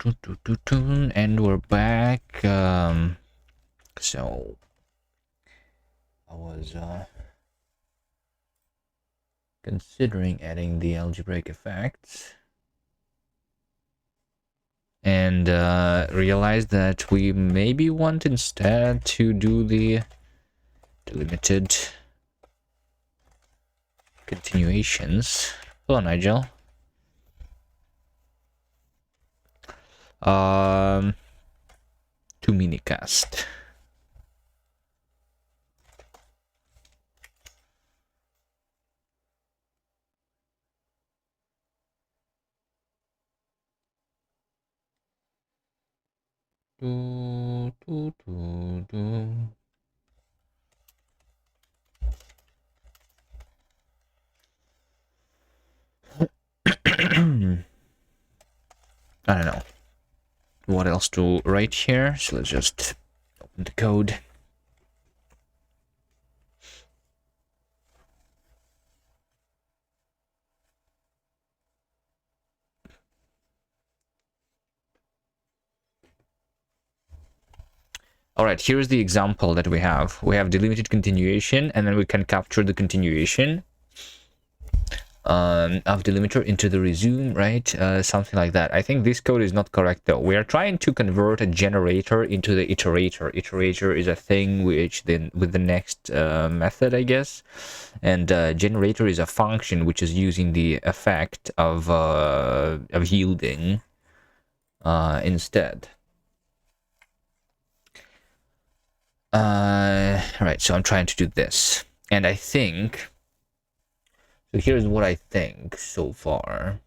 And we're back. So I was considering adding the algebraic effects and realized that we maybe want instead to do the delimited continuations. Hello, Nigel. To minicast. I don't know what else to write here, so let's just open the code. All right, here's the example that we have. We have delimited continuation, and then we can capture the continuation of delimiter into the resume, right? Something like that. I think this code is not correct though. We are trying to convert a generator into the iterator. Iterator is a thing which then with the next method, I guess, and generator is a function which is using the effect of yielding instead. Right, so I'm trying to do this, and I think, so here's what I think so far.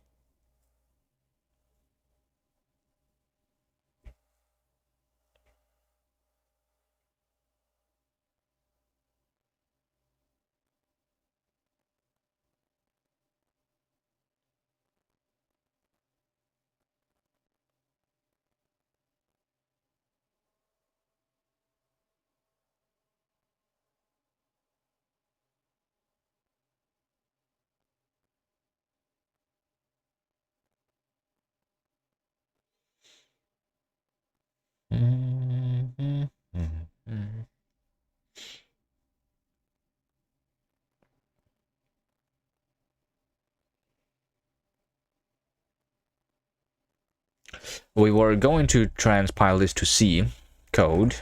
We were going to transpile this to C code.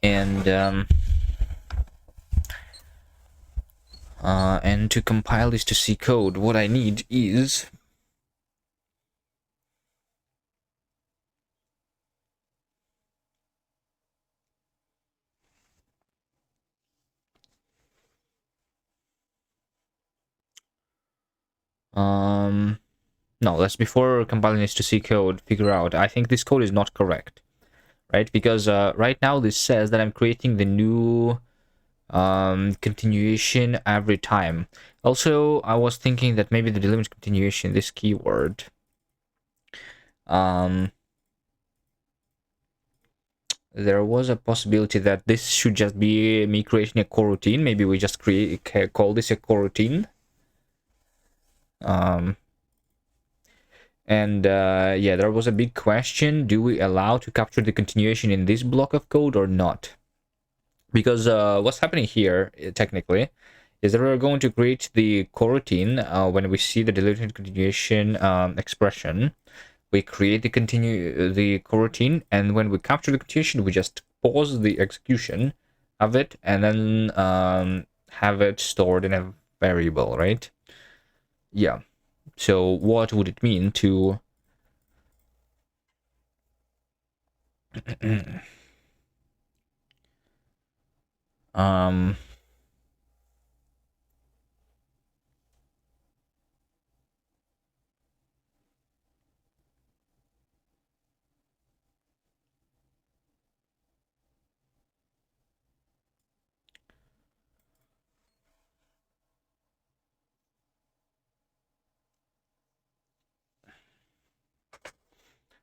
And to compile this to C code, what I need is no, that's before compiling this to C code, figure out, I think this code is not correct, right? Because right now this says that I'm creating the new continuation every time. Also, I was thinking that maybe the delimited continuation, this keyword, there was a possibility that this should just be me creating a coroutine. Maybe we just call this a coroutine. Yeah, there was a big question: do we allow to capture the continuation in this block of code or not? Because what's happening here, technically, is that we're going to create the coroutine when we see the delimited continuation expression. We create the coroutine, and when we capture the continuation, we just pause the execution of it, and then have it stored in a variable, right? Yeah. So what would it mean to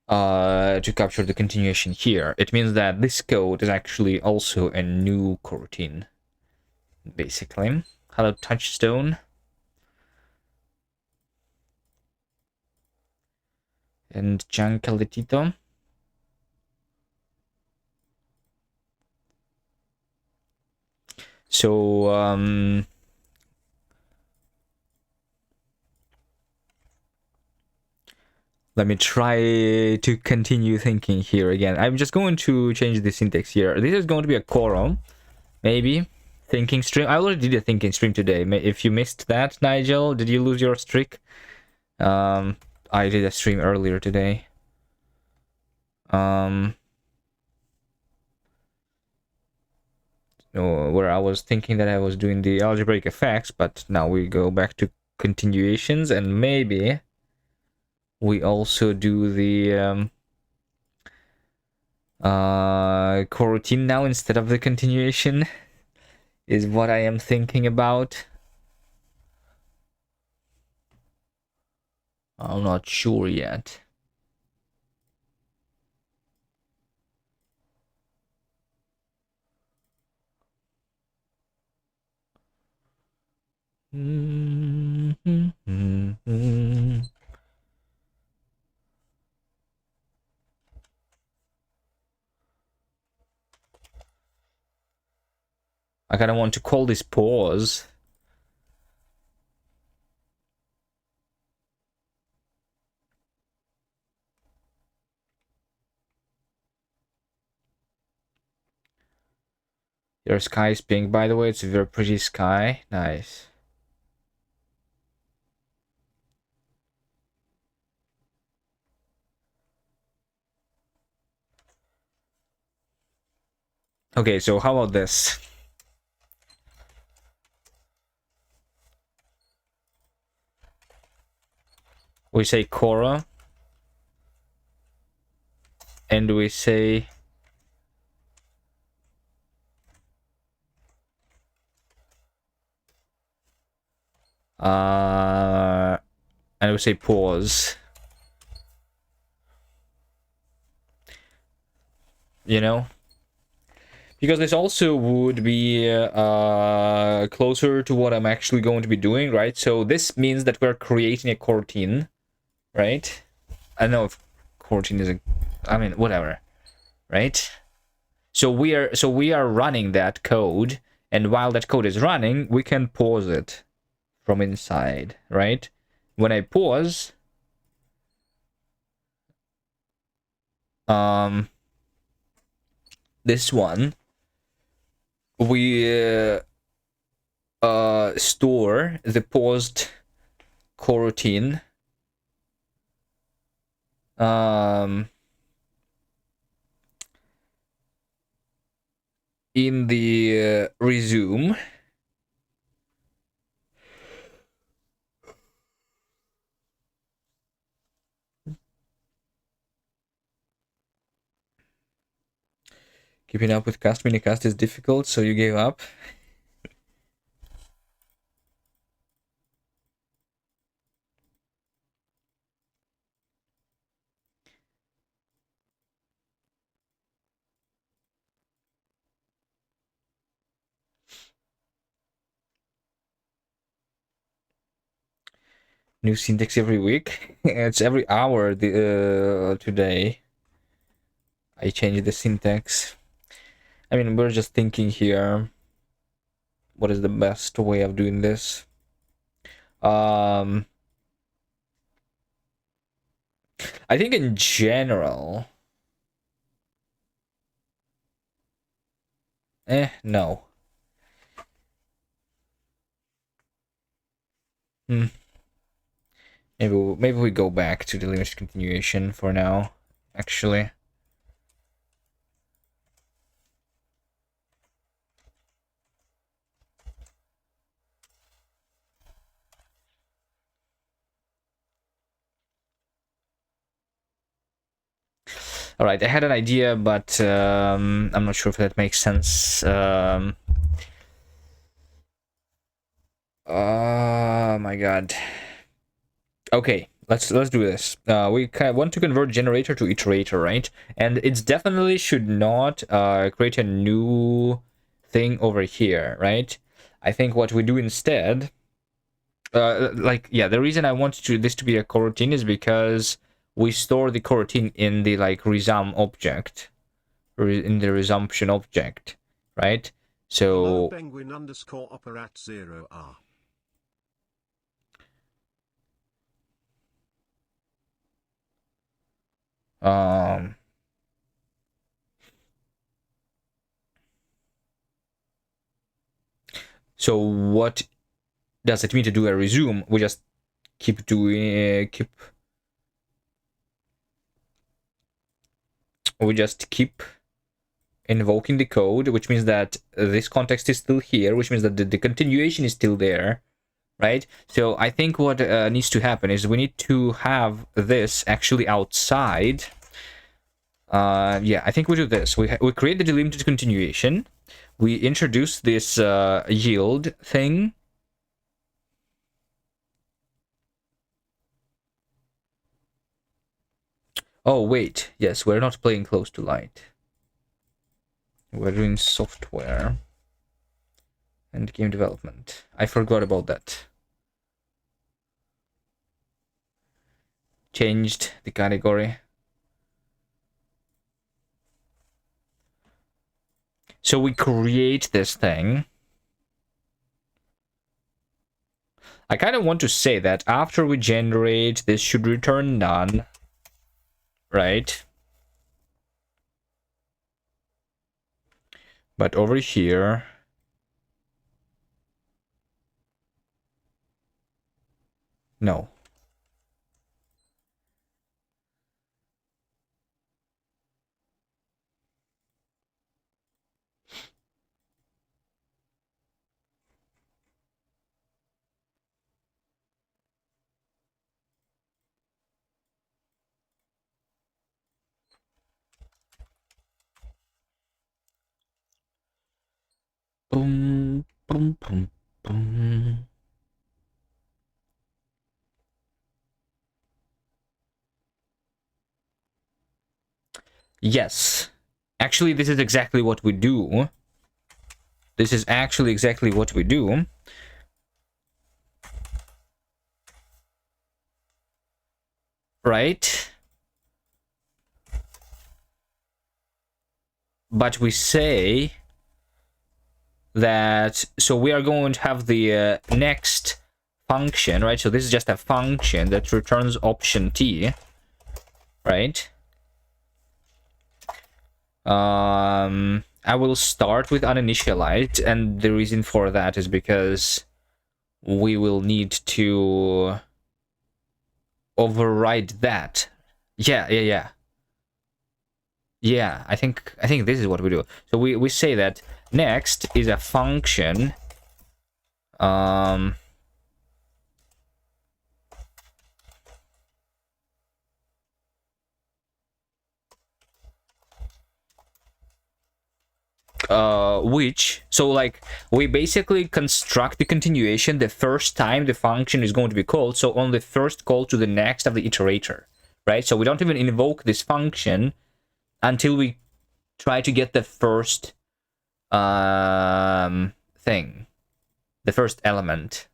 to capture the continuation here? It means that this code is actually also a new coroutine, basically. Hello, Touchstone. And Giancaletito. So, let me try to continue thinking here again. I'm just going to change the syntax here. This is going to be a quorum, maybe. Thinking stream. I already did a thinking stream today. If you missed that, Nigel, did you lose your streak? I did a stream earlier today. Where I was thinking that I was doing the algebraic effects, but now we go back to continuations, and maybe we also do the coroutine now instead of the continuation, is what I am thinking about. I'm not sure yet. I kind of want to call this pause. Your sky is pink, by the way. It's a very pretty sky. Nice. Okay, so how about this? We say Cora. And we say... and we say pause. You know? Because this also would be closer to what I'm actually going to be doing, right? So this means that we're creating a coroutine, right? I don't know if coroutine is a... I mean, whatever, right? So we are running that code, and while that code is running, we can pause it from inside, right? When I pause, this one, we store the paused coroutine in the resume. Keeping up with cast minicast is difficult, so you gave up. New syntax every week. It's every hour today. I changed the syntax. I mean, we're just thinking here. What is the best way of doing this? I think in general... no. Maybe we go back to the delimited continuation for now, actually. All right, I had an idea, but I'm not sure if that makes sense. Oh my god. Okay, let's do this. We want to convert generator to iterator, right? And it's definitely should not create a new thing over here, right? I think what we do instead, the reason I want this to be a coroutine is because we store the coroutine in the resume object, in the resumption object, right? So penguin underscore operat 0r. So what does it mean to do a resume? We just keep doing we just keep invoking the code, which means that this context is still here, which means that the continuation is still there, right? So I think what needs to happen is we need to have this actually outside. I think we do this. We create the delimited continuation. We introduce this yield thing. Oh, wait. Yes, we're not playing close to light. We're doing software and game development. I forgot about that. Changed the category. So we create this thing. I kind of want to say that after we generate, this should return none, right? But over here, no. Boom, boom, boom, boom. Yes. Actually, this is exactly what we do. This is actually exactly what we do. Right? But we say that, so we are going to have the next function, right? So this is just a function that returns option t, right? I will start with uninitialized, and the reason for that is because we will need to override that. Yeah, I think this is what we do. So we say that next is a function we basically construct the continuation the first time the function is going to be called, so on the first call to the next of the iterator, right? So we don't even invoke this function until we try to get the first thing, the first element,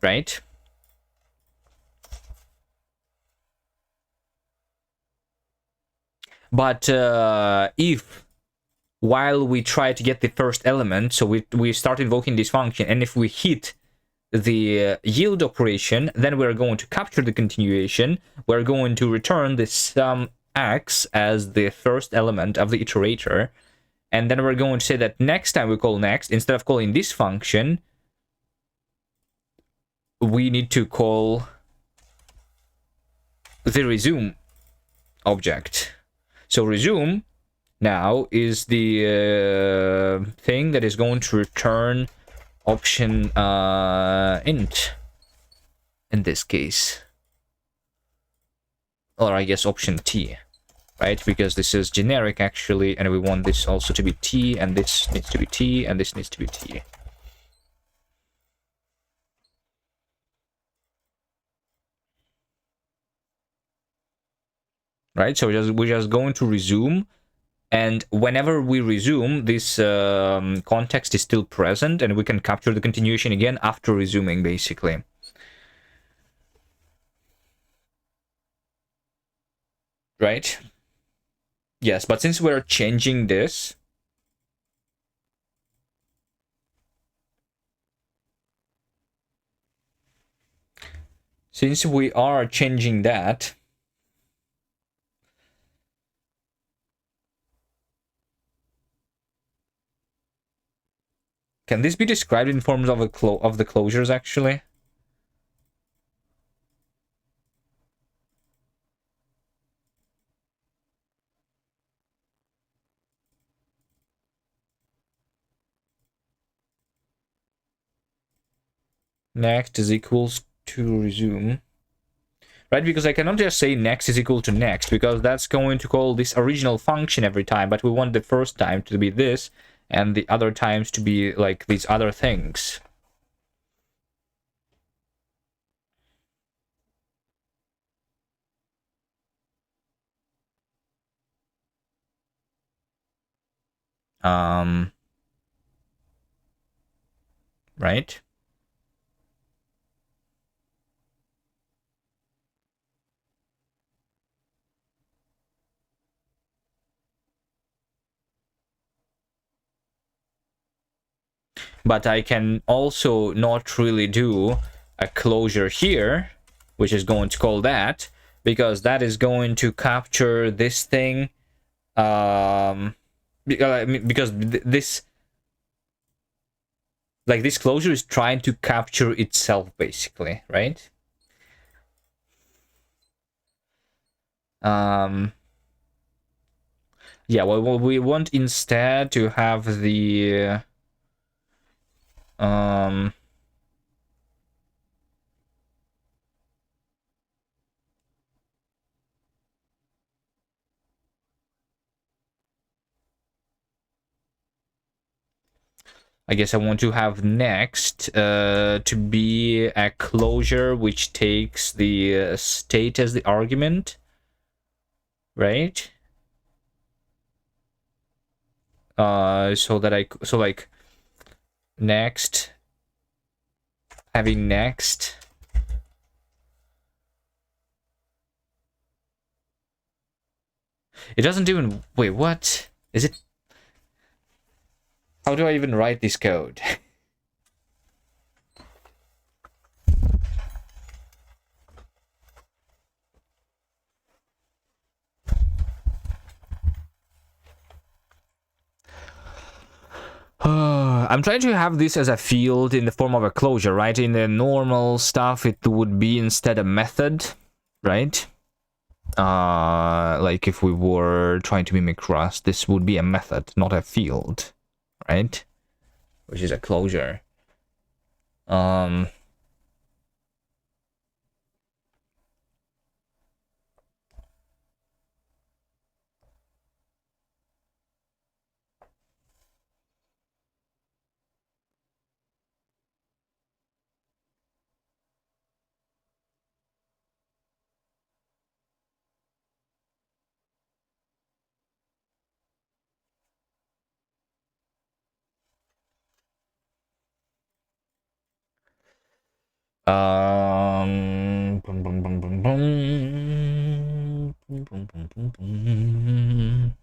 right? But if while we try to get the first element, so we start invoking this function, and if we hit the yield operation, then we're going to capture the continuation. We're going to return the sum x as the first element of the iterator, and then we're going to say that next time we call next, instead of calling this function, we need to call the resume object. So resume now is the thing that is going to return option int in this case, or I guess option t, right? Because this is generic actually, and we want this also to be t, and this needs to be t, and this needs to be t. Right, so we're just going to resume And whenever we resume, this context is still present, and we can capture the continuation again after resuming, basically. Right? Yes, but since we're changing this, since we are changing that, can this be described in forms of of the closures, actually? Next is equals to resume. Right, because I cannot just say next is equal to next, because that's going to call this original function every time, but we want the first time to be this, and the other times to be like these other things. Right? But I can also not really do a closure here, which is going to call that, because that is going to capture this thing, because this, like, this closure is trying to capture itself, basically, right? Yeah, well, we want instead to have the I guess I want to have next to be a closure which takes the state as the argument, right? So like next, having next. It doesn't even, wait, what? Is it? How do I even write this code? I'm trying to have this as a field in the form of a closure, right? In the normal stuff, it would be instead a method, right? Like if we were trying to mimic Rust, this would be a method, not a field, right? Which is a closure. Boom, boom, boom, boom, boom. Boom, boom, boom, boom, boom.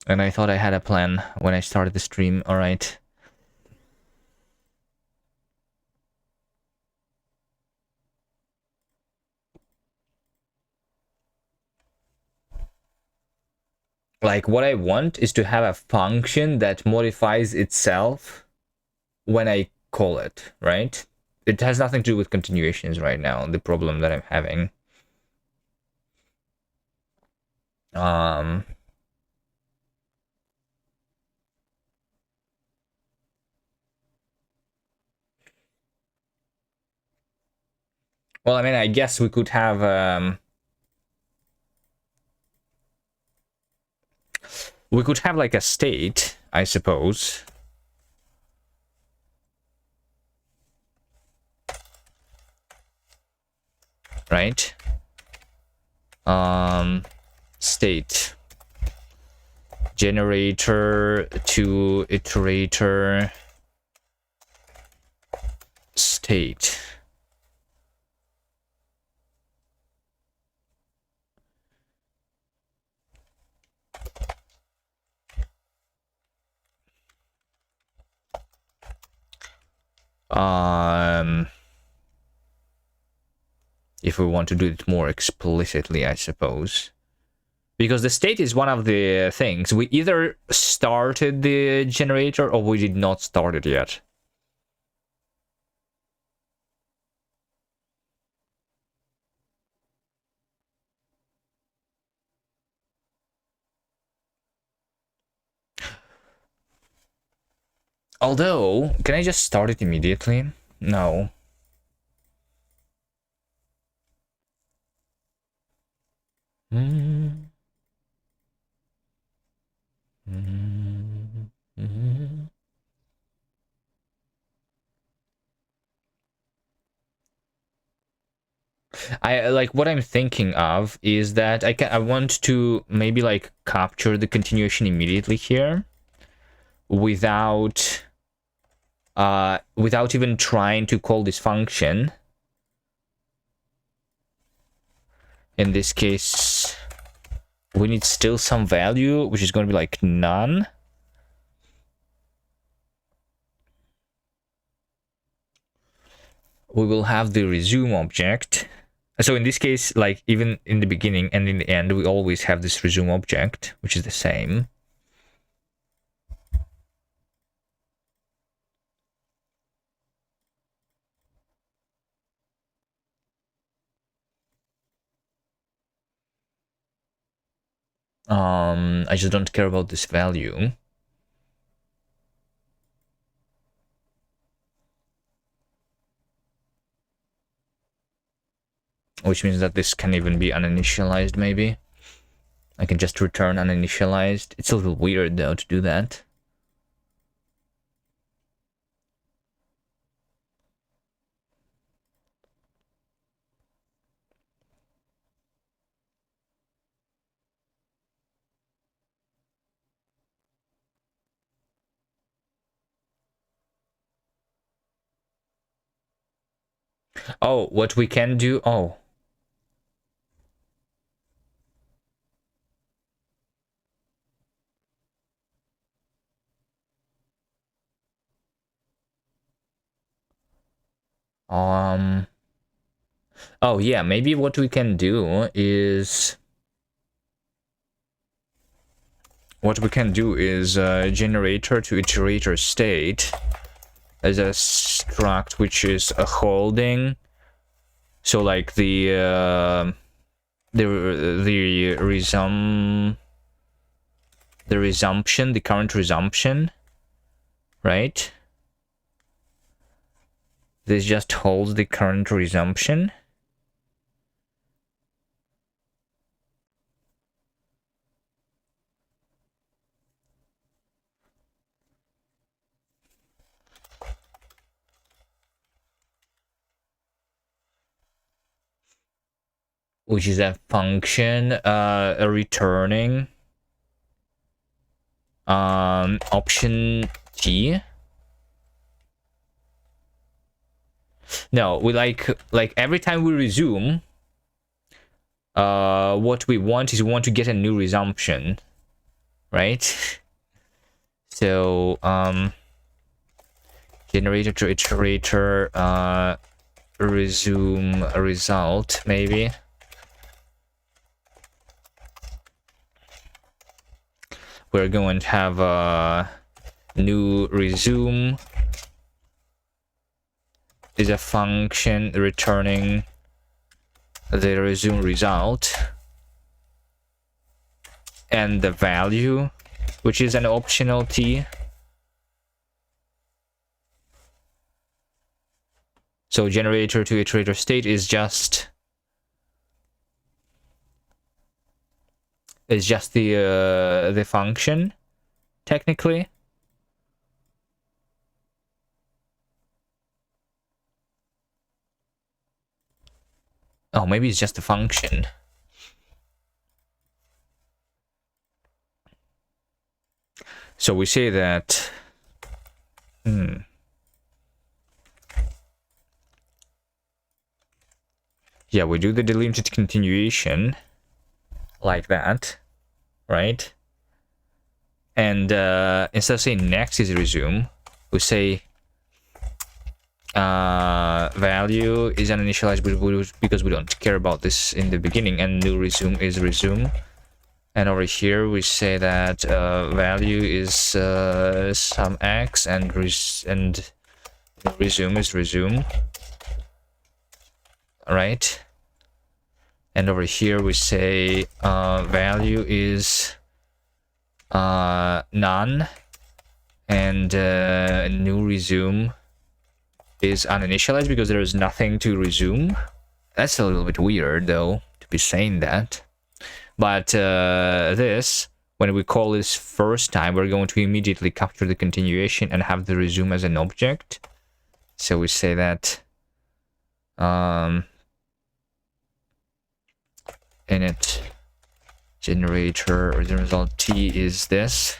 And I thought I had a plan when I started the stream. All right. Like what I want is to have a function that modifies itself when I call it, right? It has nothing to do with continuations right now, the problem that I'm having. Well, I mean, I guess we could have like a state, I suppose. right? State generator to iterator state. If we want to do it more explicitly, I suppose. Because the state is one of the things. We either started the generator or we did not start it yet. Although, can I just start it immediately? No. I like what I'm thinking of is that I want to maybe like capture the continuation immediately here without without even trying to call this function. In this case, we need still some value, which is going to be like none. We will have the resume object. So in this case, like even in the beginning and in the end, we always have this resume object, which is the same. I just don't care about this value. Which means that this can even be uninitialized, maybe. I can just return uninitialized. It's a little weird, though, to do that. Oh, what we can do... Oh. Oh, yeah, maybe what we can do is... What we can do is generator to iterator state as a struct which is a holding. So like the resumption, the current resumption, right? This just holds the current resumption. Which is a function returning option T. No, we like every time we resume, what we want is we want to get a new resumption, right? So generator to iterator resume a result, maybe. We're going to have a new resume is a function returning the resume result and the value, which is an optional T. So generator to iterator state is just the function, technically. Oh, maybe it's just a function. So we say that... Yeah, we do the delimited continuation like that, right? And instead of saying next is resume, we say value is uninitialized because we don't care about this in the beginning, and new resume is resume. And over here we say that value is some x, and resume is resume, right? And over here we say value is none, and new resume is uninitialized because there is nothing to resume. That's a little bit weird though, to be saying that. But this, when we call this first time, we're going to immediately capture the continuation and have the resume as an object. So we say that init generator, or the result t is this.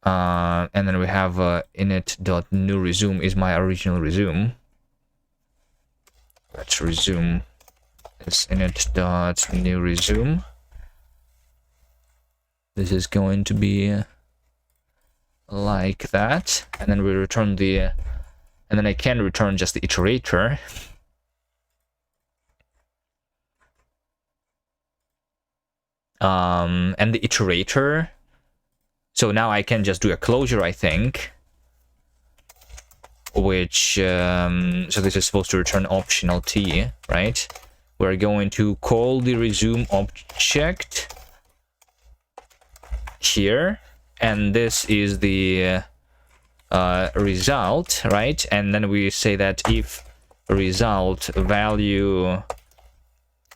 And then we have init.newResume is my original resume. Let's resume is init.newResume. This is going to be like that, and then we return the and then I can return just the iterator. And the iterator, so now I can just do a closure, I think, which so this is supposed to return optional t, right? We're going to call the resume object here, and this is the result, right? And then we say that if result value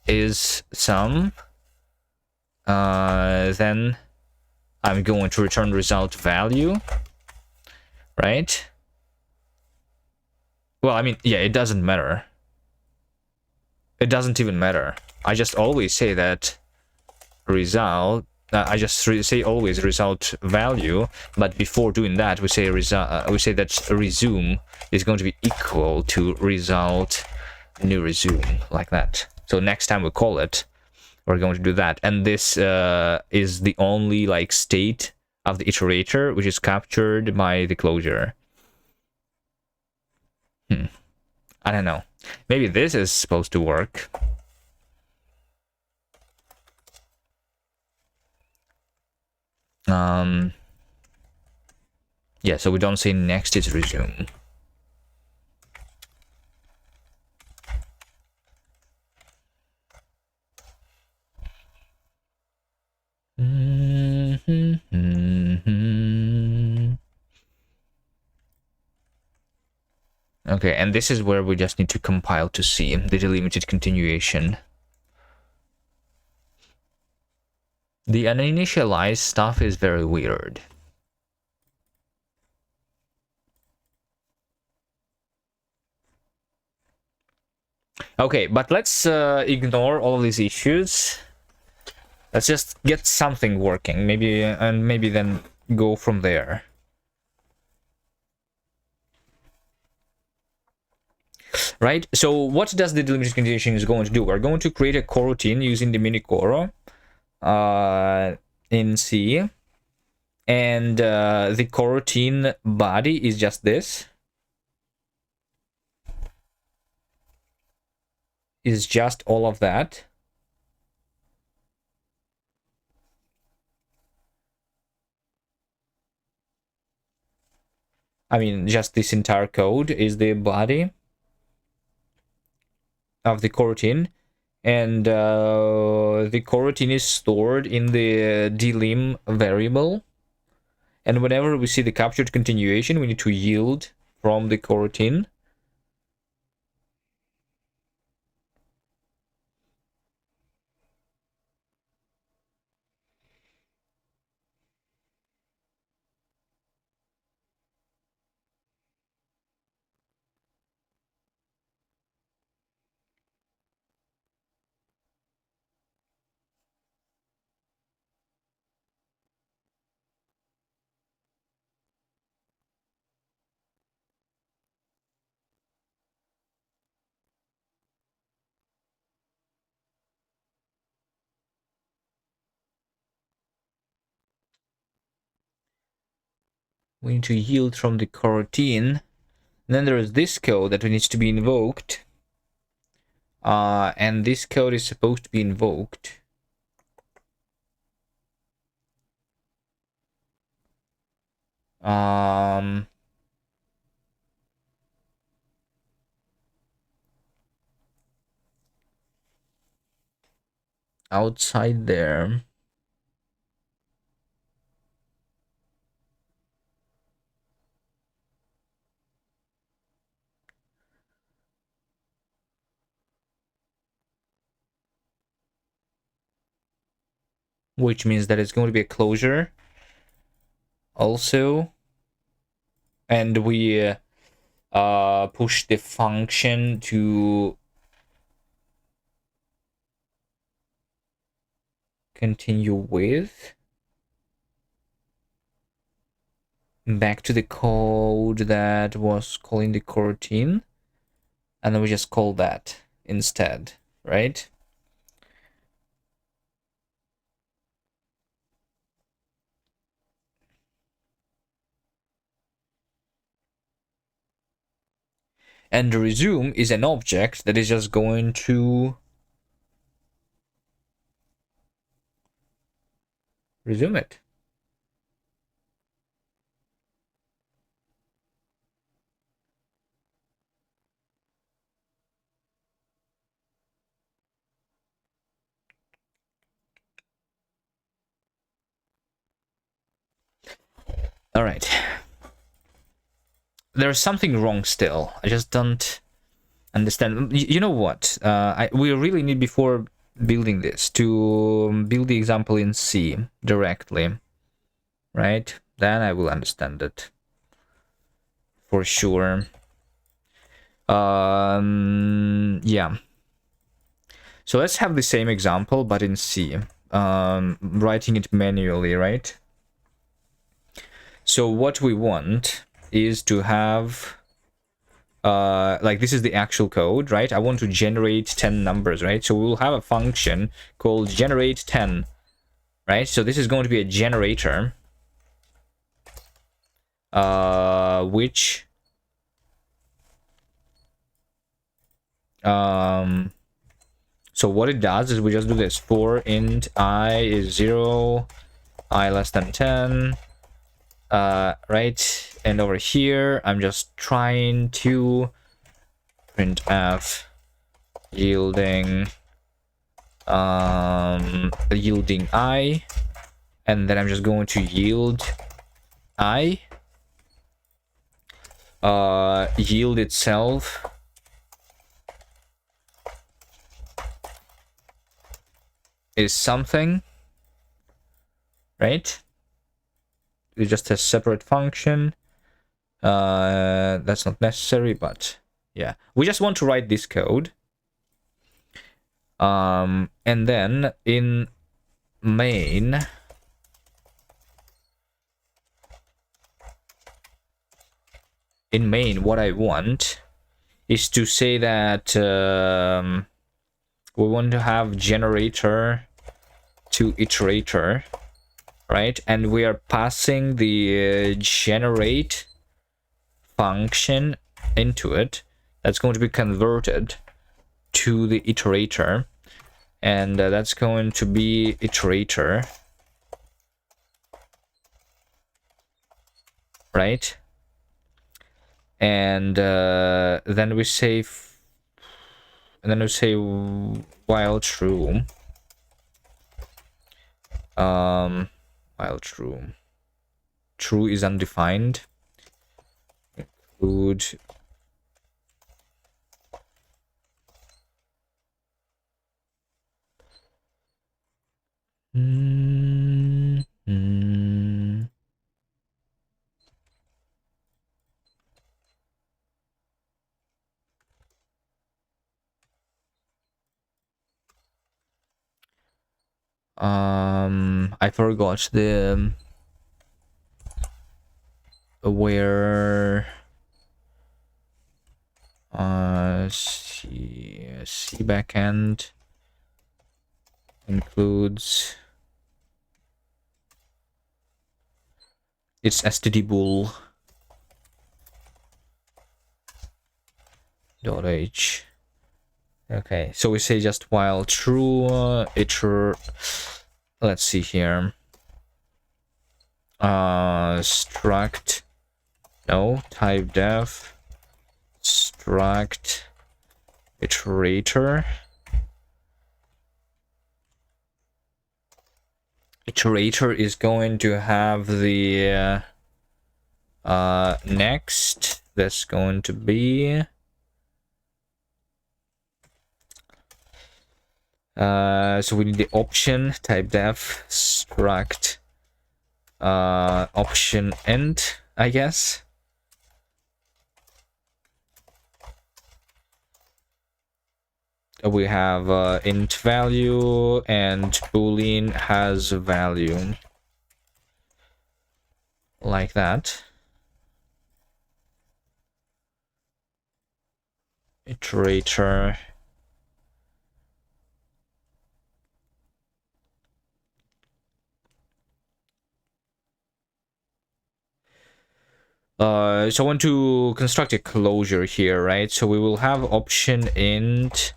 is some, then I'm going to return result value, right? Well, I mean, yeah, it doesn't matter. It doesn't even matter. I just always say that result. I just say always result value, but before doing that, we say we say that resume is going to be equal to result new resume, like that. So next time we call it, we're going to do that, and this is the only like state of the iterator which is captured by the closure. I don't know. Maybe this is supposed to work. Yeah, so we don't say next is resume. Okay, and this is where we just need to compile to see the delimited continuation. The uninitialized stuff is very weird. Okay, but let's ignore all of these issues. Let's just get something working, maybe, and maybe then go from there. Right, so what does the delimited continuation is going to do? We're going to create a coroutine using the mini coro in C, and the coroutine body is just this. Is just all of that. I mean, just this entire code is the body of the coroutine, and the coroutine is stored in the delim variable, and whenever we see the captured continuation, we need to yield from the coroutine. We need to yield from the coroutine. And then there is this code that needs to be invoked. And this code is supposed to be invoked. Outside there. Which means that it's going to be a closure also. And we push the function to continue with. Back to the code that was calling the coroutine. And then we just call that instead, right? And the resume is an object that is just going to resume it. All right. There's something wrong still. I just don't understand. You know what? We really need, before building this, to build the example in C directly, right? Then I will understand it for sure. Yeah. So let's have the same example, but in C. Writing it manually, right? So what we want is to have like, this is the actual code, right? I want to generate 10 numbers, right? So we'll have a function called generate 10, right? So this is going to be a generator, which so what it does is we just do this: for int I is 0, I less than 10, right? And over here I'm just trying to printf yielding yielding I, and then I'm just going to yield I. Yield itself is something, right? It's just a separate function. That's not necessary, but yeah, we just want to write this code. And then in main, what I want is to say that we want to have generator to iterator, right? And we are passing the generate function into it. That's going to be converted to the iterator, and that's going to be iterator, right? And then we say while true, while true is undefined, include I forgot the where C backend includes It's std bool dot h. Okay, so we say just while true, iter. Let's see here. Struct. No, type def. Struct iterator. Iterator is going to have the next. That's going to be so we need the option, type def struct option end, I guess. We have int value and boolean has value, like that. Iterator. So I want to construct a closure here, right? So we will have option int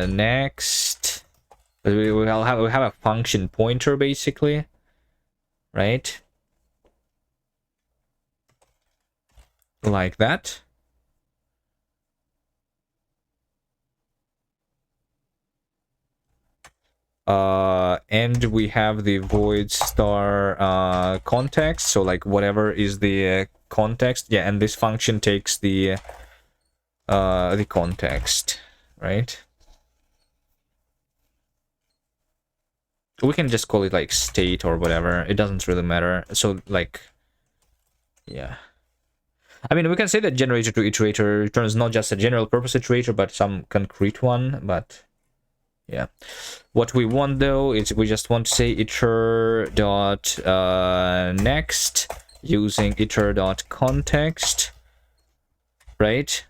next. We have a function pointer basically, right? Like that. And we have the void star context, so like whatever is the context, yeah, and this function takes the context, right? We can just call it like state or whatever, it doesn't really matter. So like, yeah, I mean, we can say that generator to iterator returns not just a general purpose iterator but some concrete one, but yeah. What we want though is we just want to say iter dot next using iter dot context, right?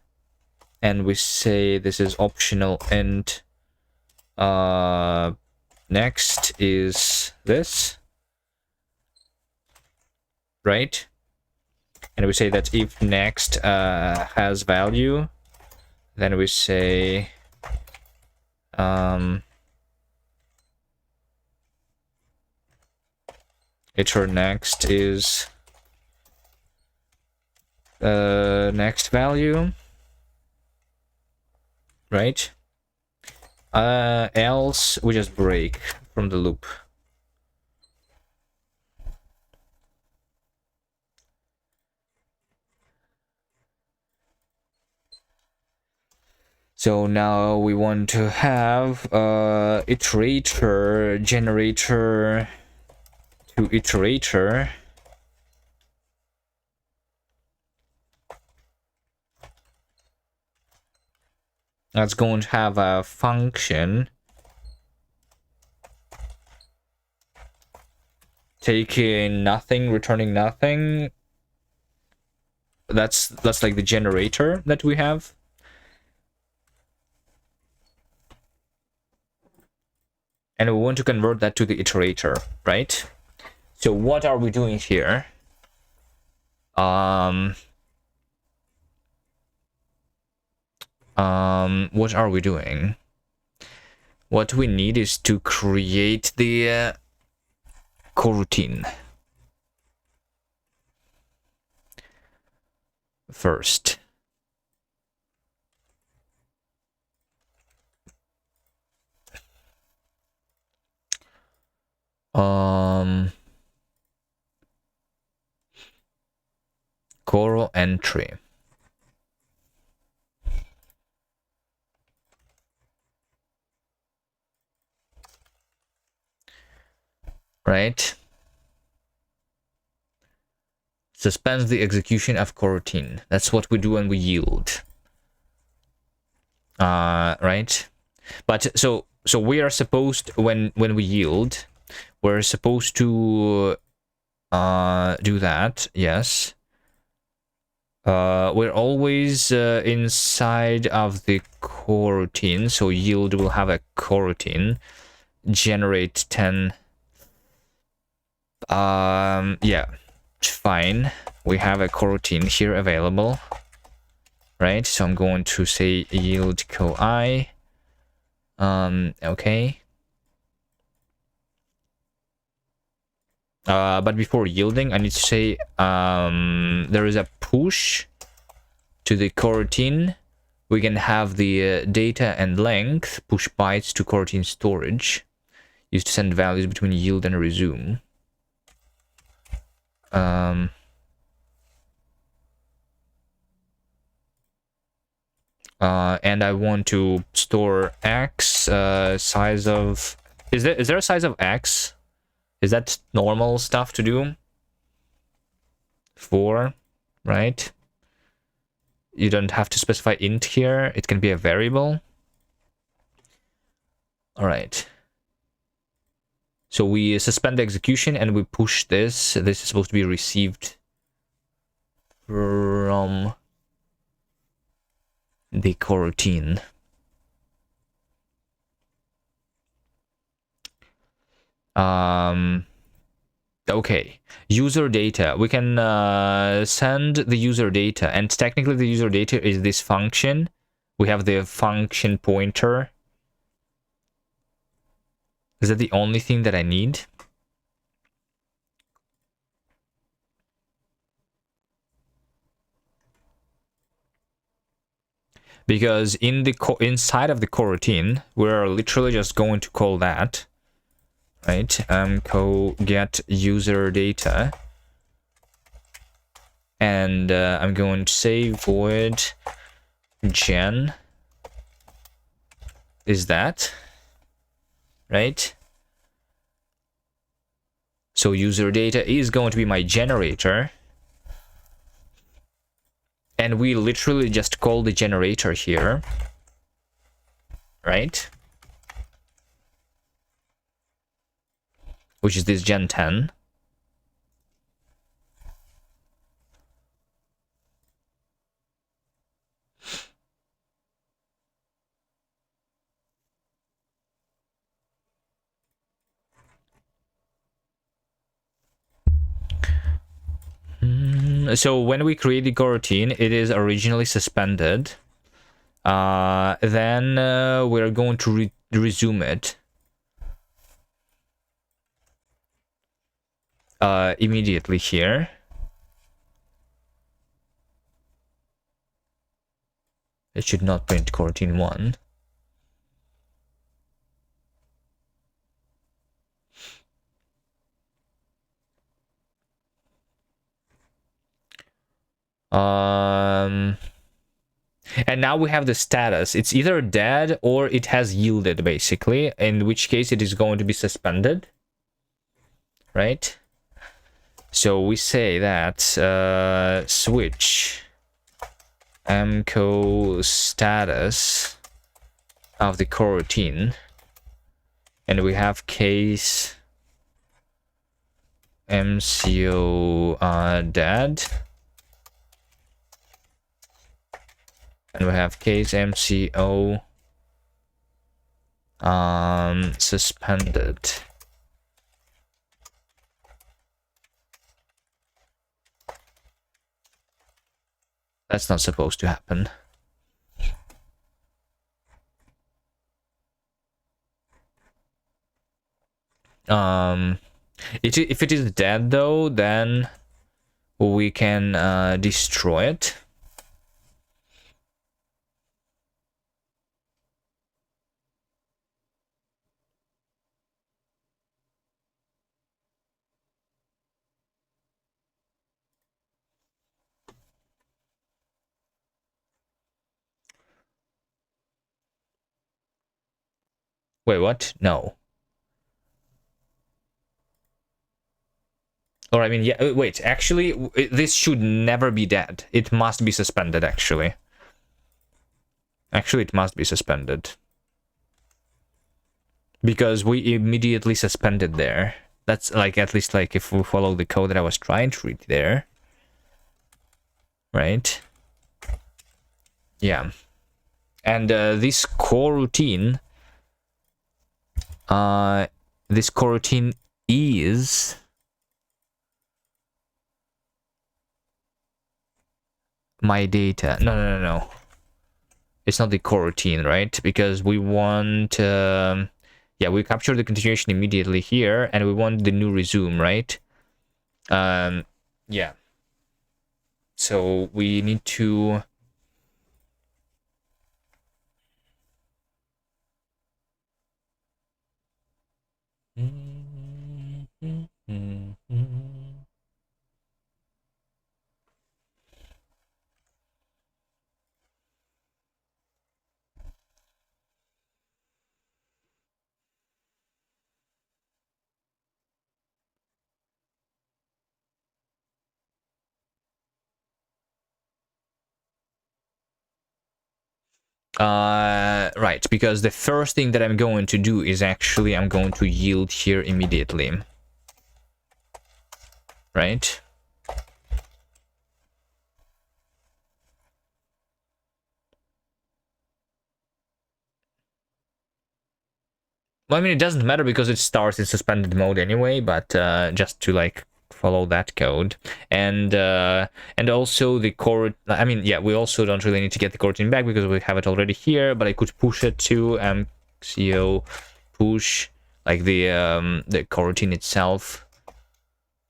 And we say this is optional and next is this, right? And we say that if next has value, then we say iter next is next value, right? Else we just break from the loop. So now we want to have iterator generator to iterator. That's going to have a function taking nothing, returning nothing. That's like the generator that we have. And we want to convert that to the iterator, right? So what are we doing here? What are we doing? What we need is to create the coroutine first. Coro entry. Right? Suspends the execution of coroutine. That's what we do when we yield. Right? But so we are supposed, when we yield, we're supposed to do that, yes. We're always inside of the coroutine, so yield will have a coroutine, generate 10 Yeah, fine. We have a coroutine here available, right? So I'm going to say yield co-I. Okay. But before yielding, I need to say there is a push to the coroutine. We can have the data and length push bytes to coroutine storage, used to send values between yield and resume. And I want to store x size of. Is there a size of x? Is that normal stuff to do? 4, right? You don't have to specify int here. It can be a variable. All right. So we suspend the execution and we push this. This is supposed to be received from the coroutine. Okay, user data. We can send the user data, and technically the user data is this function. We have the function pointer. Is that the only thing that I need? Because in the inside of the coroutine, we're literally just going to call that, right? Get user data, and I'm going to say void gen is that, right? So user data is going to be my generator. And we literally just call the generator here, right? Which is this gen 10. So when we create the coroutine, it is originally suspended. Then we're going to resume it immediately here. It should not print coroutine 1. And now we have the status. It's either dead or it has yielded, basically, in which case it is going to be suspended, right? So we say that switch mco status of the coroutine, and we have case mco dead, and we have case mco suspended. That's not supposed to happen. If it is dead though, then we can destroy it. Wait, what? No. Or I mean, yeah, wait, actually, this should never be dead. It must be suspended, actually. Actually, it must be suspended. Because we immediately suspended there. That's like, at least like if we follow the code that I was trying to read there. Right? Yeah. And this coroutine is My data. No. It's not the coroutine, right? Because we want... yeah, we capture the continuation immediately here, and we want the new resume, right? Yeah. So we need to... right, because the first thing that I'm going to do is actually I'm going to yield here immediately. Right? Well, I mean, it doesn't matter because it starts in suspended mode anyway, but just to like follow that code. And also the core, I mean, yeah, we also don't really need to get the coroutine back because we have it already here, but I could push it to mco push, like the coroutine itself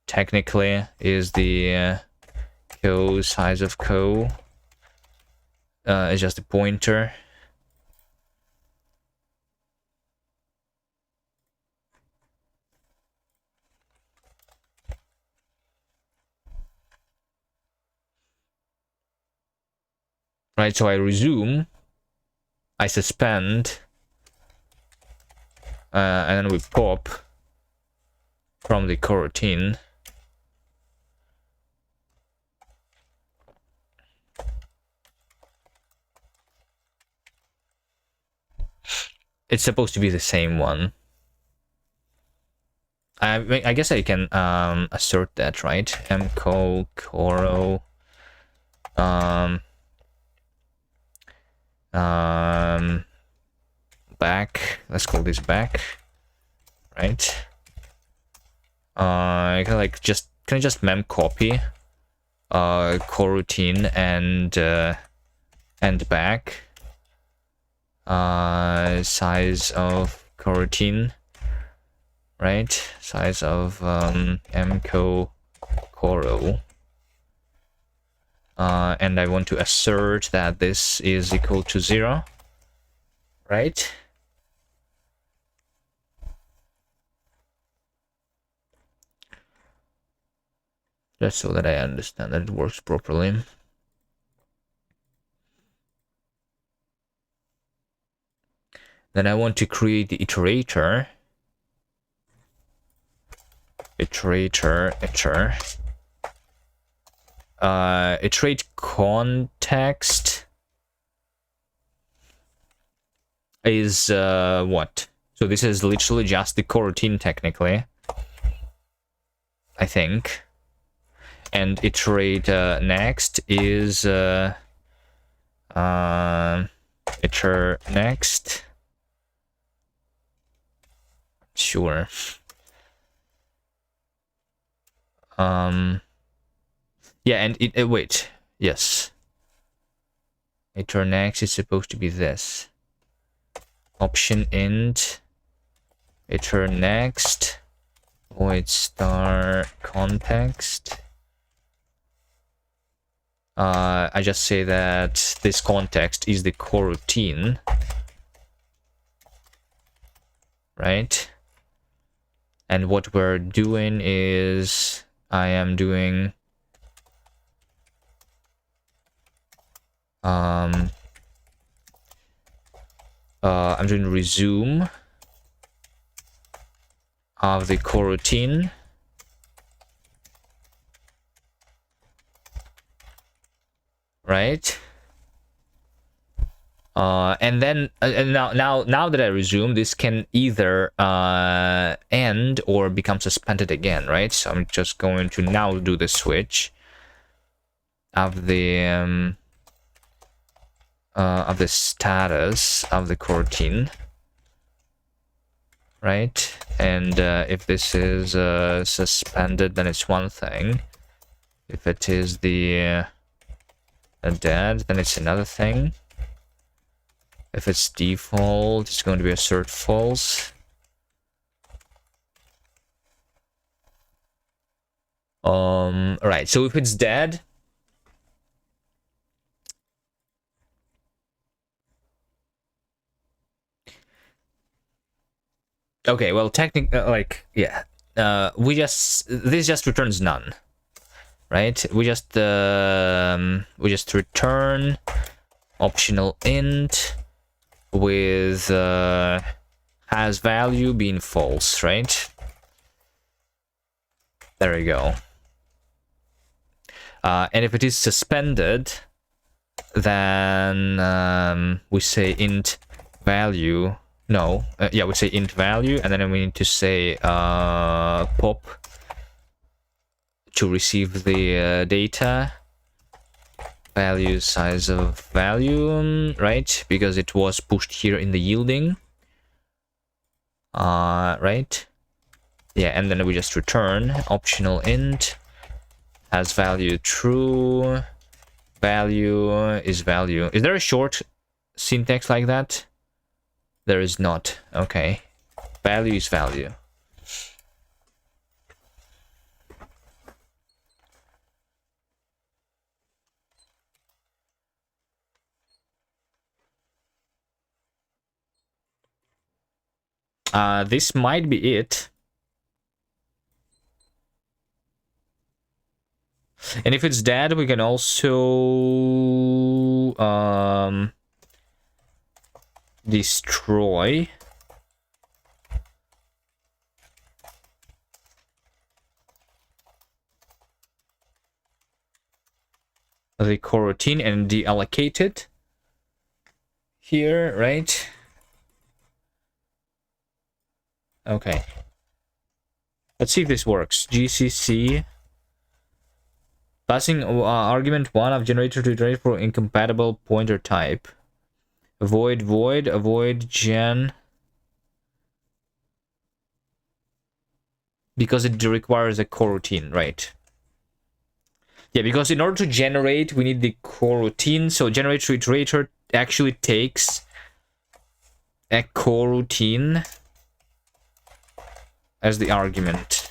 technically is the co size of co. It's just a pointer. Right, so I resume, I suspend, and then we pop from the coroutine. It's supposed to be the same one. I guess I can assert that, right? mco coro back. Let's call this back, right? I can like just can I just mem copy coroutine and back size of coroutine, right? Size of mco coro, and I want to assert that this is equal to 0, right? Just so that I understand that it works properly. Then I want to create the iterator. Iterate context is what? So this is literally just the coroutine technically, I think. And iterate next is iter next. Sure. Yeah, and it wait. Yes. Iter next is supposed to be this. Option int iter next void star context. I just say that this context is the coroutine, right? And what we're doing is I am doing I'm doing resume of the coroutine, right? And then now that I resume, this can either end or become suspended again, right? So I'm just going to now do the switch of the status of the coroutine, right? And if this is suspended, then it's one thing. If it is the dead, then it's another thing. If it's default, it's going to be assert false. Right, so if it's dead, okay, well, technically, yeah, this just returns none, right? We just return optional int with has value being false, right? There we go. And if it is suspended, then we say int value. No, yeah, we say int value, and then we need to say pop to receive the data value size of value, right? Because it was pushed here in the yielding. Right? Yeah, and then we just return optional int has value true. Value is value. Is there a short syntax like that? There is not. Okay. Value is value. This might be it. And if it's dead, we can also destroy the coroutine and deallocate it here, right? Okay. Let's see if this works. GCC passing argument 1 of generator to generate for incompatible pointer type. Avoid void, avoid gen. Because it requires a coroutine, right? Yeah, because in order to generate, we need the coroutine. So generator iterator actually takes a coroutine as the argument.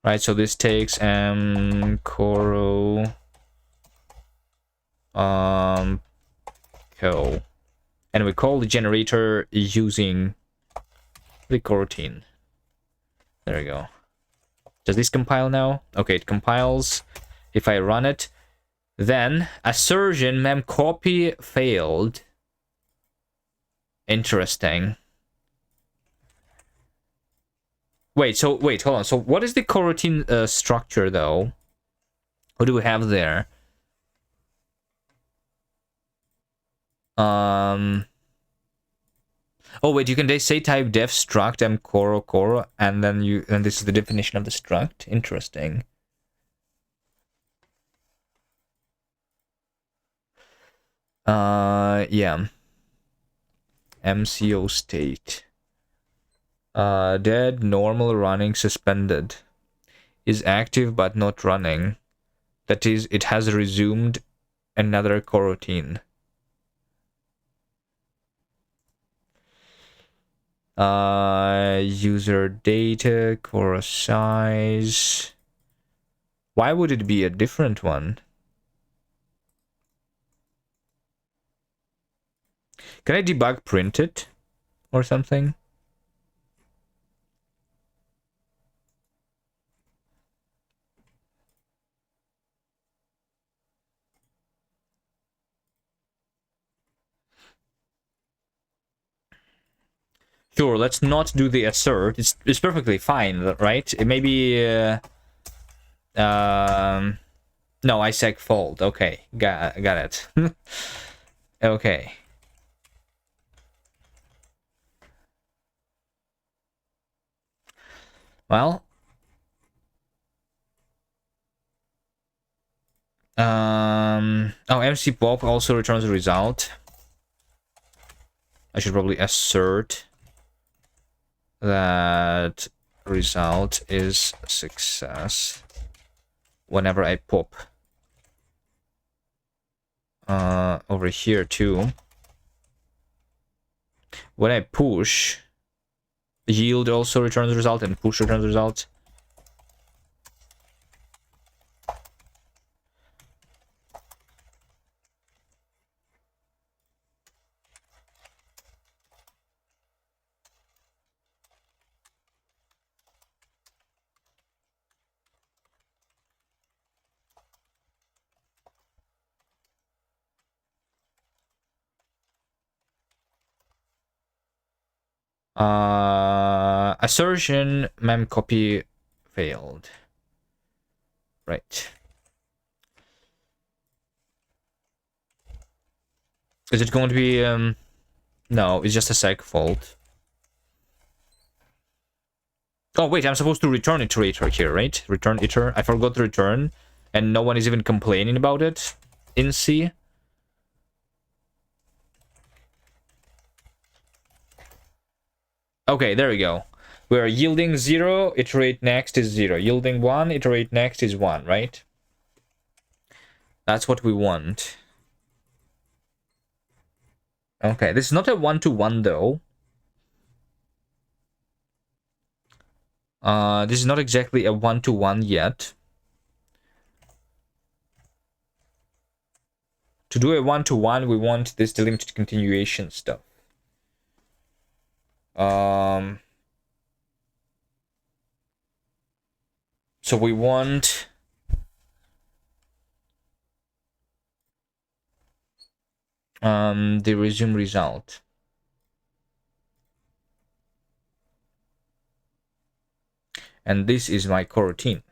Right, so this takes coro co, and we call the generator using the coroutine. There we go. Does this compile now? Okay, it compiles. If I run it, then assertion memcopy failed. Interesting. Wait, hold on. So what is the coroutine structure though? What do we have there? Oh wait, you can say type def struct mcoro, and then this is the definition of the struct. Interesting. Yeah. MCO state. Dead, normal, running, suspended. Is active but not running. That is, it has resumed another coroutine. User data, core size. Why would it be a different one? Can I debug print it or something? Sure, let's not do the assert. It's perfectly fine, right? It may be no, ISEC fold. Okay, got it. Okay. Well, MC pop also returns a result. I should probably assert that result is success whenever I pop over here too. When I push, yield also returns result and push returns result. Assertion mem copy failed. Right. Is it going to be no, it's just a seg fault. Oh wait, I'm supposed to return iterator here, right? Return iter. I forgot to return, and no one is even complaining about it in C. Okay, there we go. We're yielding 0, iterate next is 0. Yielding 1, iterate next is 1, right? That's what we want. Okay, this is not a 1-to-1 though. This is not exactly a 1-to-1 yet. To do a 1-to-1, we want this delimited continuation stuff. So we want the resume result. And this is my coroutine.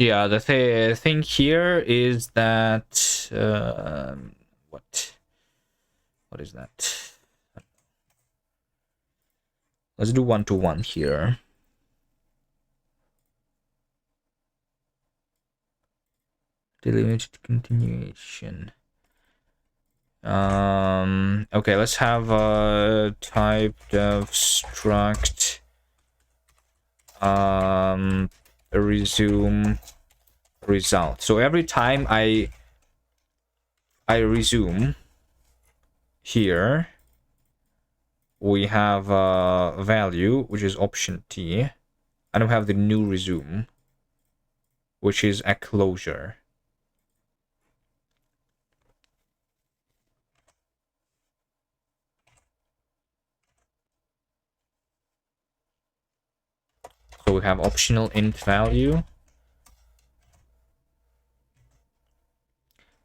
Yeah, the thing here is that what is that? Let's do 1-to-1 here. Delimited continuation. Okay, let's have a type def struct resume result. So every time I resume here, we have a value which is option T, and we have the new resume, which is a closure. So we have optional int value,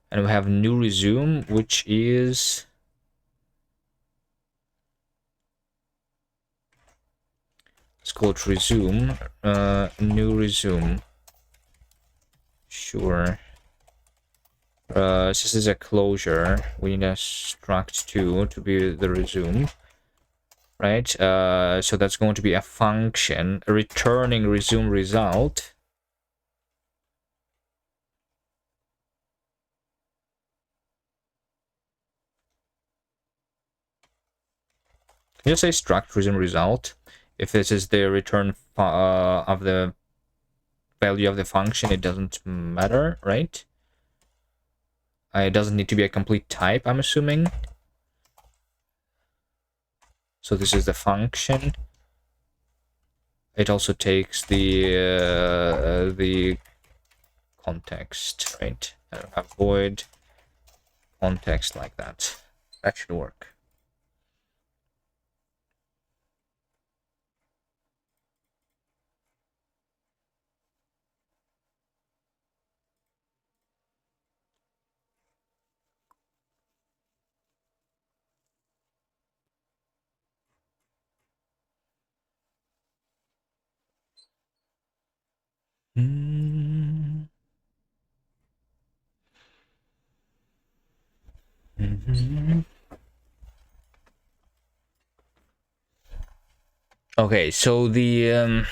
and we have new resume, which is let's call it resume, new resume. Sure. This is a closure. We need a struct 2 to be the resume, right? So that's going to be a function returning resume result. Can you say struct resume result? If this is the return of the value of the function, it doesn't matter, right? It doesn't need to be a complete type, I'm assuming. So this is the function. It also takes the context, right? Avoid context like that. That should work. Okay, so the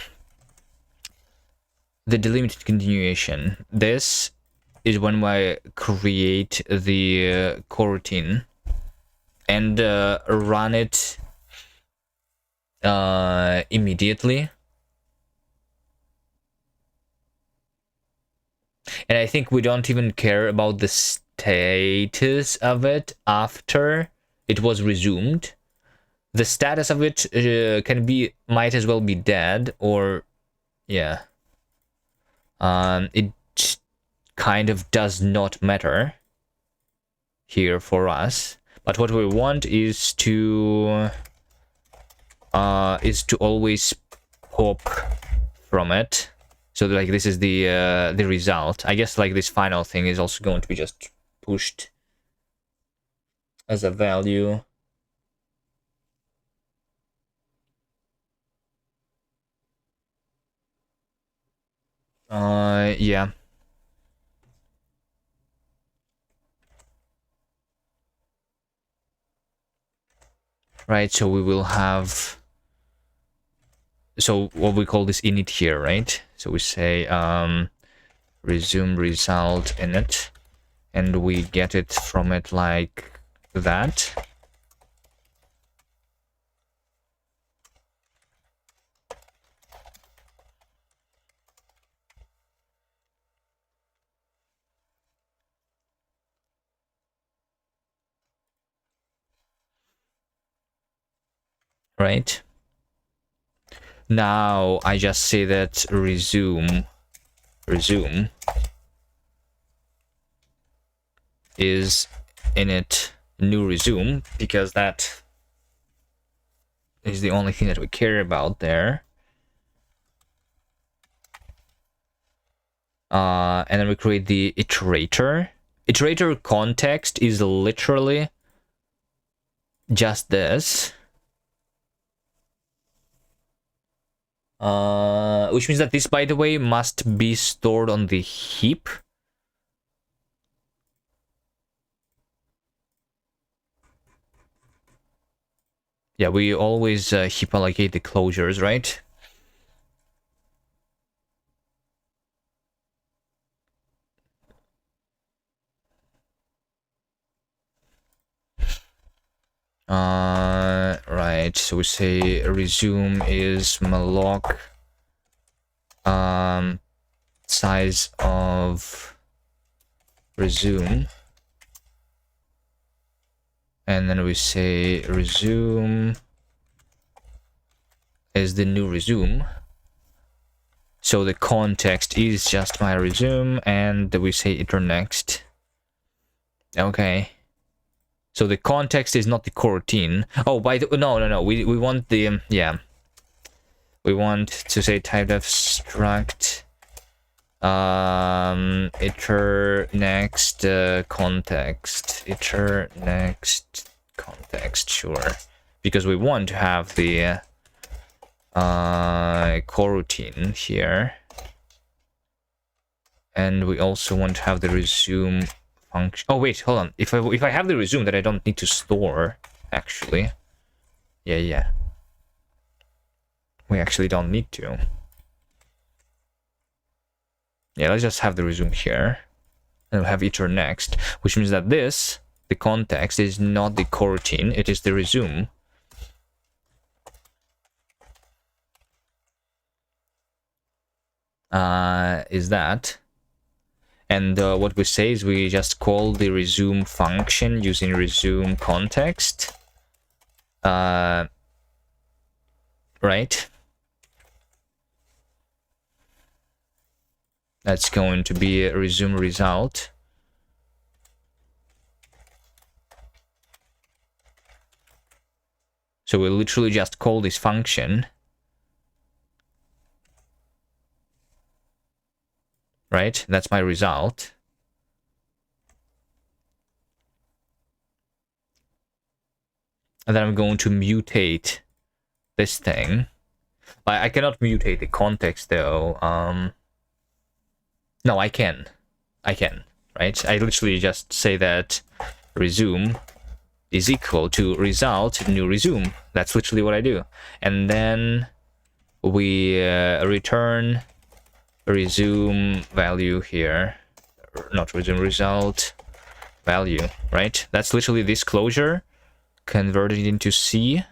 delimited continuation. This is when I create the coroutine and run it immediately. And I think we don't even care about the status of it after it was resumed. The status of it might as well be dead, or yeah. It kind of does not matter here for us. But what we want is to always pop from it. So like this is the result. I guess like this final thing is also going to be just pushed as a value. Yeah. Right, so we will have, so what we call this init here, right? So we say resume result init, and we get it from it like that. Right? Now I just say that resume is init new resume, because that is the only thing that we care about there. And then we create the iterator. Iterator context is literally just this. Which means that this, by the way, must be stored on the heap. Yeah, we always heap allocate the closures, right? Right, so we say resume is malloc size of resume, and then we say resume is the new resume, so the context is just my resume, and we say iter next. Okay, so the context is not the coroutine. Oh, by the no, we want the yeah, we want to say typedef struct iter next context, iter next context, sure, because we want to have the coroutine here, and we also want to have the resume function. Oh wait, hold on, if I have the resume, that I don't need to store, actually. Yeah, we actually don't need to. Yeah, let's just have the resume here, and we'll have iter next, which means that this, the context, is not the coroutine, it is the resume. Is that, and what we say is we just call the resume function using resume context, right? That's going to be a resume result. So we literally just call this function, right? That's my result. And then I'm going to mutate this thing. I cannot mutate the context though. No, I can, right? I literally just say that resume is equal to result new resume. That's literally what I do. And then we return resume value here, not resume, result value, right? That's literally this closure converted into C.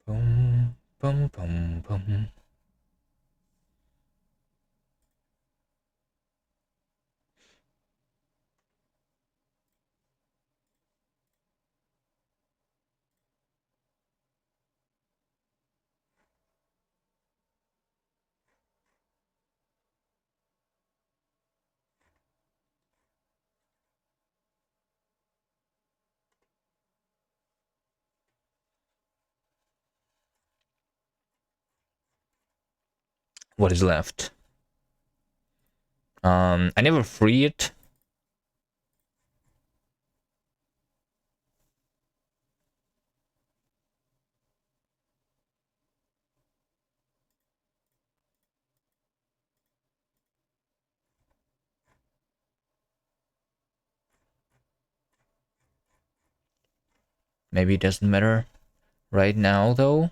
Boom, boom, boom, boom. What is left? I never free it. Maybe it doesn't matter right now though.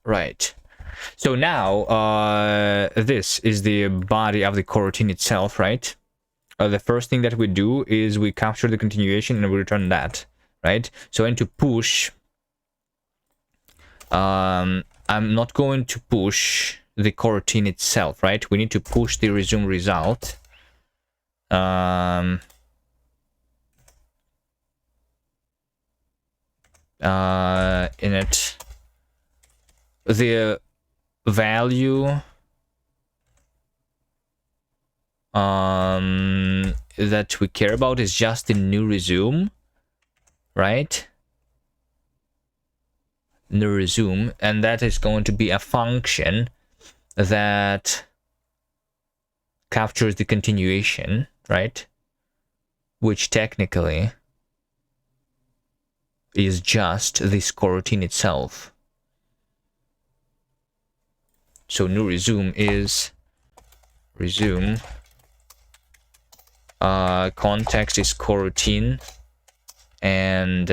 Right. So now, this is the body of the coroutine itself, right? The first thing that we do is we capture the continuation and we return that, right? So into push, I'm not going to push the coroutine itself, right? We need to push the resume result. In it, the value that we care about is just the new resume, right? New resume, and that is going to be a function that captures the continuation, right? Which technically is just this coroutine itself. So new resume is resume. Context is coroutine, and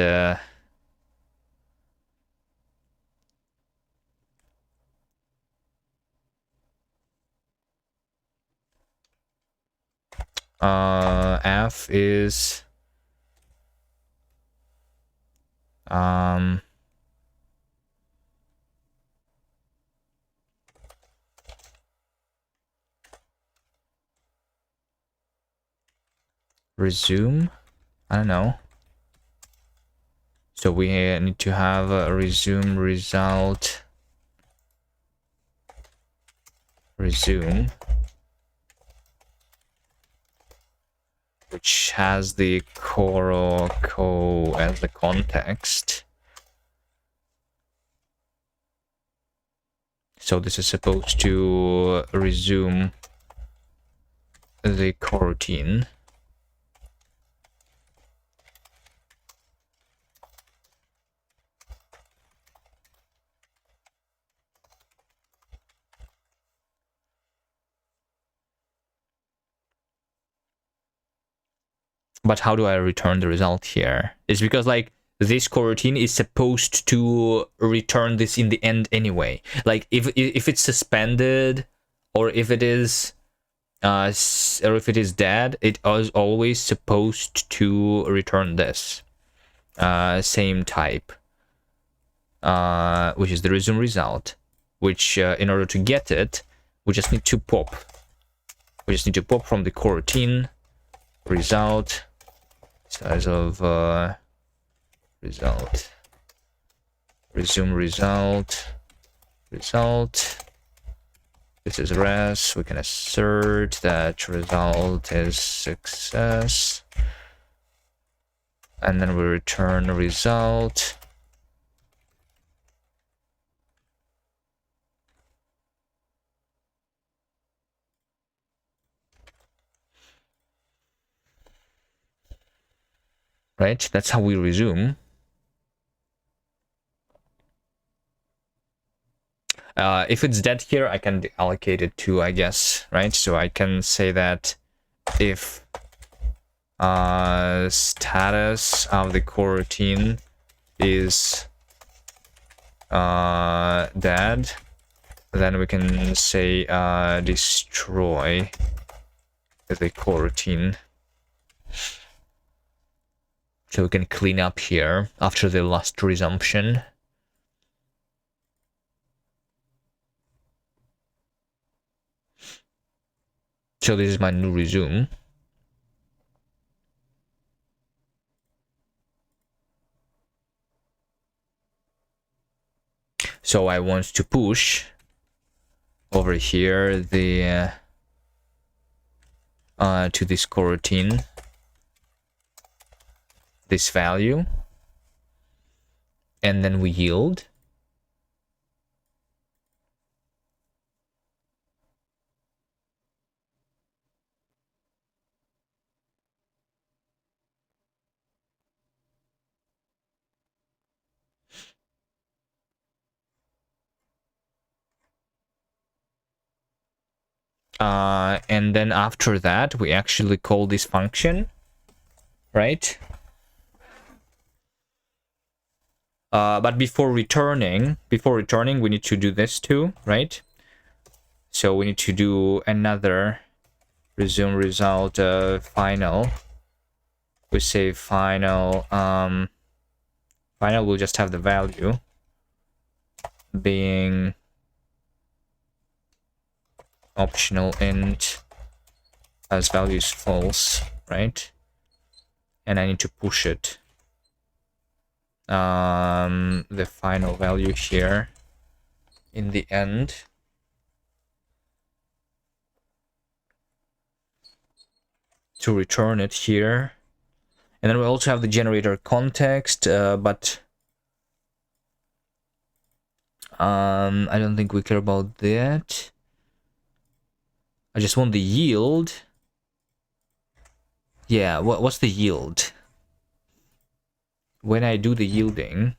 F is resume. I don't know. So we need to have a resume result. Resume, which has the co as the context. So this is supposed to resume the coroutine. But how do I return the result here? It's because like this coroutine is supposed to return this in the end anyway. Like if it's suspended, or if it is or if it is dead, it is always supposed to return this same type, which is the resume result, which in order to get it, we just need to pop. We just need to pop from the coroutine result, size of result, resume result, result. This is res. We can assert that result is success, and then we return result. right? That's how we resume. If it's dead here, I can allocate it to, I guess, right? So I can say that if status of the coroutine is dead, then we can say destroy the coroutine. So we can clean up here after the last resumption. So this is my new resume. So I want to push over here the to this coroutine, this value, and then we yield. And then after that, we actually call this function, right? But before returning, we need to do this too, right? So we need to do another resume result final. We say final. Final will just have the value being optional int as value is false, right? And I need to push it. The final value here in the end. To return it here. And then we also have the generator context, but I don't think we care about that. I just want the yield. Yeah, what's the yield? When I do the yielding,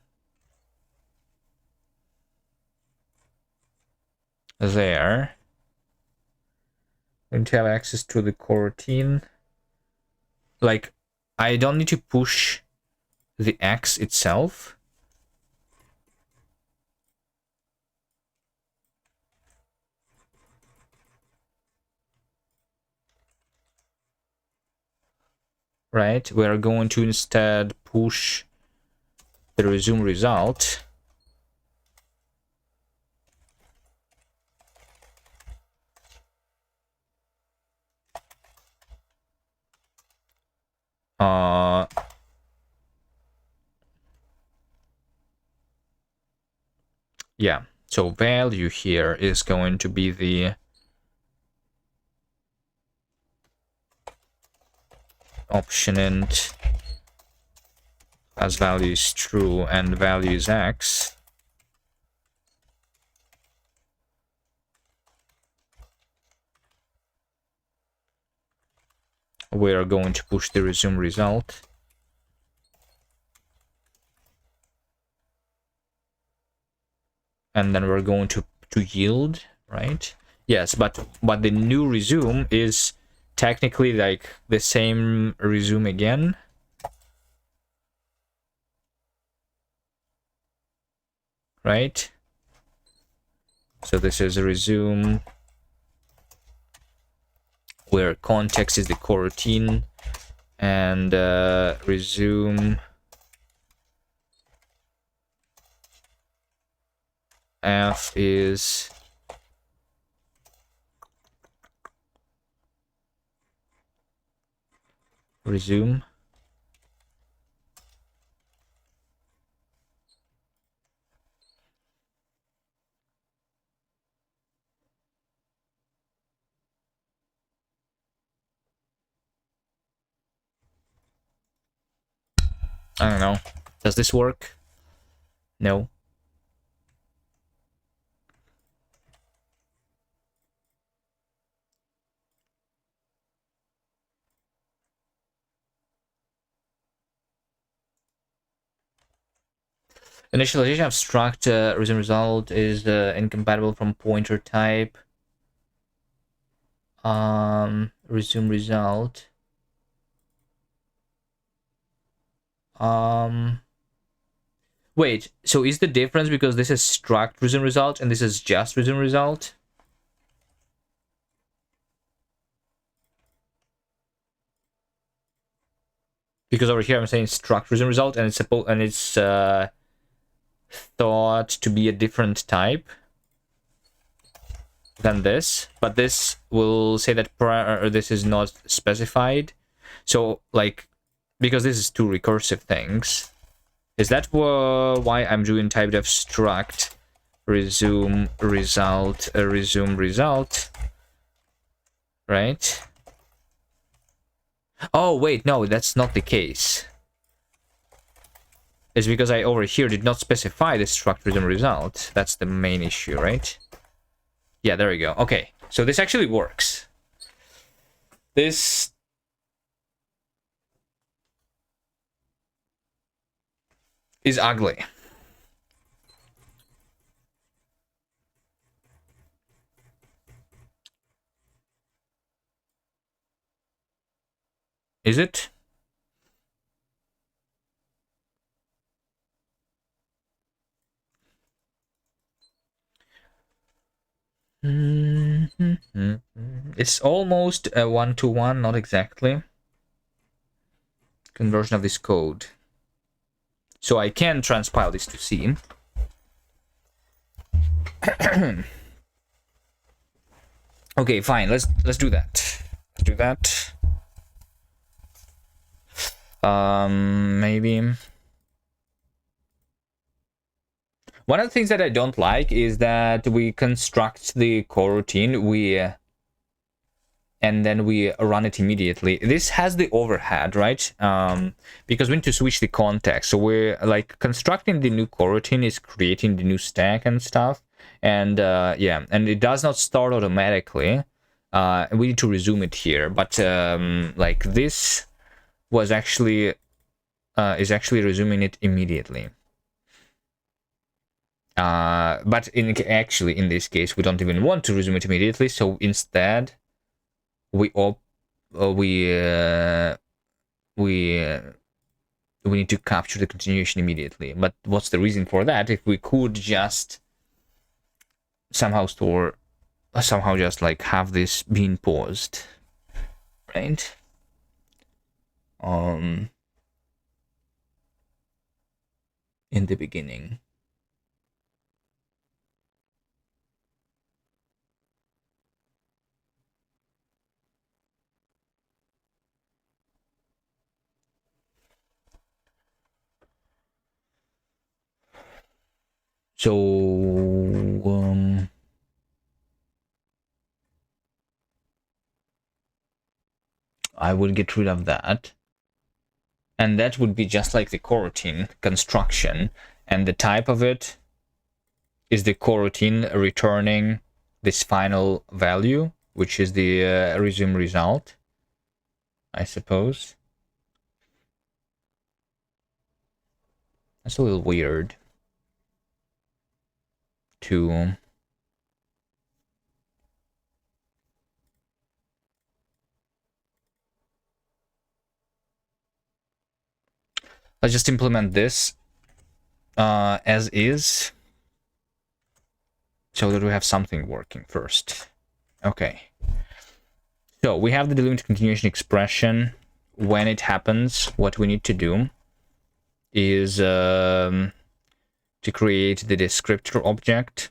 there, I need to have access to the coroutine. Like, I don't need to push the X itself. Right? We are going to instead push the resume result. Yeah, so value here is going to be the option int as value is true and value is X. We are going to push the resume result. And then we're going to yield, right? Yes, but the new resume is technically like the same resume again. Right? So this is a resume where context is the coroutine and resume f is resume. I don't know. Does this work? No. Initialization of struct resume result is incompatible from pointer type. Resume result. Wait, so is the difference because this is struct resume result and this is just resume result? Because over here I'm saying struct resume result and it's thought to be a different type than this, but this will say that this is not specified. So like, because this is two recursive things, is that why I'm doing typedef struct resume result right? Oh wait, no, that's not the case. It's because I over here did not specify the struct resume result. That's the main issue, right? Yeah, there we go. Okay, so this actually works. This is ugly. Is it? It's almost a one-to-one, not exactly. Conversion of this code. So I can transpile this to C. Okay, fine. Let's do that. Let's do that. Maybe. One of the things that I don't like is that we construct the coroutine, and then we run it immediately. This has the overhead, right? Because we need to switch the context. So we're like constructing the new coroutine is creating the new stack and stuff. And yeah, and it does not start automatically. We need to resume it here. But like this was actually is actually resuming it immediately. But actually in this case we don't even want to resume it immediately. So instead we need to capture the continuation immediately. But what's the reason for that? If we could just somehow just like have this being paused, right? In the beginning. So I would get rid of that. And that would be just like the coroutine construction. And the type of it is the coroutine returning this final value, which is the resume result, I suppose. That's a little weird to let's just implement this as is, so that we have something working first. Okay. So we have the delimited continuation expression. When it happens, what we need to do is to create the descriptor object.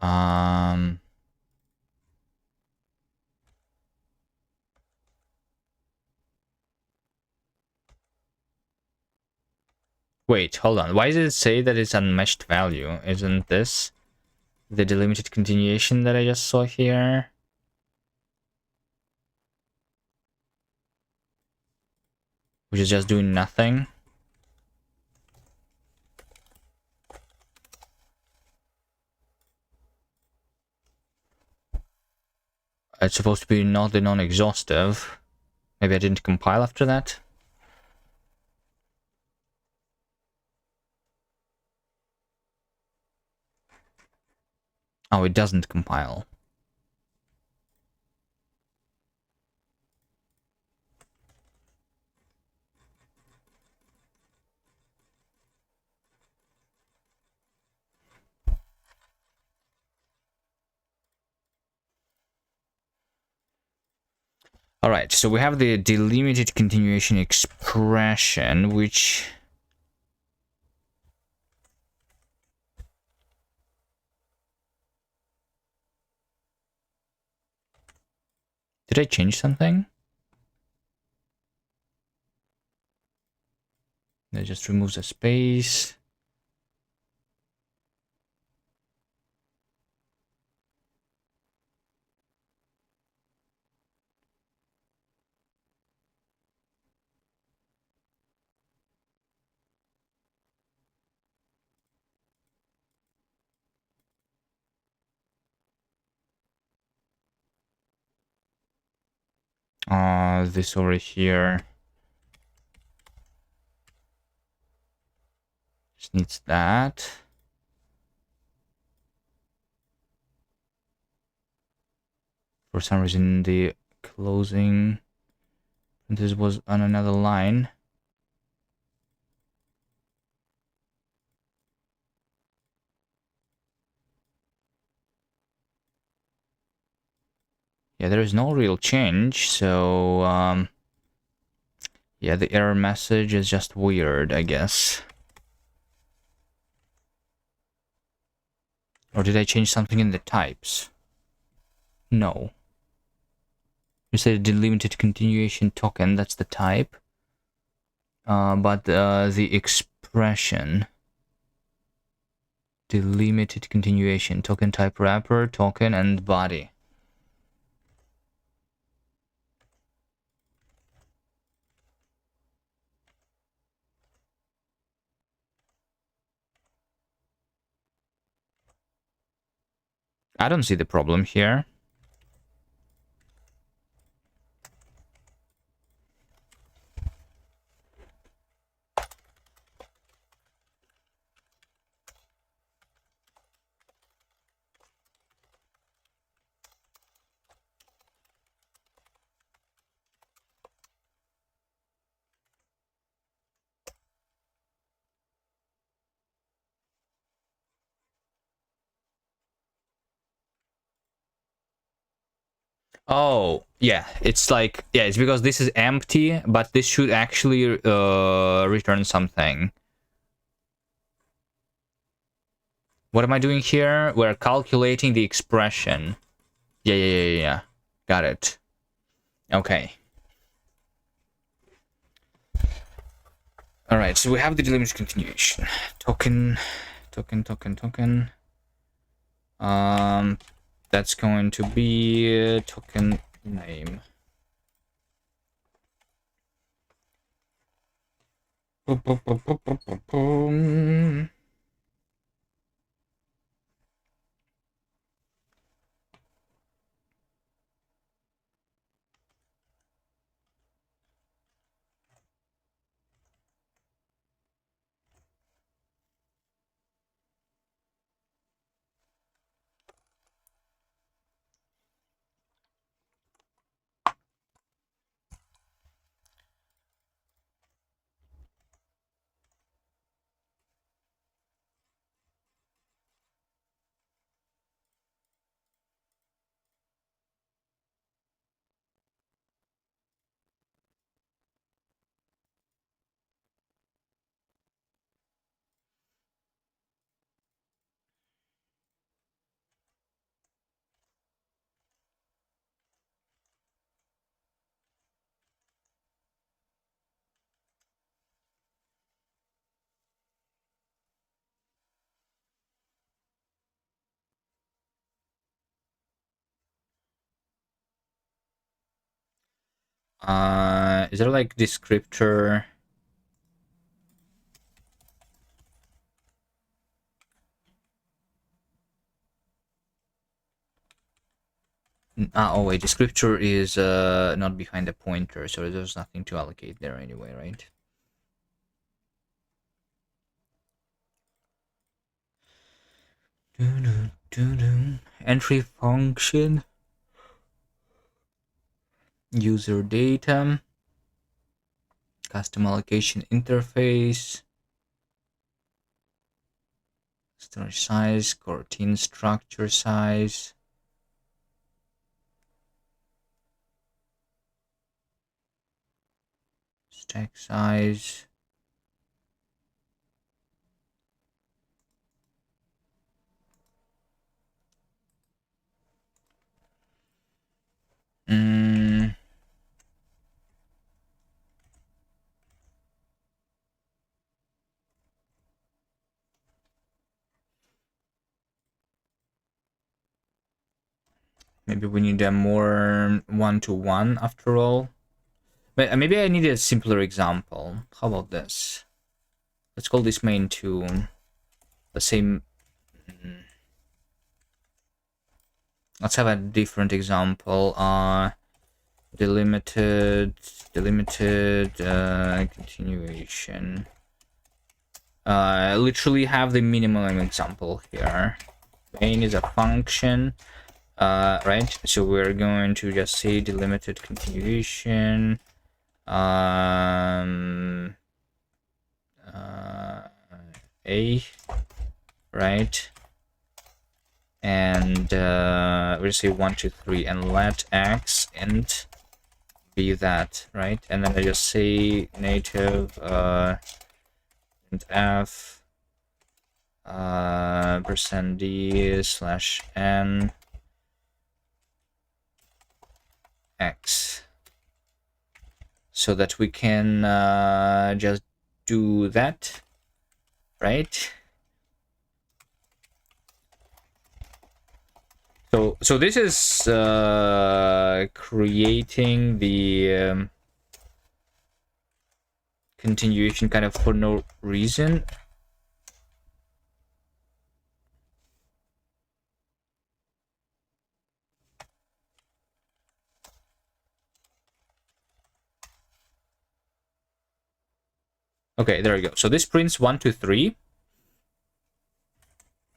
Um, Wait, hold on. Why does it say that it's unmeshed value? Isn't this the delimited continuation that I just saw here? Which is just doing nothing? It's supposed to be not the non-exhaustive. Maybe I didn't compile after that? Oh, it doesn't compile. Alright, so we have the delimited continuation expression, which... Did I change something? That just removes a space. This over here. Just needs that. For some reason, the closing this was on another line. Yeah, there is no real change, so yeah, the error message is just weird, I guess. Or did I change something in the types? No. You said delimited continuation token, that's the type. But the expression, delimited continuation, token type wrapper, token, and body. I don't see the problem here. Oh, yeah, it's like, yeah, it's because this is empty, but this should actually return something. What am I doing here? We're calculating the expression. Yeah. Got it. Okay. Alright, so we have the delimited continuation. Token. That's going to be token name. Is there like descriptor? Oh wait, descriptor is not behind the pointer, so there's nothing to allocate there anyway, right? Entry function, user data, custom allocation interface, storage size, coroutine structure size, stack size. Maybe we need a more one-to-one after all. But maybe I need a simpler example. How about this? Let's call this main to the same. Let's have a different example. Delimited continuation. Literally have the minimum example here. Main is a function, right? So we're going to just say delimited continuation. A, right? And we'll say 1, 2, 3, and let x int be that, right? And then I just say native int f %d/n x, so that we can just do that, right? So this is creating the continuation kind of for no reason. Okay, there we go. So this prints 1, 2, 3,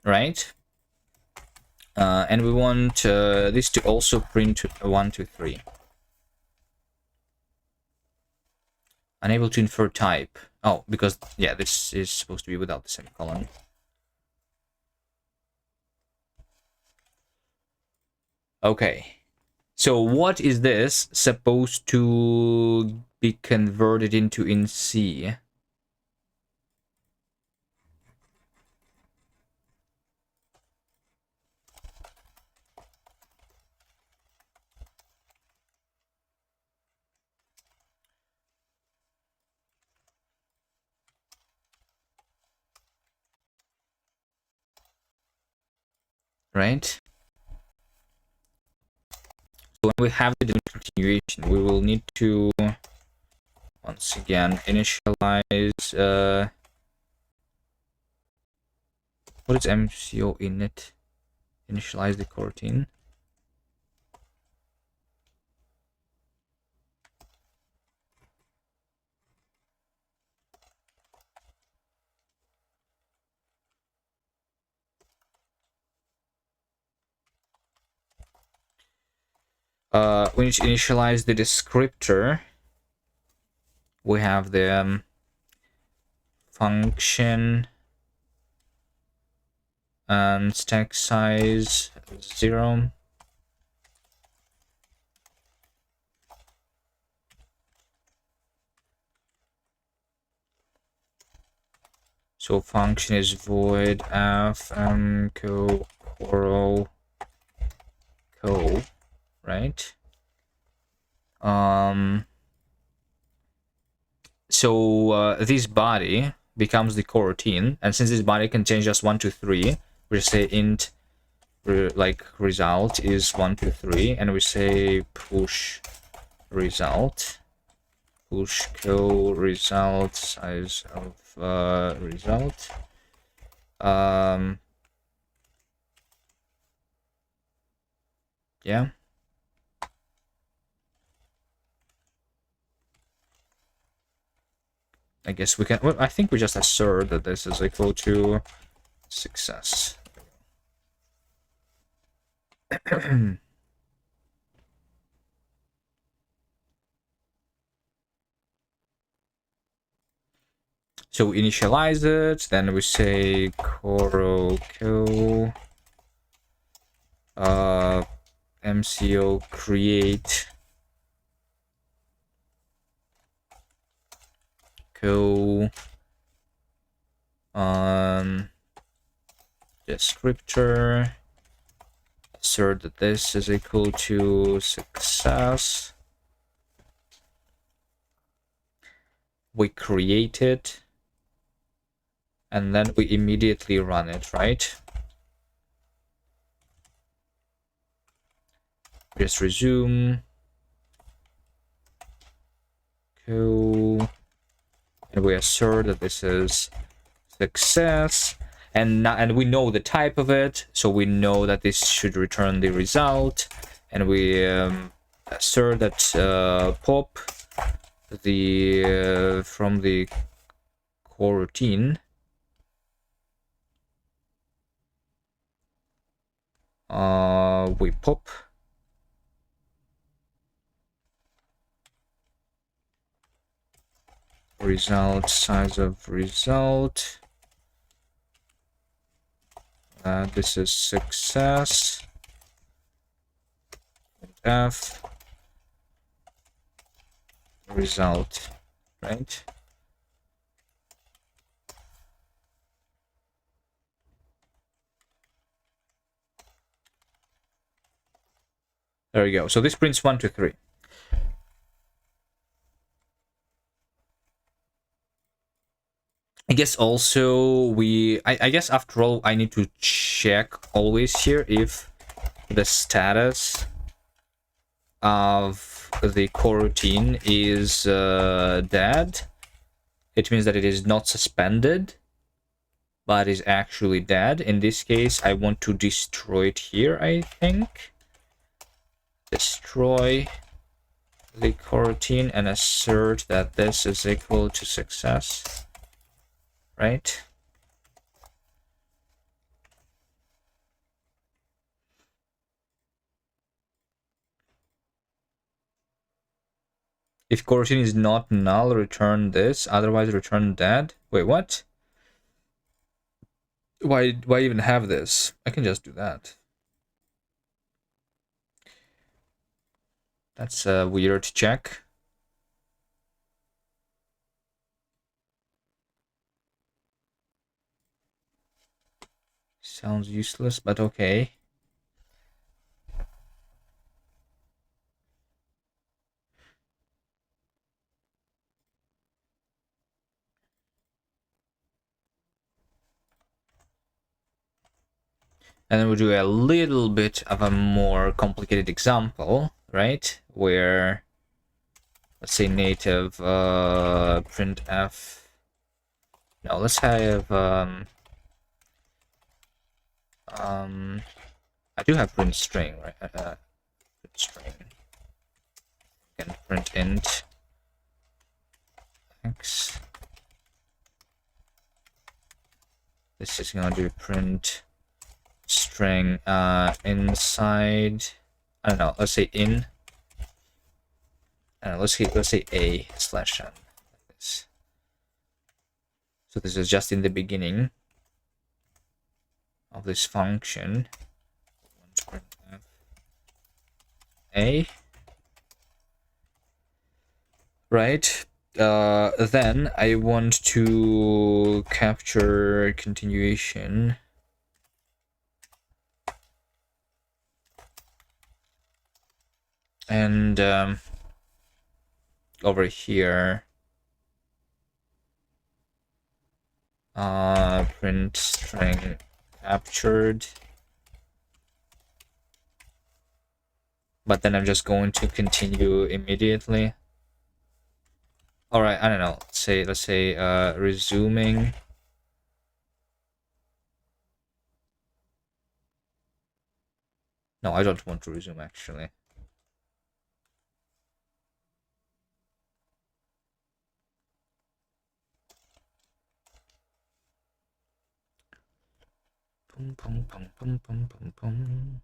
right? And we want this to also print 1, 2, 3. Unable to infer type. Oh, because, yeah, this is supposed to be without the semicolon. Okay. So what is this supposed to be converted into in C? Right? So when we have the continuation, we will need to once again initialize what is MCO init? Initialize the coroutine. We need to initialize the descriptor. We have the function and stack size 0. So function is void f co coro co, right? So this body becomes the coroutine, and since this body can change just 1, 2, 3, we say int like result is 1, 2, 3, and we say push result. Push co result size of result. Yeah. I guess we can. Well, I think we just assert that this is equal to success. So we initialize it, then we say coroco mco create co descriptor, assert that this is equal to success. We create it, and then we immediately run it, right? Just resume co, and we assert that this is success, and we know the type of it, so we know that this should return the result, and we assert that pop the from the coroutine we pop result size of result. This is success. F result, right? There we go. So this prints 1, 2, 3. I guess also I guess after all I need to check always here if the status of the coroutine is dead. It means that it is not suspended, but is actually dead. In this case, I want to destroy it here, I think. Destroy the coroutine and assert that this is equal to success, right? If coroutine is not null, return this, otherwise return dead. Wait, what? Why even have this? I can just do that. That's a weird check. Sounds useless, but okay. And then we'll do a little bit of a more complicated example, right? Where, let's say native printf. No, let's have I do have print string, right? Print string. And print int x. This is gonna do print string inside. I don't know. Let's say in. Let's say a slash n. Like this. So this is just in the beginning of this function. A. Right. Then I want to capture continuation. And over here, print string captured. but then I'm just going to continue immediately. All right, I don't know. Let's say resuming. No, I don't want to resume actually. Pum, pum, pum, pum, pum, pum, pum.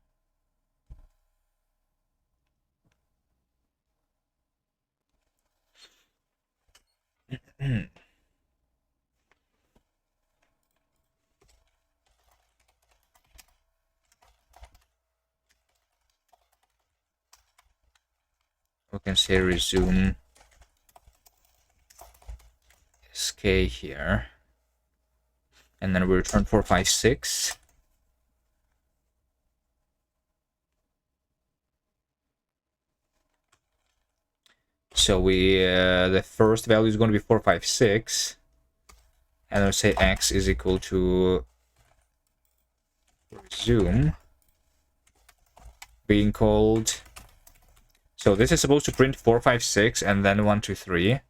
We can say resume sk here, and then we return 456. So we the first value is going to be 456, and I'll say x is equal to resume being called. So this is supposed to print 456 and then 123,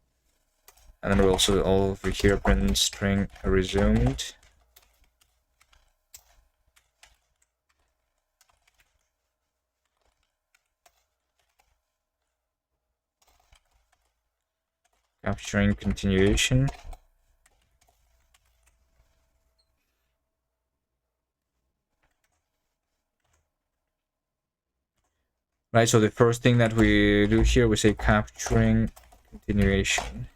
and then we also over here print string resumed. Capturing continuation. Right, so the first thing that we do here, we say capturing continuation.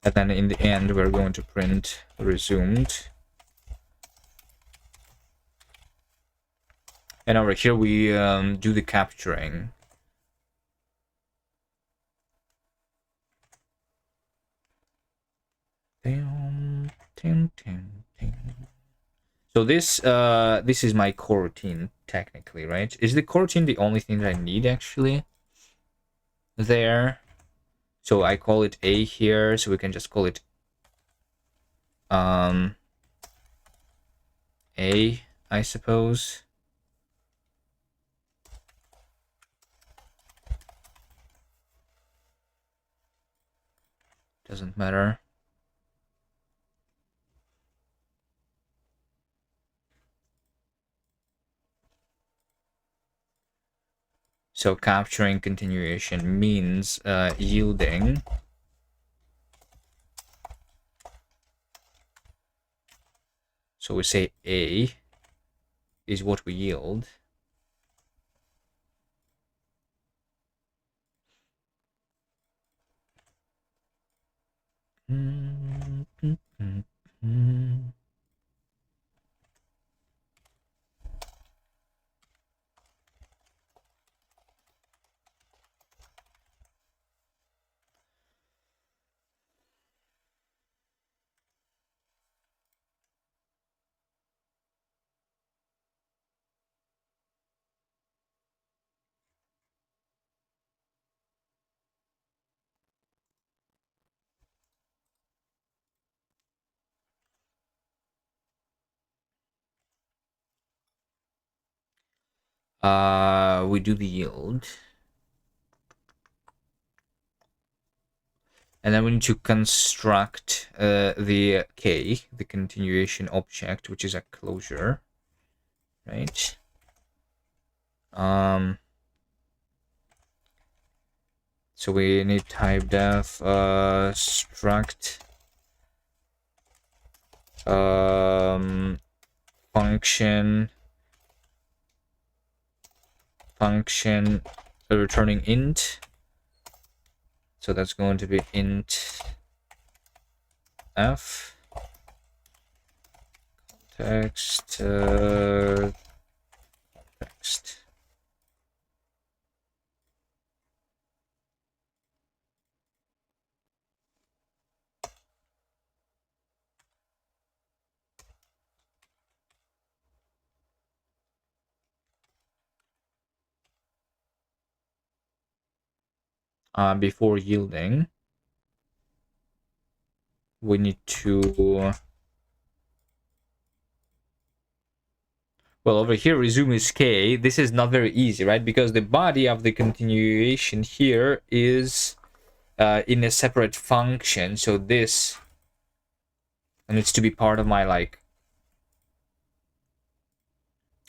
And then in the end, we're going to print resumed. And over here, we do the capturing. So this is my coroutine technically, right? Is the coroutine the only thing that I need actually? There. So I call it A here, so we can just call it A, I suppose. Doesn't matter. So capturing continuation means yielding. So we say A is what we yield. We do the yield. And then we need to construct the K, the continuation object, which is a closure, right? So we need type def struct function returning int. So that's going to be int f text text. Before yielding, we need to Well, over here, resume is k. This is not very easy, right? Because the body of the continuation here is in a separate function. So this needs to be part of my like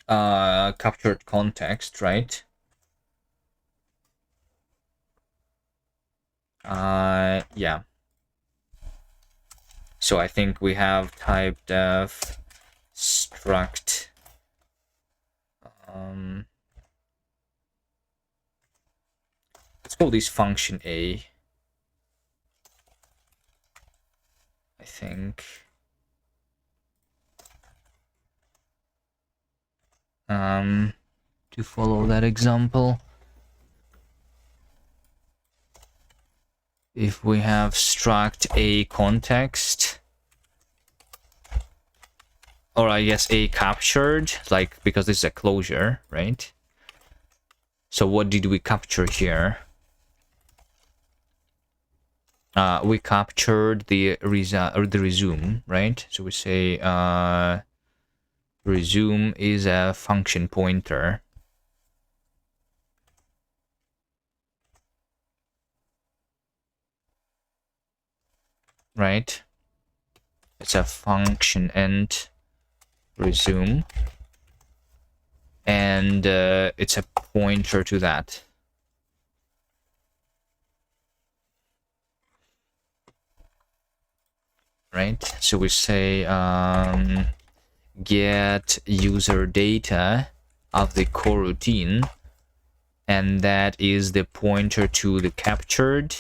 captured context, right? Yeah. So I think we have type def struct let's call this function A. I think to follow that example, if we have struct A context, or I guess A captured, like, because this is a closure, right? So what did we capture here? We captured the resume, right? So we say resume is a function pointer, right? It's a function and resume, and it's a pointer to that. Right? So we say get user data of the coroutine, and that is the pointer to the captured.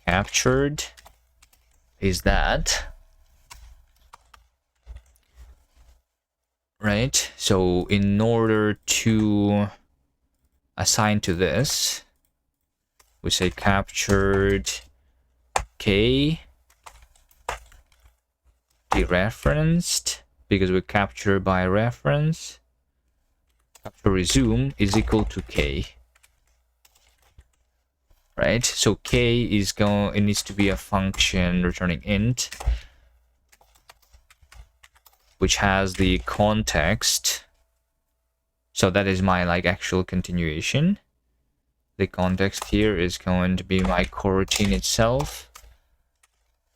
Captured is that, right? So in order to assign to this, we say captured k dereferenced, because we capture by reference. Capture resume is equal to k, right? So k is it needs to be a function returning int, which has the context. So that is my like actual continuation. The context here is going to be my coroutine itself,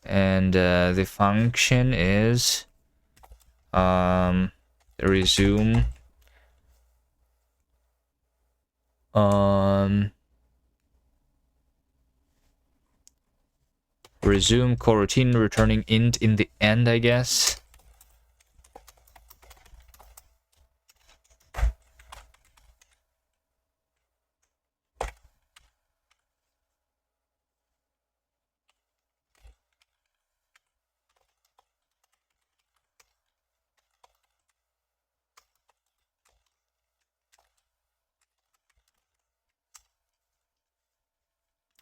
and the function is resume resume coroutine returning int in the end, I guess.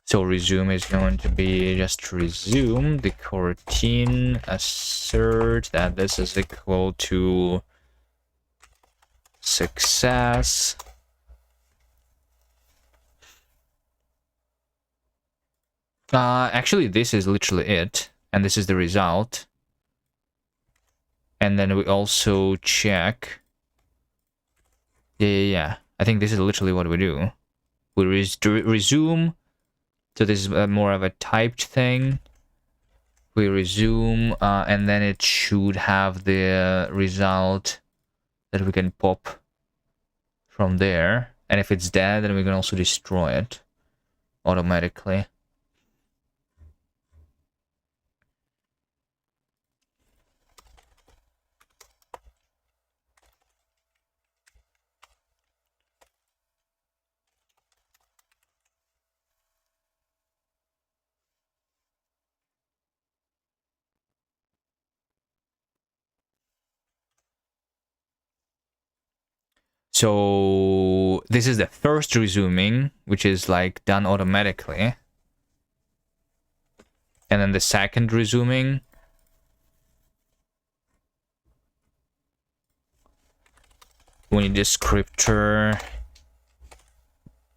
So resume is going to be just resume the coroutine, assert that this is equal to success. Actually, this is literally it, and this is the result. And then we also check. Yeah. I think this is literally what we do. We resume. So this is more of a typed thing. We resume, and then it should have the result that we can pop from there. And if it's dead, then we can also destroy it automatically. So this is the first resuming, which is like done automatically. And then the second resuming, we need descriptor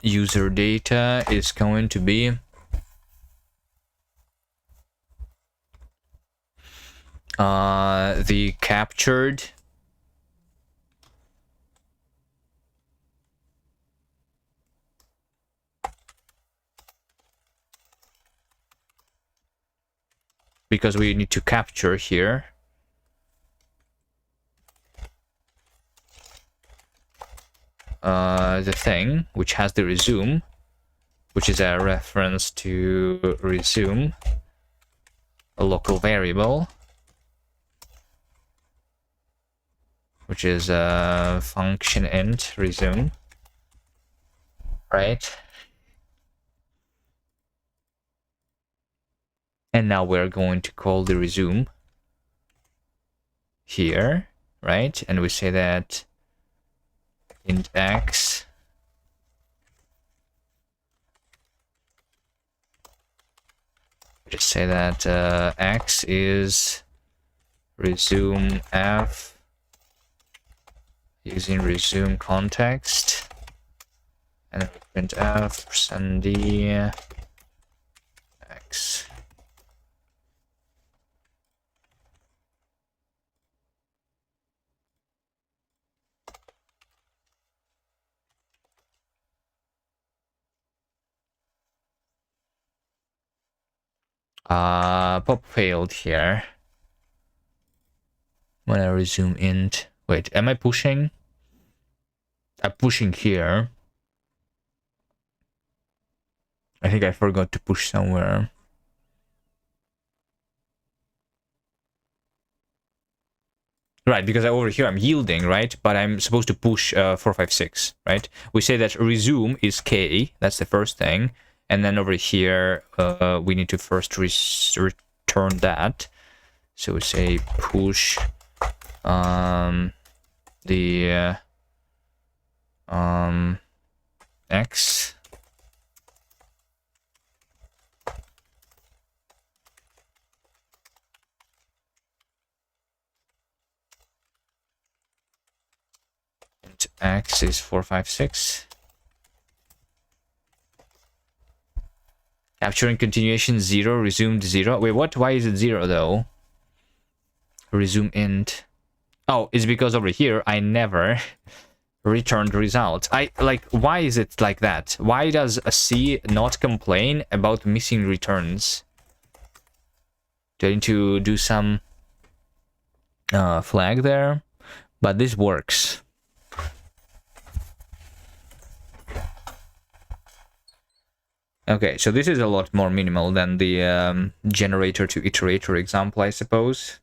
user data is going to be the captured because we need to capture here the thing which has the resume, which is a reference to resume, a local variable, which is a function int resume, right? And now we're going to call the resume here, right? And we say that int x just say that x is resume f using resume context, and then we print f %d x. Pop failed here. When I resume int, wait, am I pushing? I'm pushing here. I think I forgot to push somewhere. Right, because over here I'm yielding, right? But I'm supposed to push 456, right? We say that resume is k, that's the first thing. And then over here, we need to first return that. So we say push the x. And x is 456. Capturing continuation 0, resumed 0. Wait, what? Why is it 0 though? Resume int. Oh, it's because over here I never returned result. Why is it like that? Why does a C not complain about missing returns? Do I need to do some flag there? But this works. Okay, so this is a lot more minimal than the generator to iterator example, I suppose.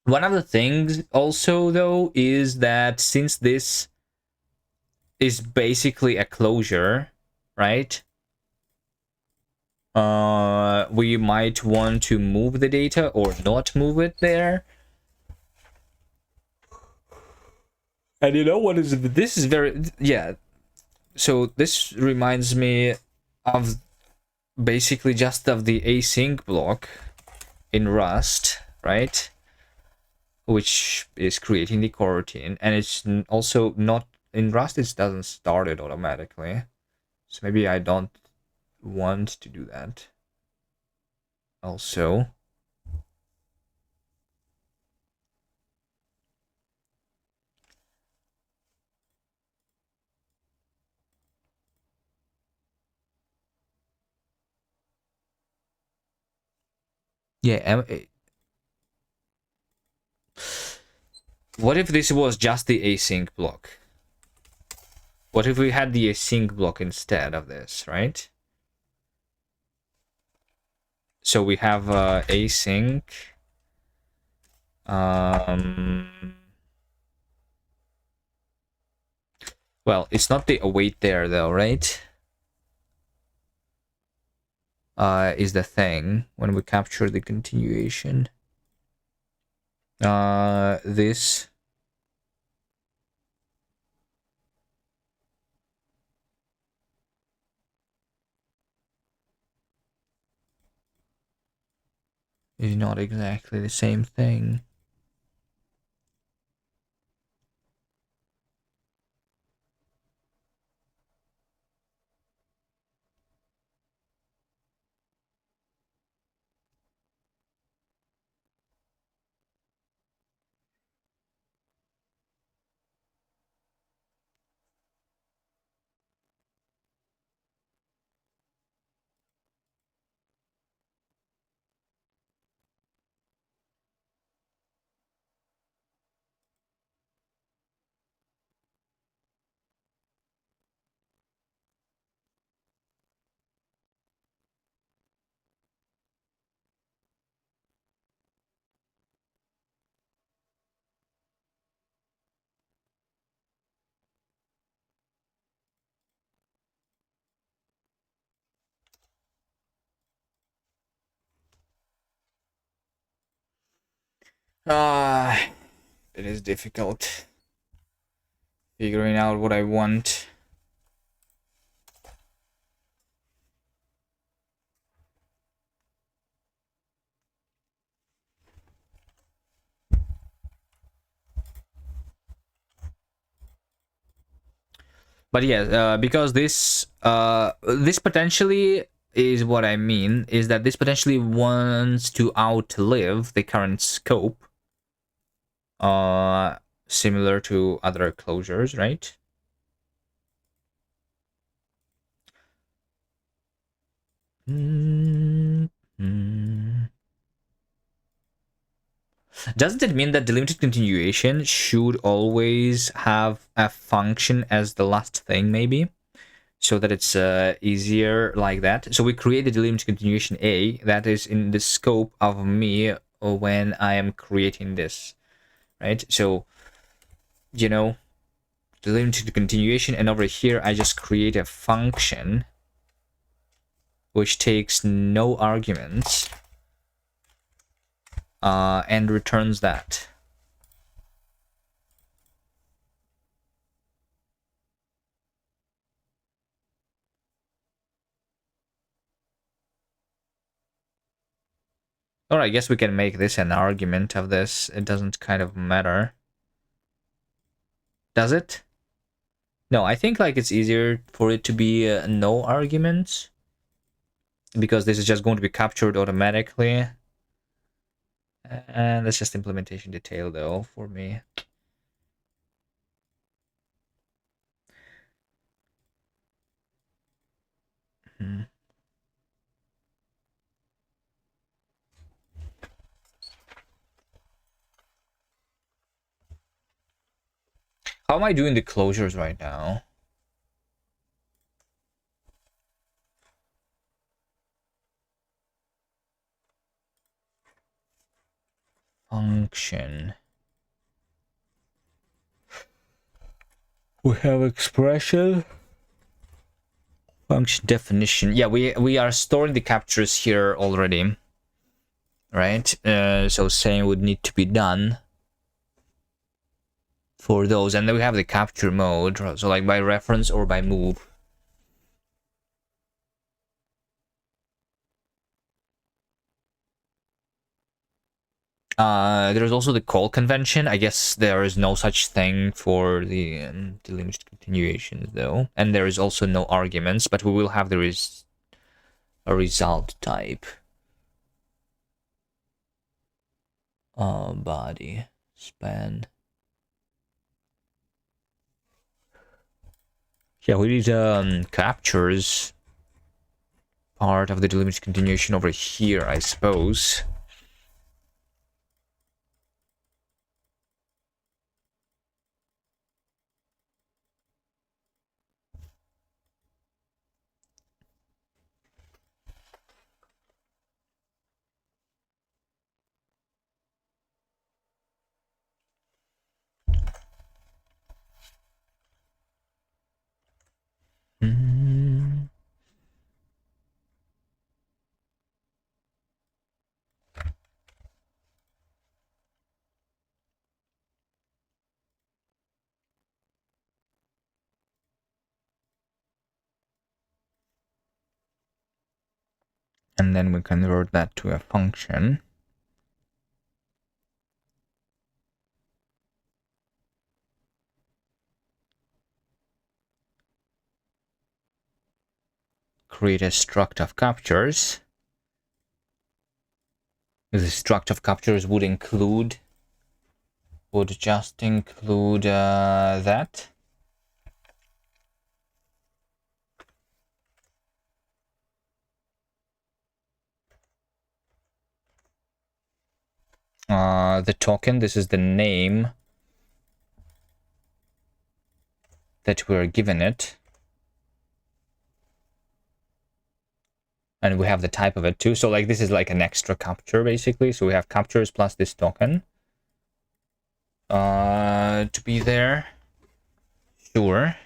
One of the things also, though, is that since this is basically a closure, right? We might want to move the data or not move it there. And you know what is this is very, yeah. So this reminds me of basically just of the async block in Rust, right? Which is creating the coroutine, and it's also not in Rust. It doesn't start it automatically, so maybe I don't want to do that. Also, yeah. What if this was just the async block? What if we had the async block instead of this, right? So we have async. Well, it's not the await there though, right? Is the thing when we capture the continuation. This is not exactly the same thing. It is difficult figuring out what I want. But yeah, because this potentially is what I mean, is that this potentially wants to outlive the current scope, similar to other closures, right? Doesn't it mean that delimited continuation should always have a function as the last thing, maybe? So that it's easier like that. So we create the delimited continuation A that is in the scope of me when I am creating this, right? So, you know, delimited continuation, and over here I just create a function which takes no arguments and returns that. Or I guess we can make this an argument of this. It doesn't kind of matter. Does it? No, I think like it's easier for it to be no arguments, because this is just going to be captured automatically. And that's just implementation detail though for me. How am I doing the closures right now? Function. We have expression. Function definition. Yeah, we are storing the captures here already, right? So same would need to be done for those, and then we have the capture mode, so like by reference or by move. There's also the call convention. I guess there is no such thing for the delimited continuations though, and there is also no arguments, but we will have a result type. Body span. Yeah, we need captures part of the delimited continuation over here, I suppose. Mm. And then we convert that to a function. Create a struct of captures. The struct of captures would just include that. The token, this is the name that we're given it. And we have the type of it too. So like this is like an extra capture basically. So we have captures plus this token to be there. Sure.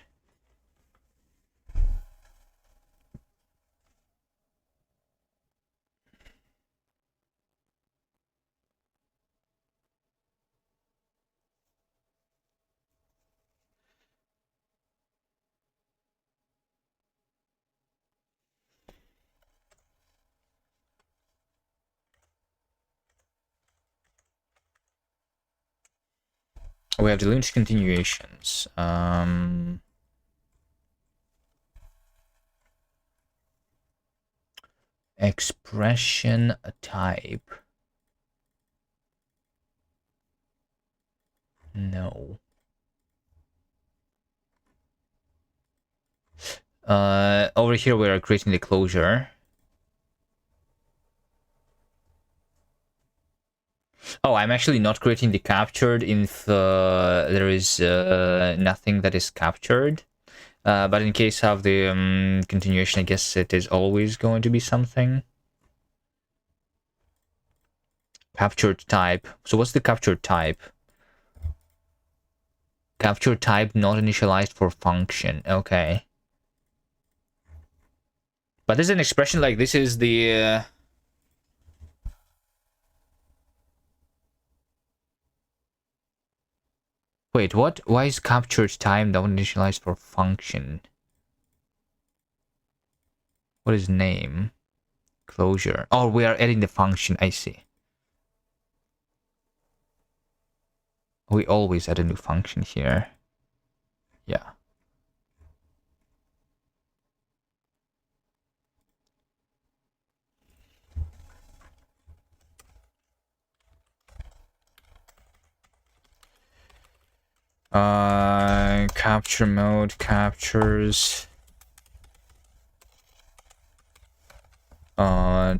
We have delimited continuations. Expression type. No. Over here we are creating the closure. Oh, I'm actually not creating the captured if there is nothing that is captured. But in case of the continuation, I guess it is always going to be something. Captured type. So what's the captured type? Captured type not initialized for function. Okay. But there's an expression like this is the... Wait, what? Why is captured type not initialized for function? What is name? Closure. Oh, we are adding the function. I see. We always add a new function here. Yeah. Capture mode captures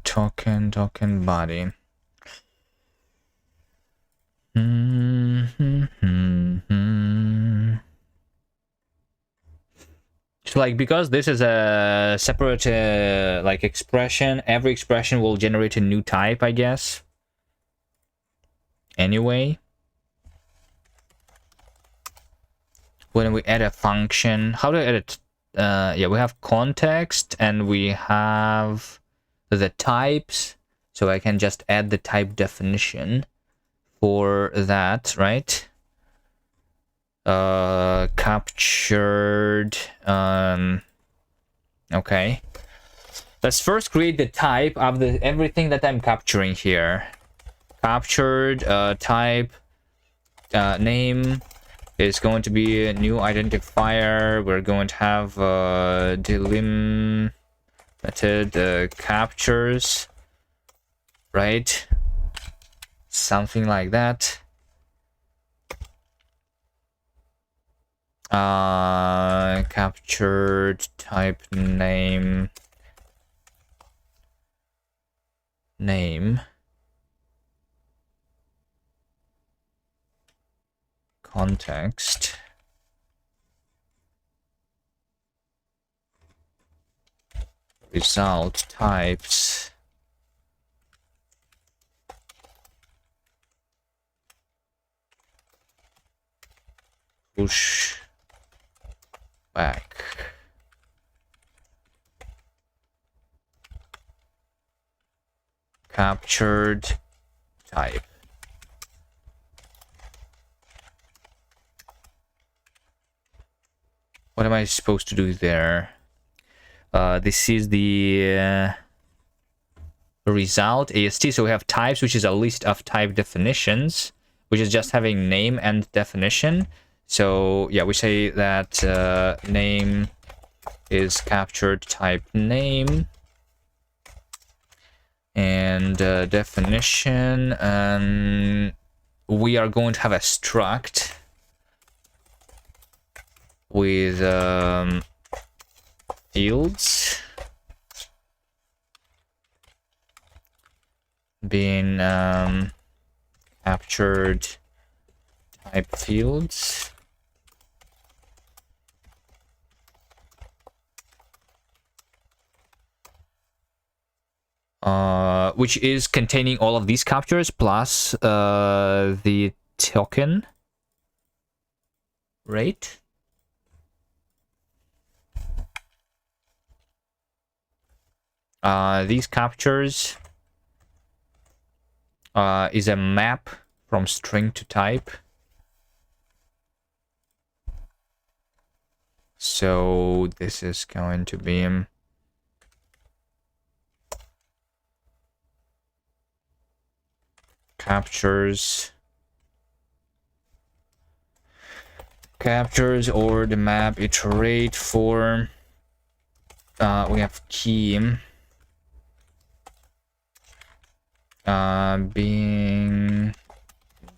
token body. So like, because this is a separate like expression, every expression will generate a new type, I guess. Anyway, when we add a function, how do I edit? Yeah, we have context and we have the types. So I can just add the type definition for that, right? Captured. Okay. Let's first create the type of the everything that I'm capturing here. Captured type name is going to be a new identifier. We're going to have delimited captures, right? Something like that. Captured type name context result types push back. Captured type. What am I supposed to do there? This is the result AST. So we have types, which is a list of type definitions, which is just having name and definition. So yeah, we say that name is captured type name, and definition, and we are going to have a struct with fields being captured type fields. Which is containing all of these captures plus the token, right? These captures is a map from string to type. So this is going to be captures captures or the map iterate for we have key being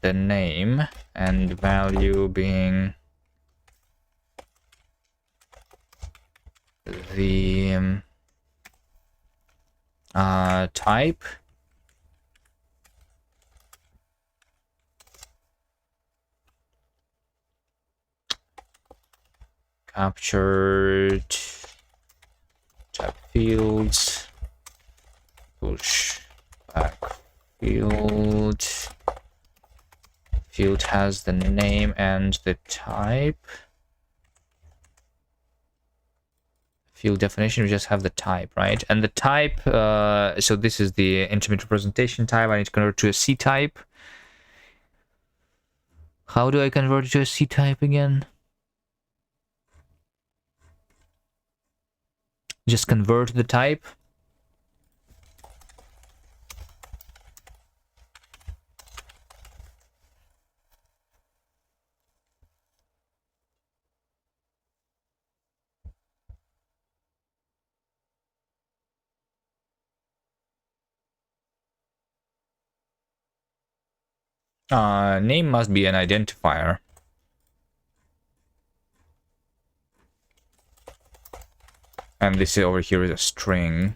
the name and value being the type. Captured type fields, push back field. Field has the name and the type. Field definition, we just have the type, right? And the type, so this is the intermediate representation type. I need to convert to a C type. How do I convert it to a C type again? Just convert the type. Name must be an identifier. And this over here is a string.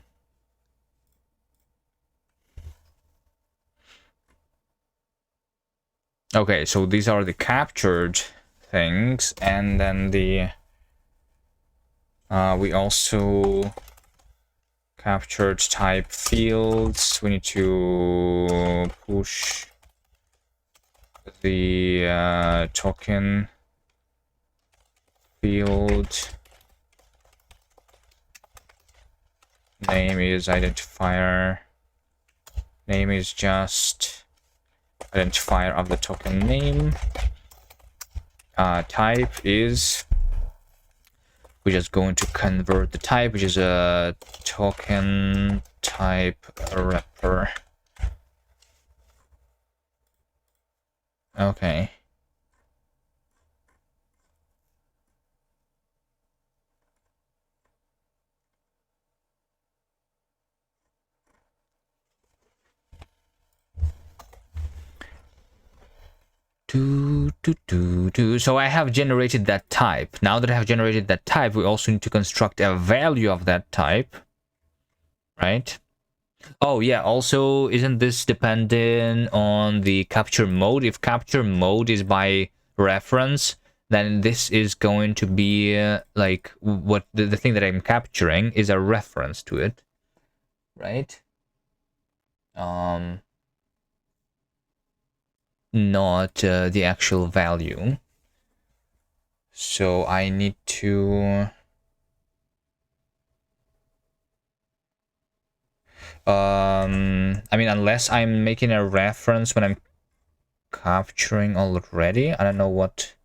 Okay, so these are the captured things, and then the we also captured type fields. We need to push the token field. Name is identifier. Name is just identifier of the token name. Type is, we're just going to convert the type, which is a token type wrapper. Okay. So I have generated that type. Now that I have generated that type, we also need to construct a value of that type, right? Oh yeah, also isn't this dependent on the capture mode? If capture mode is by reference, then this is going to be like what the thing that I'm capturing is a reference to it, right? Not the actual value. So I need to I mean, unless I'm making a reference when I'm capturing already, I don't know what.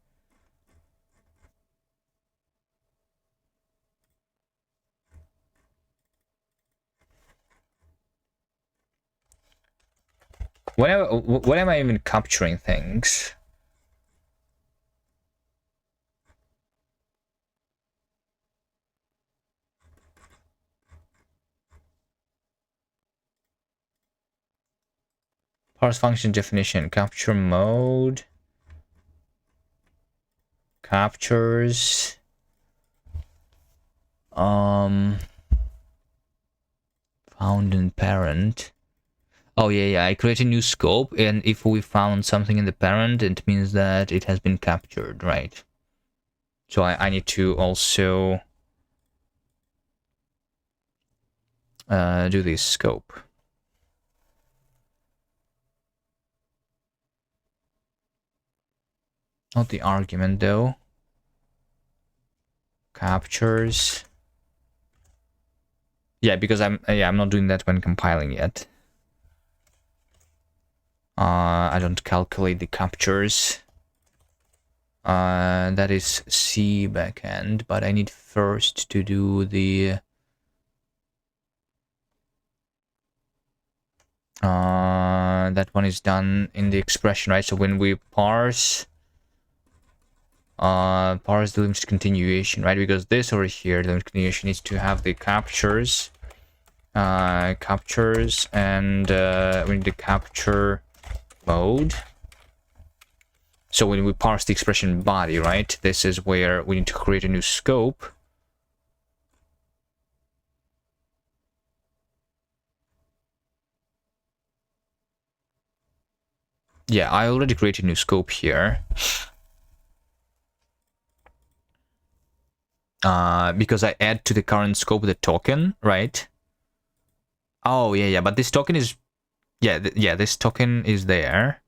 When am I even capturing things? Parse function definition, capture mode, captures, found in parent. Oh yeah, I create a new scope, and if we found something in the parent, it means that it has been captured, right? So I need to also do this scope. Not the argument though. Captures. Yeah, because I'm not doing that when compiling yet. I don't calculate the captures. That is C backend, but I need first to do the that one is done in the expression, right? So when we parse parse the limited continuation, right? Because this over here, the limited continuation needs to have the captures, and we need the capture mode. So when we parse the expression body, right, this is where we need to create a new scope. Yeah, I already created a new scope here. Because I add to the current scope the token, right? Oh, yeah, but this token is... Yeah, this token is there.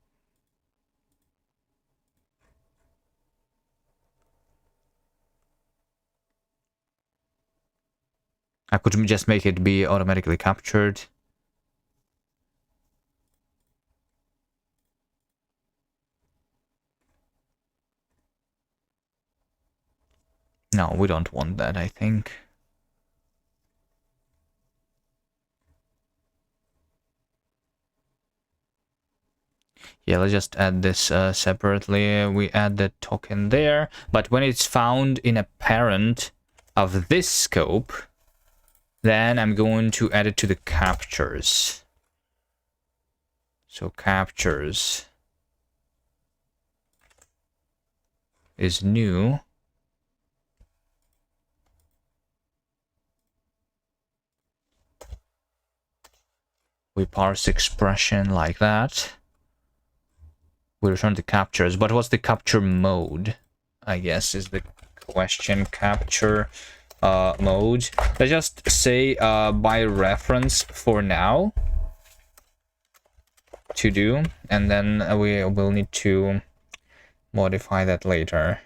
I could just make it be automatically captured. No, we don't want that, I think. Yeah, let's just add this separately. We add the token there, but when it's found in a parent of this scope, then I'm going to add it to the captures. So captures is new. We parse expression like that. We return the captures, but what's the capture mode? I guess is the question. Capture mode. Let's just say by reference for now to do, and then we will need to modify that later.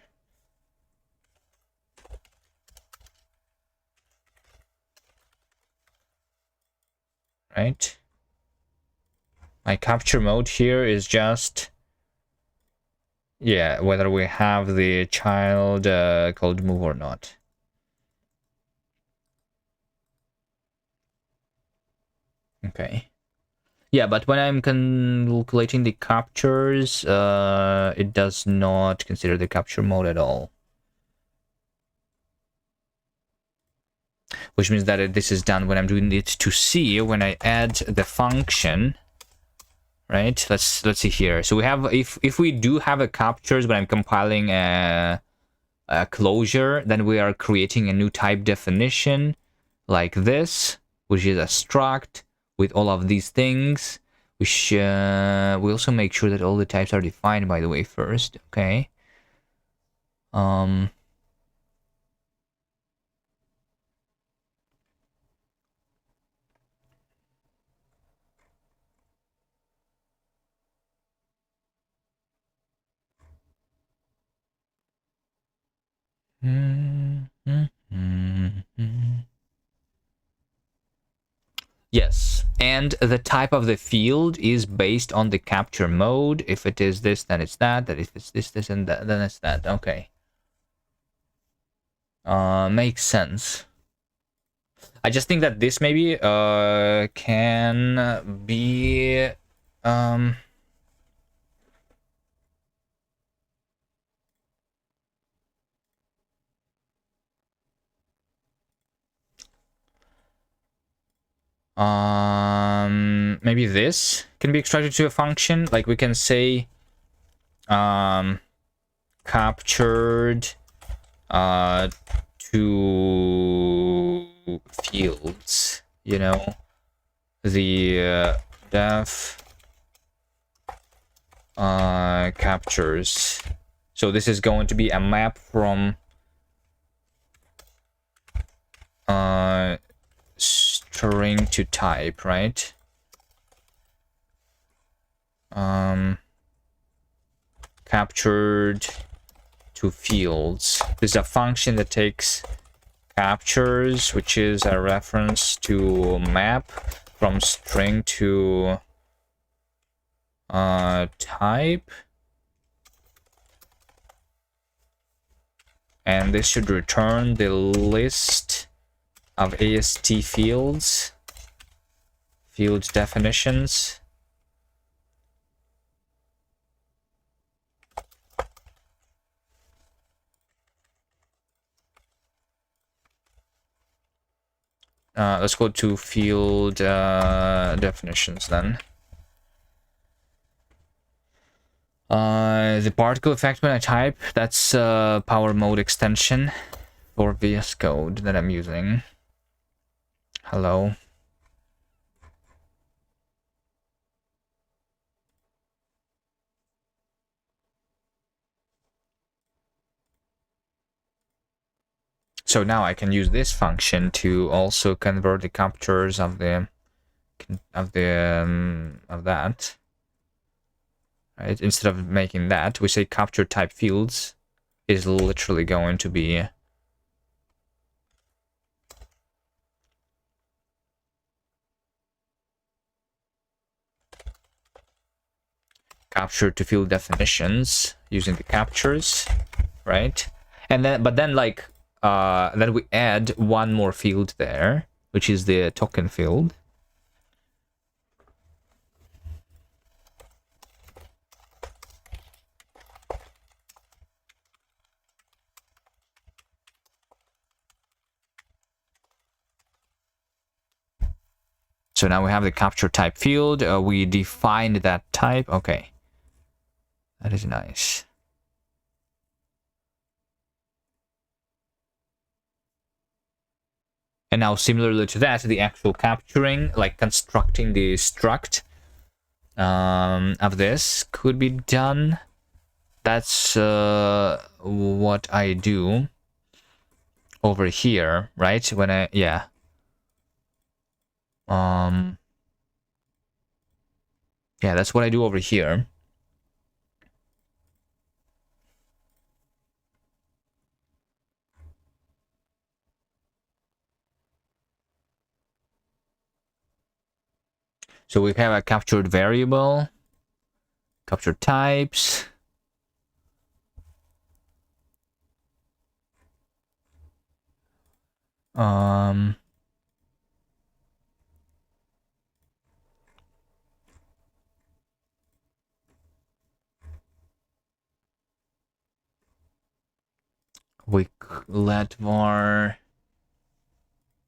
Right? My capture mode here is just, yeah, whether we have the child called move or not. Okay. Yeah, but when I'm calculating the captures, it does not consider the capture mode at all. Which means that this is done when I'm doing it to C, when I add the function, right? Let's see here. So we have, if we do have a captures when I'm compiling a closure, then we are creating a new type definition like this, which is a struct with all of these things. Which we also make sure that all the types are defined, by the way, first. Okay. Yes, and the type of the field is based on the capture mode. If it is this, then it's that. That if it's this, and that, then it's that. Okay. Makes sense. I just think that this maybe can be maybe this can be extracted to a function. Like we can say captured to fields, you know, the def captures. So this is going to be a map from string to type, right? Captured to fields. This is a function that takes captures, which is a reference to map from string to type, and this should return the list of AST fields, field definitions. let's go to field definitions then. The particle effect when I type, that's power mode extension for VS Code that I'm using. Hello. So now I can use this function to also convert the captures of that, right? Instead of making that, we say capture type fields is literally going to be capture to field definitions using the captures, right? And then, but then like, then we add one more field there, which is the token field. So now we have the capture type field. We defined that type. Okay. That is nice. And now similarly to that, the actual capturing, like constructing the struct of this could be done. That's what I do over here, right? When I, yeah. Yeah, that's what I do over here. So we have a captured variable, captured types. We let var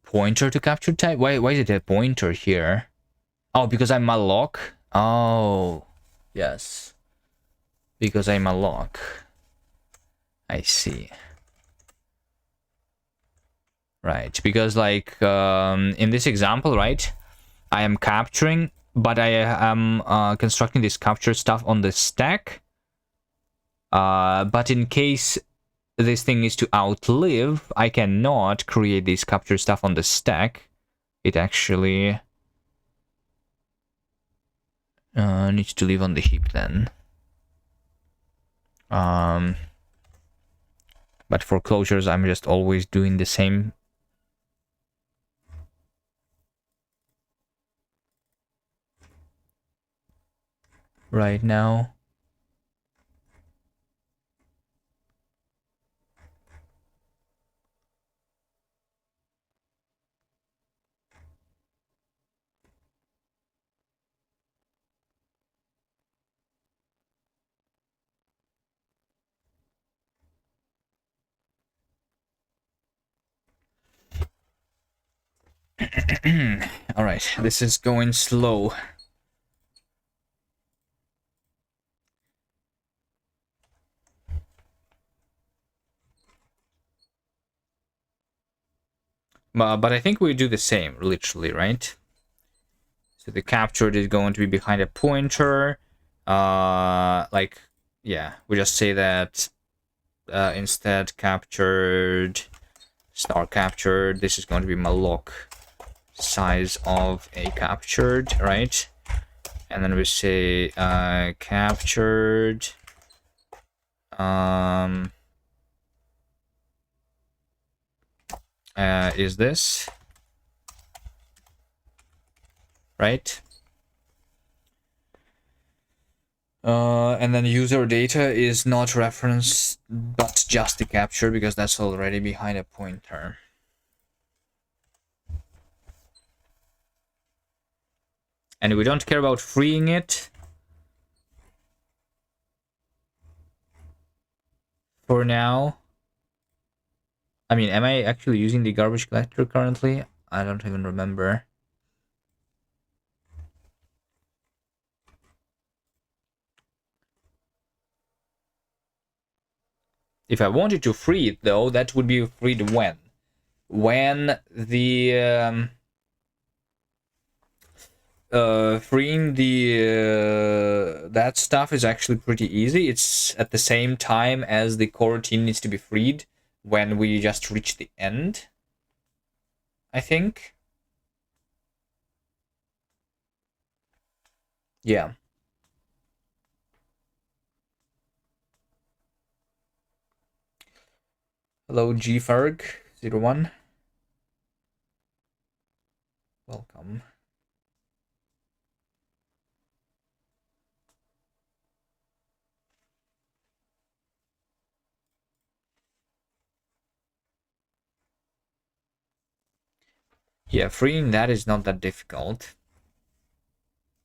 pointer to capture type. Why is it a pointer here? Oh, because I'm malloc. Oh, yes. Because I'm malloc. I see. Right, because like in this example, right, I am capturing, but I am constructing this capture stuff on the stack. But in case this thing is to outlive, I cannot create this capture stuff on the stack. It actually needs to live on the heap then. But for closures, I'm just always doing the same. Right now. All right, this is going slow. But I think we do the same, literally, right? So the captured is going to be behind a pointer. Like, yeah, we just say that instead captured, star captured. This is going to be malloc size of a captured, right? And then we say captured is this, right? And then user data is not referenced, but just the capture, because that's already behind a pointer. And we don't care about freeing it for now. I mean, am I actually using the garbage collector currently? I don't even remember. If I wanted to free it, though, that would be freed when? When the freeing the that stuff is actually pretty easy. It's at the same time as the coroutine needs to be freed when we just reach the end, I think. Yeah. Hello, GFerg01. Welcome. Yeah, freeing that is not that difficult.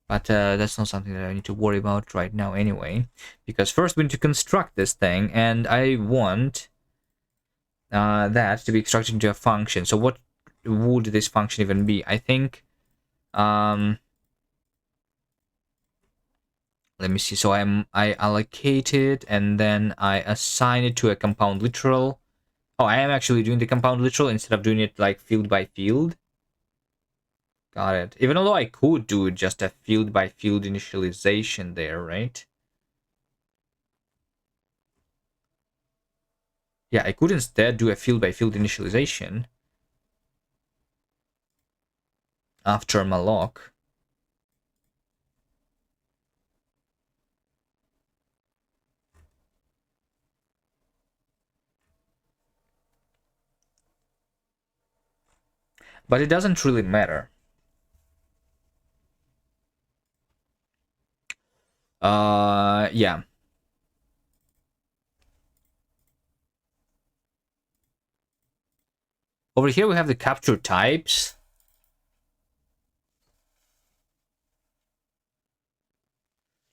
But that's not something that I need to worry about right now anyway. Because first we need to construct this thing, and I want that to be extracted into a function. So what would this function even be? I think... let me see. So I allocate it, and then I assign it to a compound literal. Oh, I am actually doing the compound literal instead of doing it like field by field. Got it. Even though I could do just a field by field initialization there, right? Yeah, I could instead do a field by field initialization after malloc. But it doesn't really matter. Yeah. Over here we have the capture types.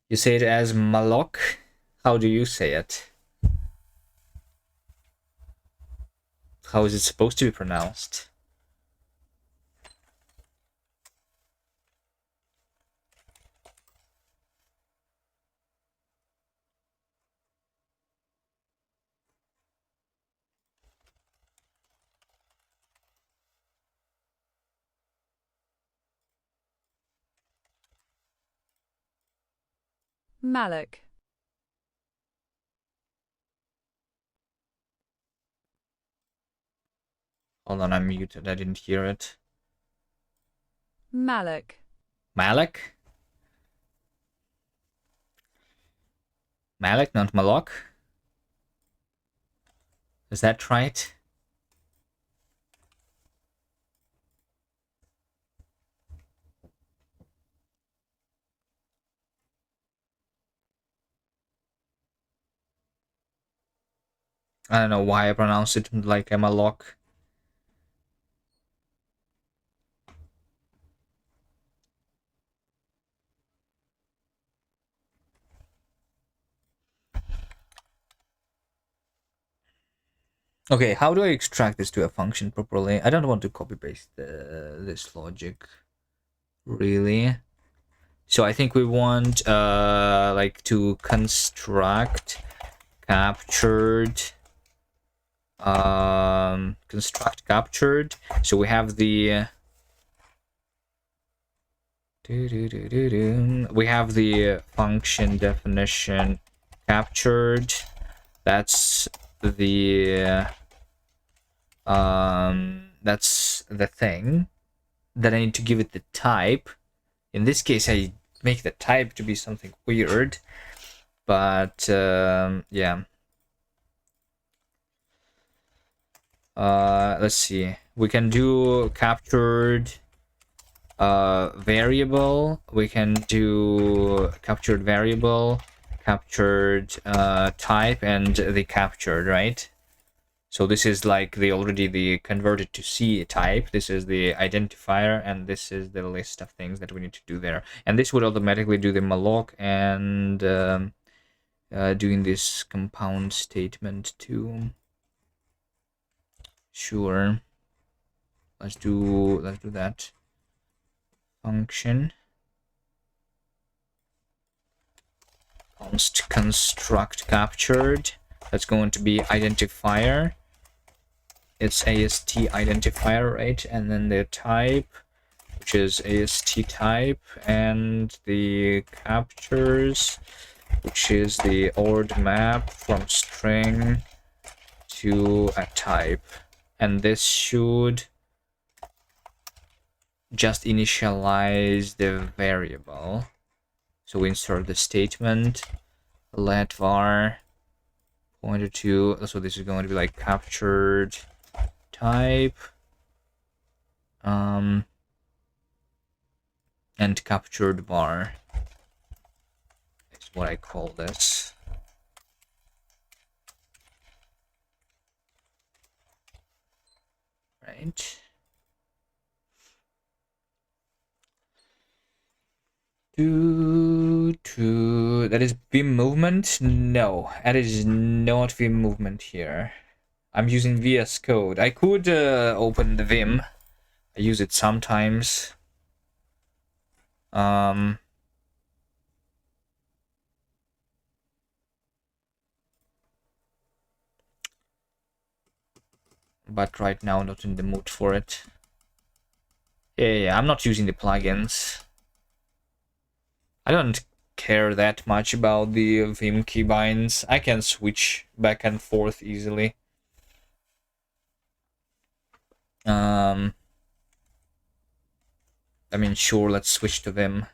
You say it as malloc. How do you say it? How is it supposed to be pronounced? Malloc. Hold on, I'm muted. I didn't hear it. Malloc. Malek? Malek, not malloc? Is that right? I don't know why I pronounce it like a malloc. Okay, how do I extract this to a function properly? I don't want to copy paste this logic, really. So I think we want like to construct captured construct captured. So we have the we have the function definition captured. That's the thing that I need to give it the type. In this case, I make the type to be something weird, but yeah. Let's see. We can do captured variable. We can do captured variable, captured type, and the captured, right? So this is like the converted to C type. This is the identifier, and this is the list of things that we need to do there. And this would automatically do the malloc and doing this compound statement too. Sure. let's do that function. Const construct captured. That's going to be identifier. It's AST identifier, right? And then the type, which is AST type, and the captures, which is the ORD map from string to a type. And this should just initialize the variable. So we insert the statement, let var pointer to, so this is going to be like captured type, and captured var is what I call this. Right. That is Vim movement? No, that is not Vim movement here. I'm using VS Code. I could open the Vim. I use it sometimes. But right now, not in the mood for it. Yeah, I'm not using the plugins. I don't care that much about the Vim keybinds. I can switch back and forth easily. I mean, sure, let's switch to Vim.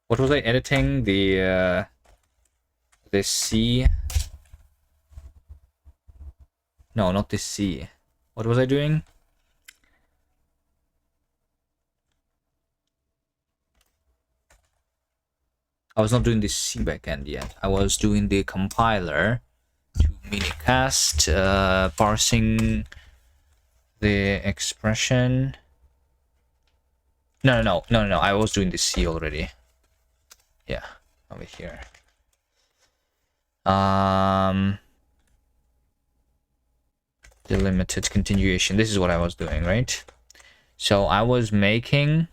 What was I editing? The C. No, not the C. What was I doing? I was not doing the C backend yet. I was doing the compiler to minicast, parsing the expression. No. I was doing the C already. Yeah, over here. Delimited continuation. This is what I was doing, right? So I was making.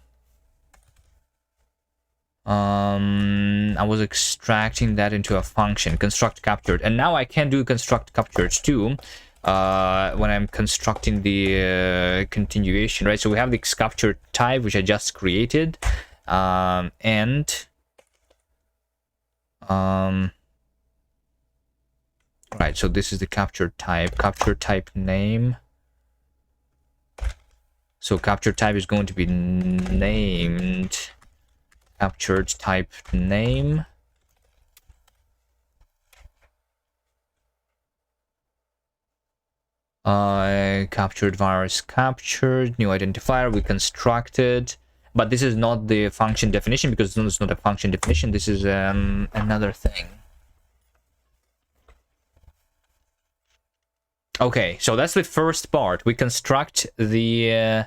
I was extracting that into a function, construct captured, and now I can do construct captured too. When I'm constructing the continuation, right? So we have the captured type, which I just created, right. So this is the captured type name. So captured type is going to be named captured type name. Captured virus captured, new identifier we constructed, but this is not the function definition because it's not a function definition. This is another thing. Okay, so that's the first part. We construct the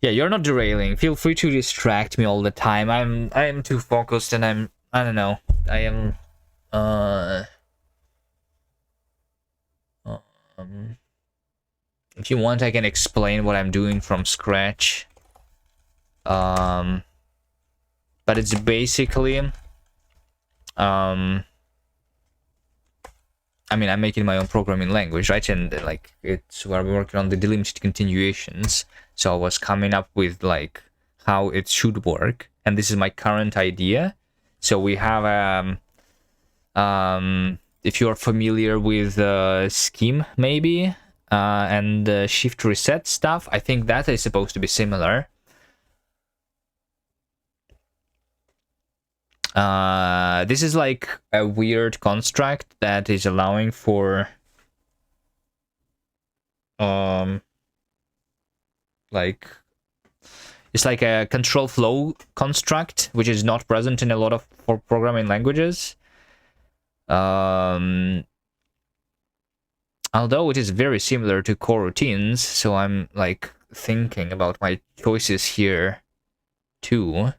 yeah, you're not derailing. Feel free to distract me all the time. I'm too focused, and I don't know. I am if you want, I can explain what I'm doing from scratch. But it's basically I mean, I'm making my own programming language, right? And like it's where I'm working on the delimited continuations. So I was coming up with like how it should work, and this is my current idea. So we have if you are familiar with scheme maybe and shift reset stuff, I think that is supposed to be similar. This is like a weird construct that is allowing for like it's like a control flow construct, which is not present in a lot of programming languages. Although it is very similar to coroutines, so I'm like thinking about my choices here. 2.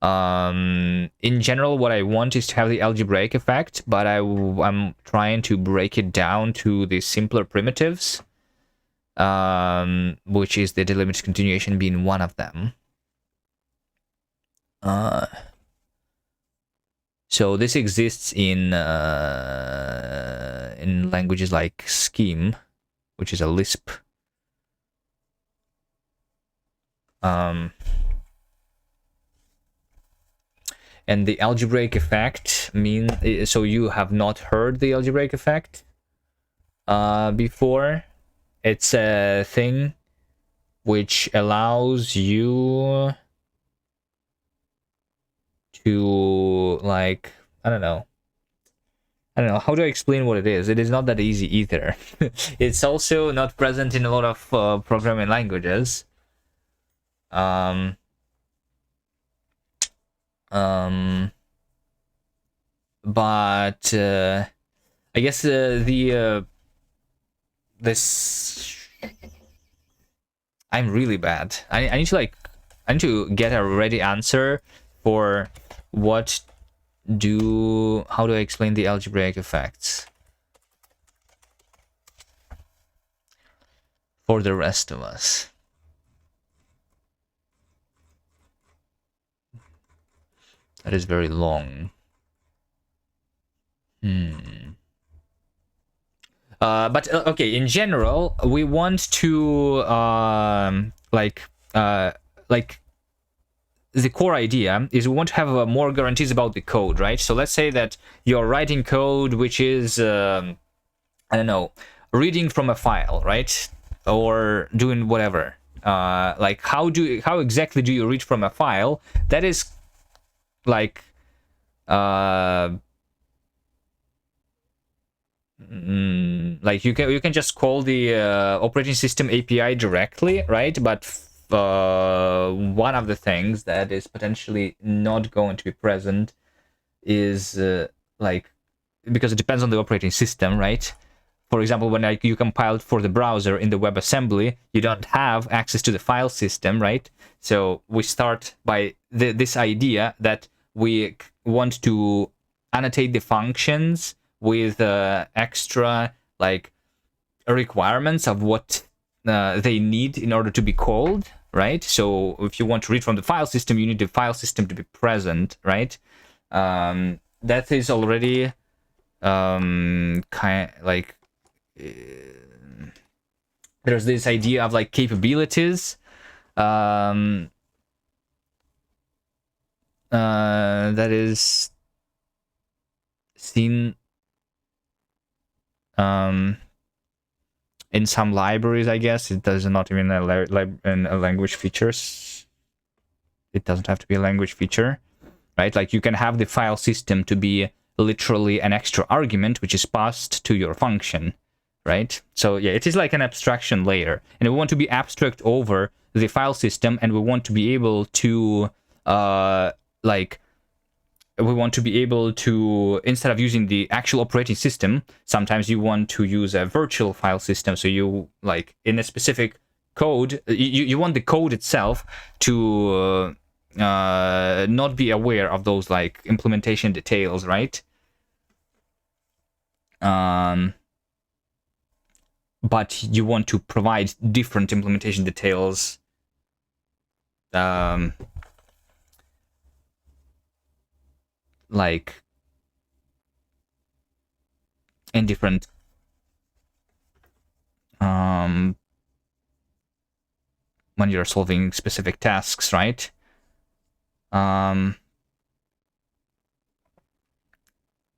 In general, what I want is to have the algebraic effect, but I'm trying to break it down to the simpler primitives, which is the delimited continuation being one of them. So this exists in languages like Scheme, which is a Lisp. And the algebraic effect so you have not heard the algebraic effect before. It's a thing which allows you to, like, I don't know how do I explain what it is. It is not that easy either. It's also not present in a lot of programming languages. But I guess this, I'm really bad. I need to get a ready answer for how do I explain the algebraic effects for the rest of us. That is very long. But okay, in general, we want to like the core idea is we want to have more guarantees about the code, right? So let's say that you're writing code which is I don't know, reading from a file, right? Or doing whatever. Like how exactly do you read from a file? That is like like you can just call the operating system API directly, right? But one of the things that is potentially not going to be present is like, because it depends on the operating system, right? For example, when you compile for the browser in the WebAssembly, you don't have access to the file system, right? So we start by this idea that we want to annotate the functions with extra like requirements of what they need in order to be called, right? So if you want to read from the file system, you need the file system to be present, right? That is already kind like there's this idea of like capabilities that is seen in some libraries, I guess. It does not even a language features. It doesn't have to be a language feature, right? Like you can have the file system to be literally an extra argument which is passed to your function, right? So yeah, it is like an abstraction layer, and we want to be abstract over the file system, and we want to be able to instead of using the actual operating system, sometimes you want to use a virtual file system. So you, like, in a specific code, you want the code itself to not be aware of those like implementation details, right? But you want to provide different implementation details like in different when you're solving specific tasks, right?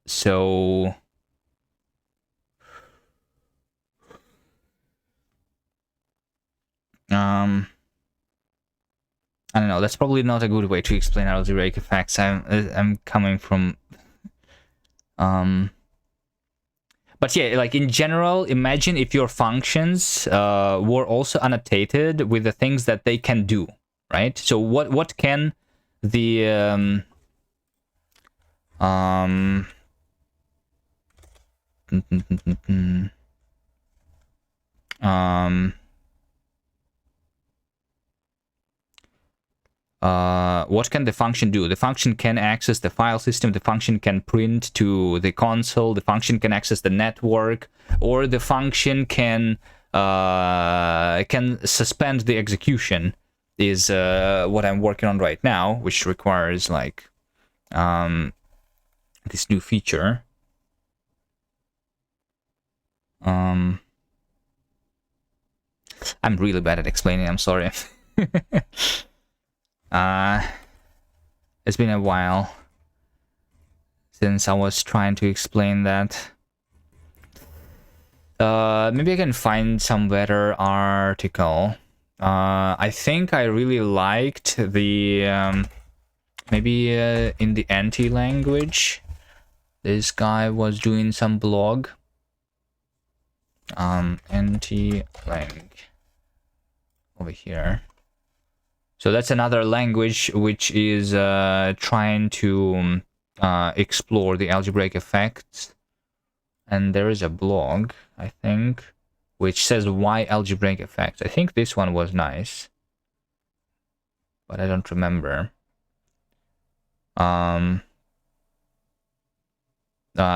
So I don't know. That's probably not a good way to explain algebraic effects. I'm coming from but yeah, like in general, imagine if your functions were also annotated with the things that they can do, right? So what can the what can the function do? The function can access the file system, the function can print to the console, the function can access the network, or the function can suspend the execution, is what I'm working on right now, which requires like this new feature. I'm really bad at explaining, I'm sorry. It's been a while since I was trying to explain that. Maybe I can find some better article. I think I really liked the maybe in the anti language, this guy was doing some blog. Anti lang over here. So that's another language which is trying to explore the algebraic effects. And there is a blog, I think, which says why algebraic effects. I think this one was nice, but I don't remember.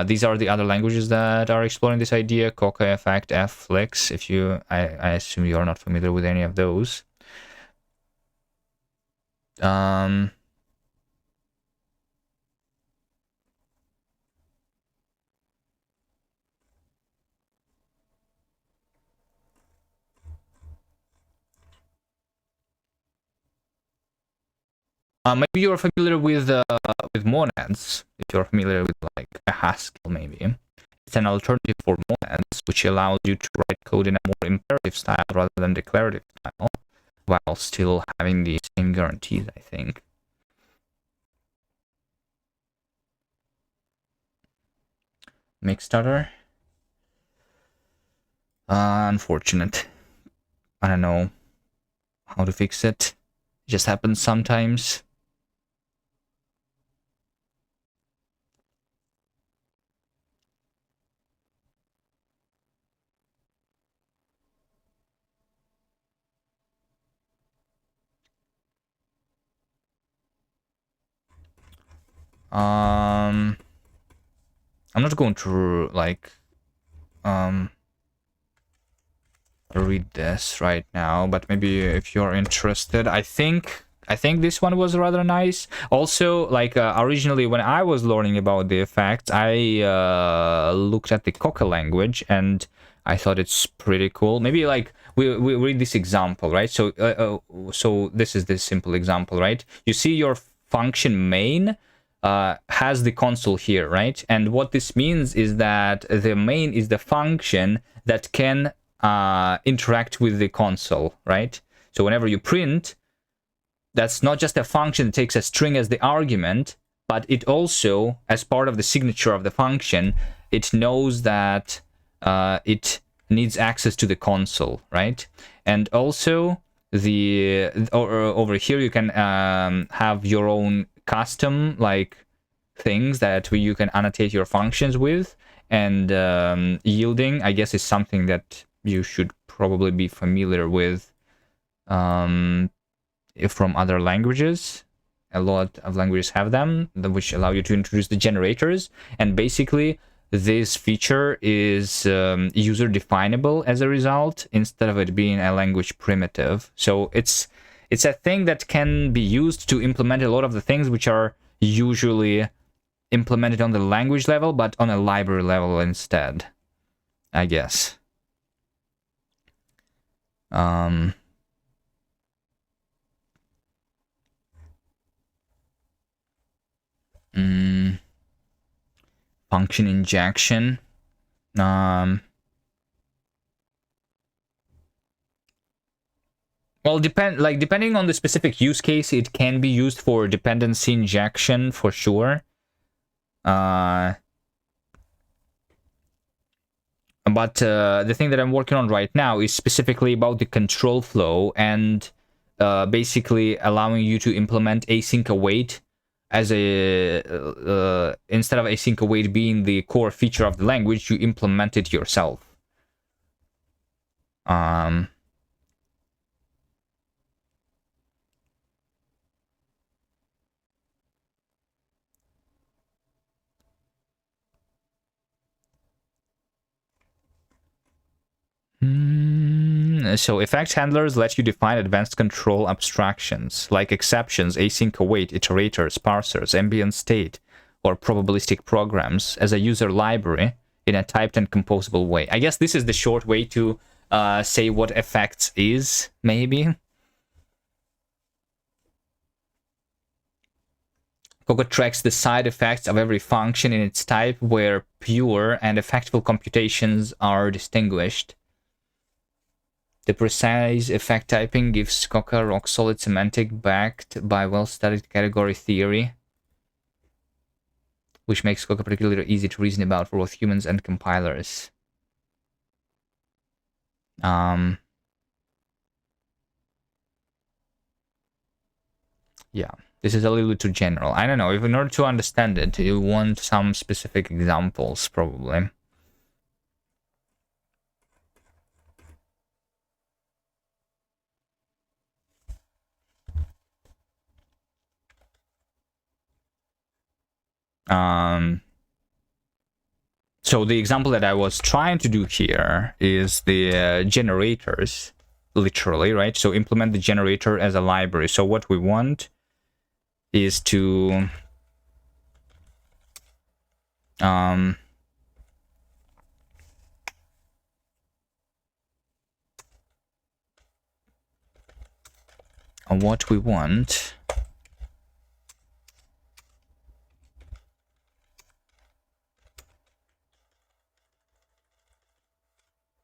These are the other languages that are exploring this idea. Coca effect, F-Flix. If you, I assume you are not familiar with any of those. Maybe you're familiar with monads. If you're familiar with like a Haskell, maybe it's an alternative for monads, which allows you to write code in a more imperative style rather than declarative style, while still having the same guarantees, I think. Mixstarter. Unfortunate. I don't know how to fix it. It just happens sometimes. I'm not going to like read this right now, but maybe if you're interested, I think this one was rather nice. Also, like originally when I was learning about the effects, I looked at the Coca language and I thought it's pretty cool. Maybe like we read this example, right? So so this is this simple example, right? You see your function main has the console here, right? And what this means is that the main is the function that can interact with the console, right? So whenever you print, that's not just a function that takes a string as the argument, but it also, as part of the signature of the function, it knows that it needs access to the console, right? And also over here you can have your own custom like things that you can annotate your functions with, and yielding, I guess, is something that you should probably be familiar with from other languages. A lot of languages have them, which allow you to introduce the generators, and basically this feature is user definable as a result, instead of it being a language primitive. So it's a thing that can be used to implement a lot of the things which are usually implemented on the language level, but on a library level instead, I guess. Function injection. Well, depending on the specific use case, it can be used for dependency injection for sure. But the thing that I'm working on right now is specifically about the control flow, and basically allowing you to implement async await as a instead of async await being the core feature of the language, you implement it yourself. So effect handlers let you define advanced control abstractions like exceptions, async await, iterators, parsers, ambient state, or probabilistic programs as a user library in a typed and composable way. I guess this is the short way to say what effects is, maybe. Coco tracks the side effects of every function in its type where pure and effectful computations are distinguished. The precise effect typing gives Coca rock-solid semantic backed by well-studied category theory, which makes Coca particularly easy to reason about for both humans and compilers. Yeah, this is a little too general. I don't know, if in order to understand it, you want some specific examples, probably. So the example that I was trying to do here is the generators, literally, right? So implement the generator as a library. So what we want is to what we want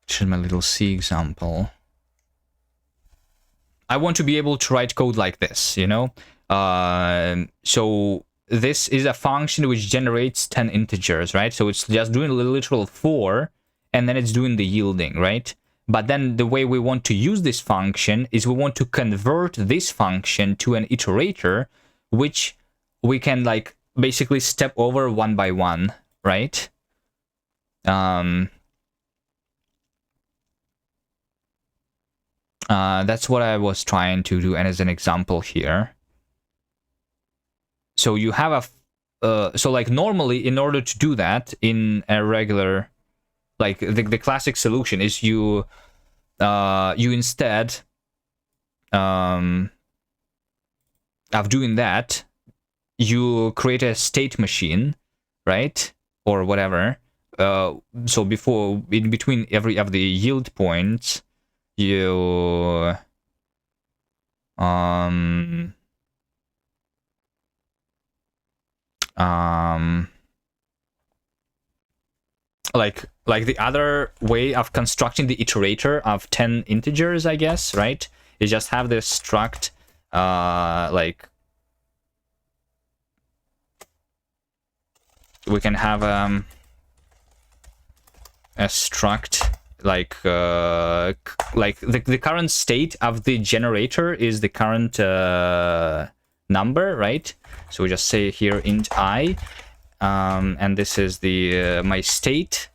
this is my little C example. I want to be able to write code like this, you know? So this is a function which generates 10 integers, right? So it's just doing a literal for, and then it's doing the yielding, right? But then the way we want to use this function is we want to convert this function to an iterator, which we can like basically step over one by one, right? That's what I was trying to do, and as an example here. So you have a, so like normally in order to do that in a regular, like the classic solution is you instead of doing that, you create a state machine, right? Or whatever. So before, in between every of the yield points, you like the other way of constructing the iterator of 10 integers, I guess, right? You just have this struct like we can have a struct like the current state of the generator is the current number, right? So we just say here int I, and this is the my state,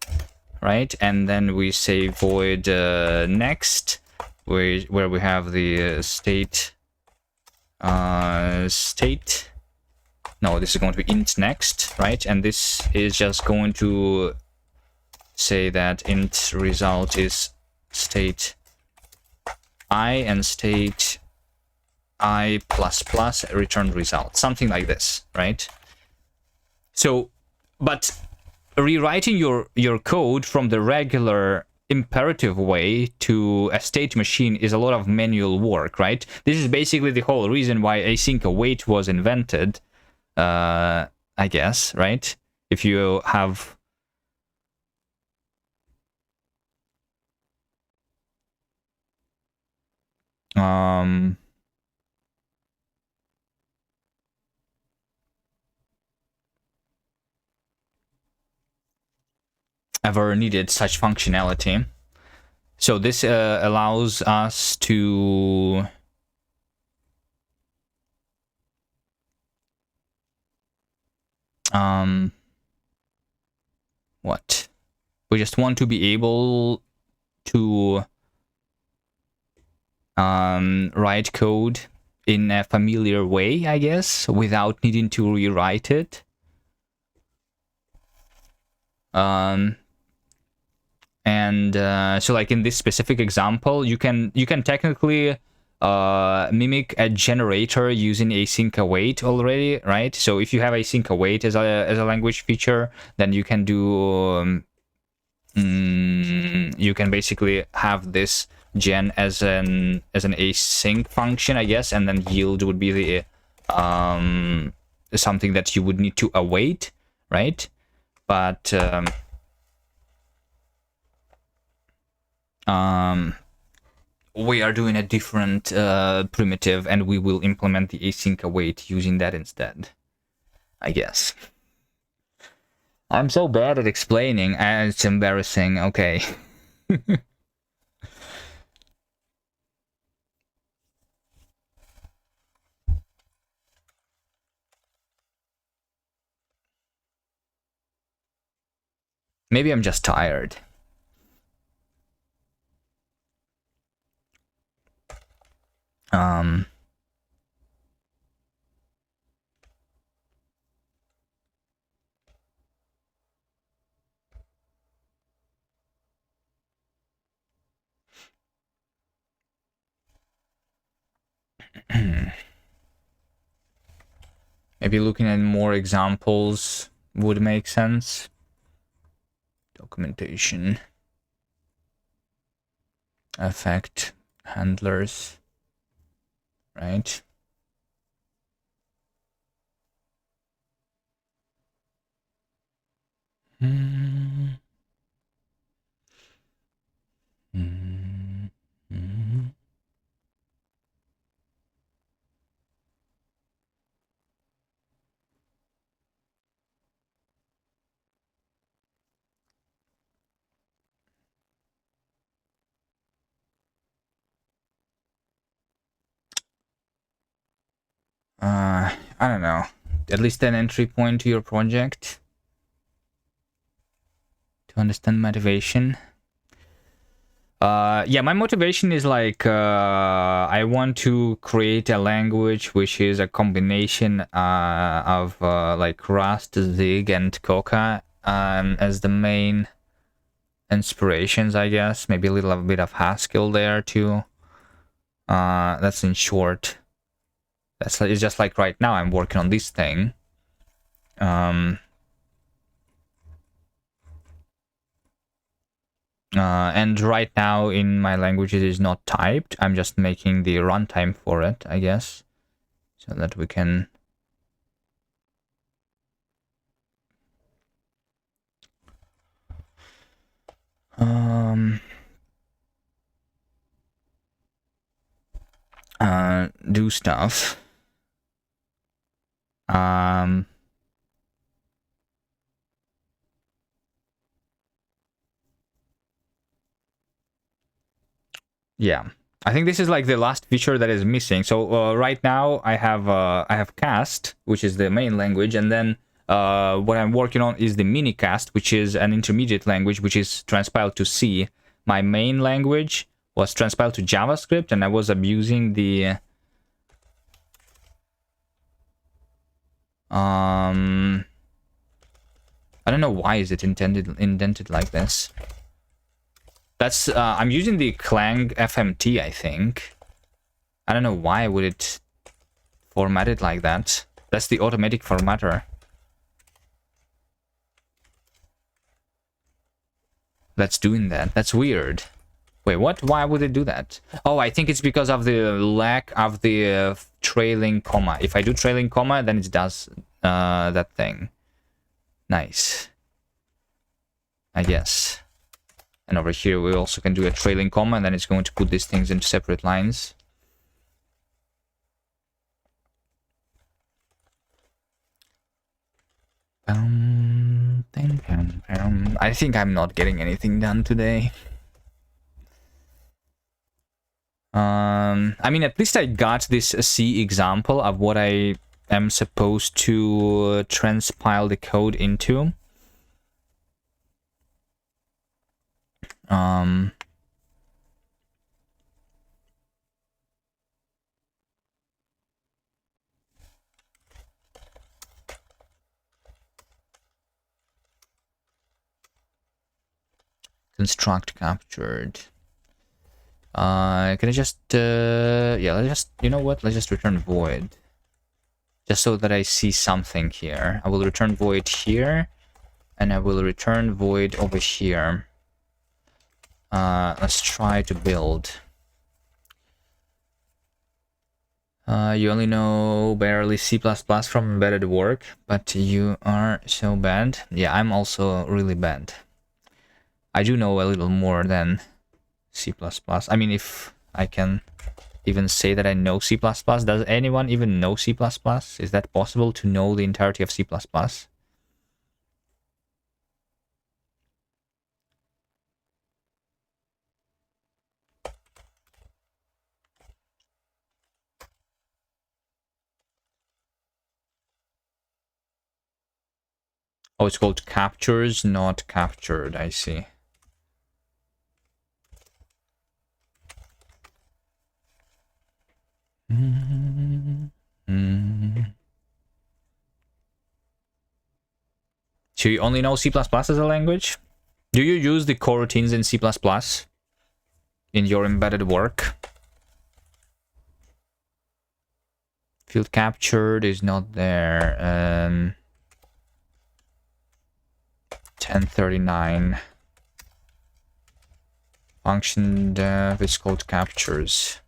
right? And then we say void next, where we have the state state. No, this is going to be int next, right? And this is just going to say that int result is state I and state I plus plus return result, something like this, right? So, but rewriting your code from the regular imperative way to a state machine is a lot of manual work, right? This is basically the whole reason why async await was invented, I guess, right? If you have ever needed such functionality. So this allows us to what? We just want to be able to write code in a familiar way, I guess, without needing to rewrite it. And so like in this specific example, you can technically mimic a generator using async await already, right? So if you have async await as a language feature, then you can do you can basically have this gen as an async function, I guess, and then yield would be the something that you would need to await, right? But we are doing a different primitive, and we will implement the async await using that instead, I guess. I'm so bad at explaining, and it's embarrassing. Okay. Maybe I'm just tired. Maybe looking at more examples would make sense. Documentation. Effect handlers. Right? I don't know. At least an entry point to your project to understand motivation. Yeah, my motivation is like I want to create a language which is a combination of like Rust, Zig, and Coca as the main inspirations, I guess. Maybe a little bit of Haskell there too. That's in short. That's it's just like right now I'm working on this thing. And right now in my language it is not typed. I'm just making the runtime for it, I guess, so that we can do stuff. Yeah, I think this is like the last feature that is missing. So right now I have cast, which is the main language, and then what I'm working on is the minicast, which is an intermediate language, which is transpiled to C. My main language was transpiled to JavaScript, and I was abusing the I don't know why is it indented like this. That's I'm using the Clang FMT, I think. I don't know why would it format it like that. That's the automatic formatter that's doing that. That's weird. Wait, what? Why would it do that? Oh, I think it's because of the lack of the trailing comma. If I do trailing comma, then it does that thing. Nice. I guess. And over here we also can do a trailing comma, and then it's going to put these things into separate lines. I think I'm not getting anything done today. I mean, at least I got this C example of what I am supposed to transpile the code into. Construct captured. Can I just yeah, let's just, you know what, let's just return void, just so that I see something here. I will return void here, and I will return void over here. Let's try to build. You only know barely C++ from embedded work, but you are so bad. Yeah, I'm also really bad. I do know a little more than C++. I mean, if I can even say that I know C++. Does anyone even know C++? Is that possible to know the entirety of C++? Oh, it's called captures, not captured. I see. So you only know C++ as a language? Do you use the coroutines in C++ in your embedded work? Field captured is not there. 1039. Function dev is called captures.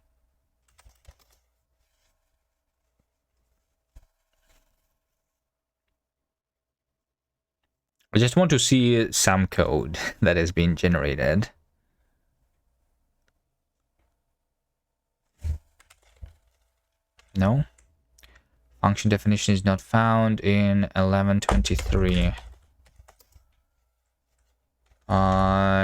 I just want to see some code that has been generated. No? Function definition is not found in 1123.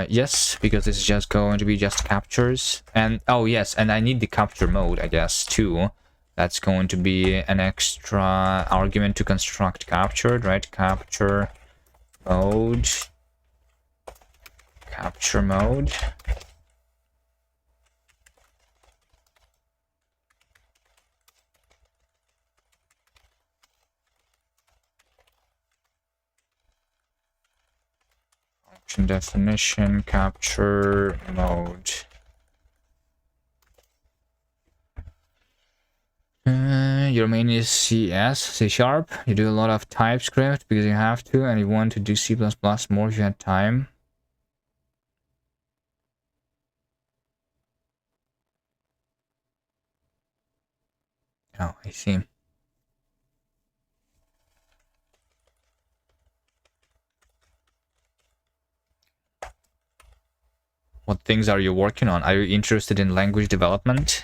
Yes, because this is just going to be just captures. And, oh yes, and I need the capture mode, I guess, too. That's going to be an extra argument to construct captured, right? Capture mode. Capture mode. Function definition, capture mode. Your main is CS, C#. You do a lot of TypeScript because you have to, and you want to do C++ more if you had time. Oh, I see. What things are you working on? Are you interested in language development?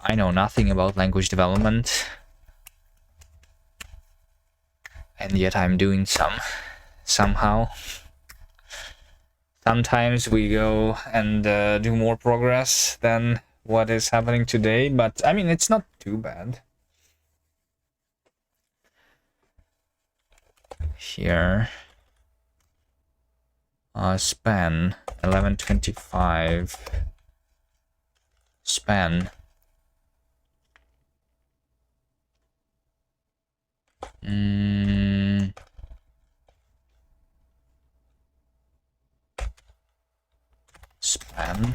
I know nothing about language development. And yet I'm doing somehow. Sometimes we go and do more progress than what is happening today, but I mean, it's not too bad. Here. Span 1125. Span. Span.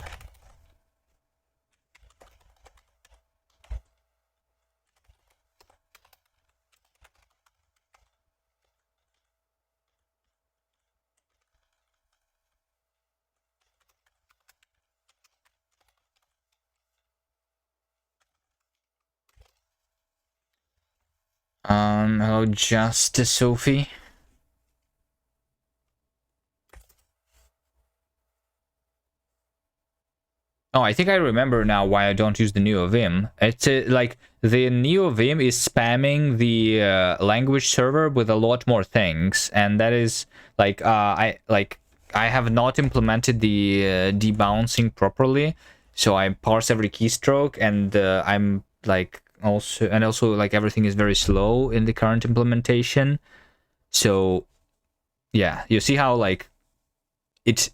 Hello, just Sophie. Oh, I think I remember now why I don't use the NeoVim. It's like the NeoVim is spamming the language server with a lot more things, and that is like I have not implemented the debouncing properly, so I parse every keystroke, and I'm like also like everything is very slow in the current implementation. So yeah, you see how like it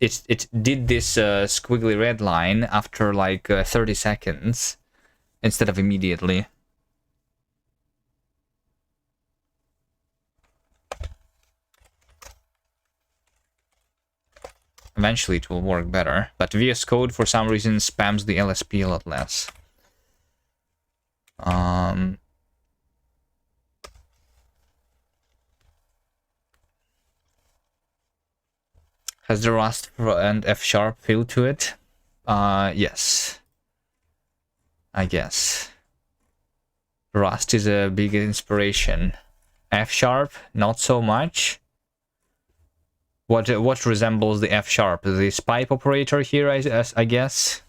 did this squiggly red line after like 30 seconds instead of immediately. Eventually it will work better. But VS Code for some reason spams the LSP a lot less. Has the Rust and F sharp feel to it? Yes. I guess. Rust is a big inspiration. F sharp, not so much. What resembles the F sharp? This pipe operator here, I guess.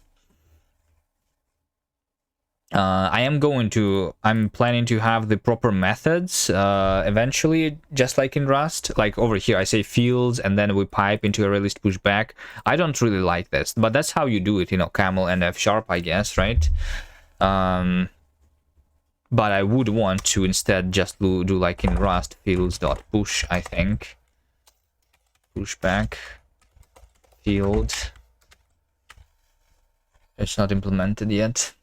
I'm planning to have the proper methods eventually, just like in Rust. Like over here, I say fields, and then we pipe into a released pushback. I don't really like this, but that's how you do it, you know, camel and F sharp, I guess, right? But I would want to instead just do like in Rust, fields.push, I think. Pushback, field. It's not implemented yet.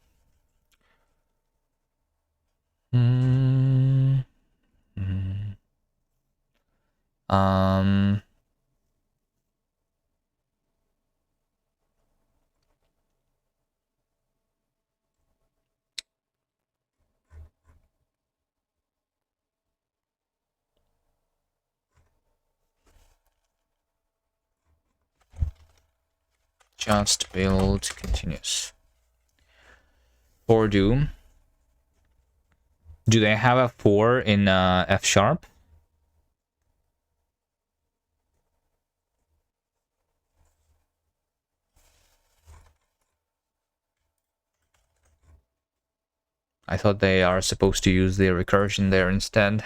Just build continuous. For do they have a 4 in F sharp? I thought they are supposed to use the recursion there instead.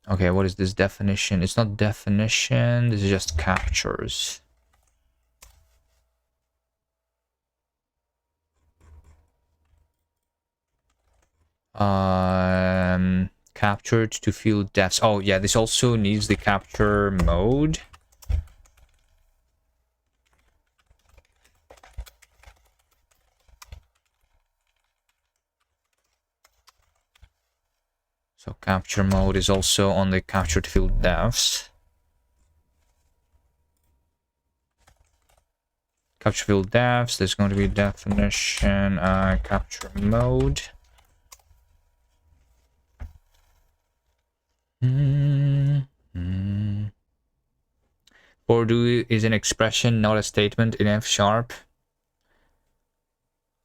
Okay, what is this definition? It's not definition, this is just captures. Captured to field depths. Oh yeah, this also needs the capture mode. So capture mode is also on the captured field depths. Capture field depths, there's going to be definition, capture mode. For do is an expression, not a statement in F sharp.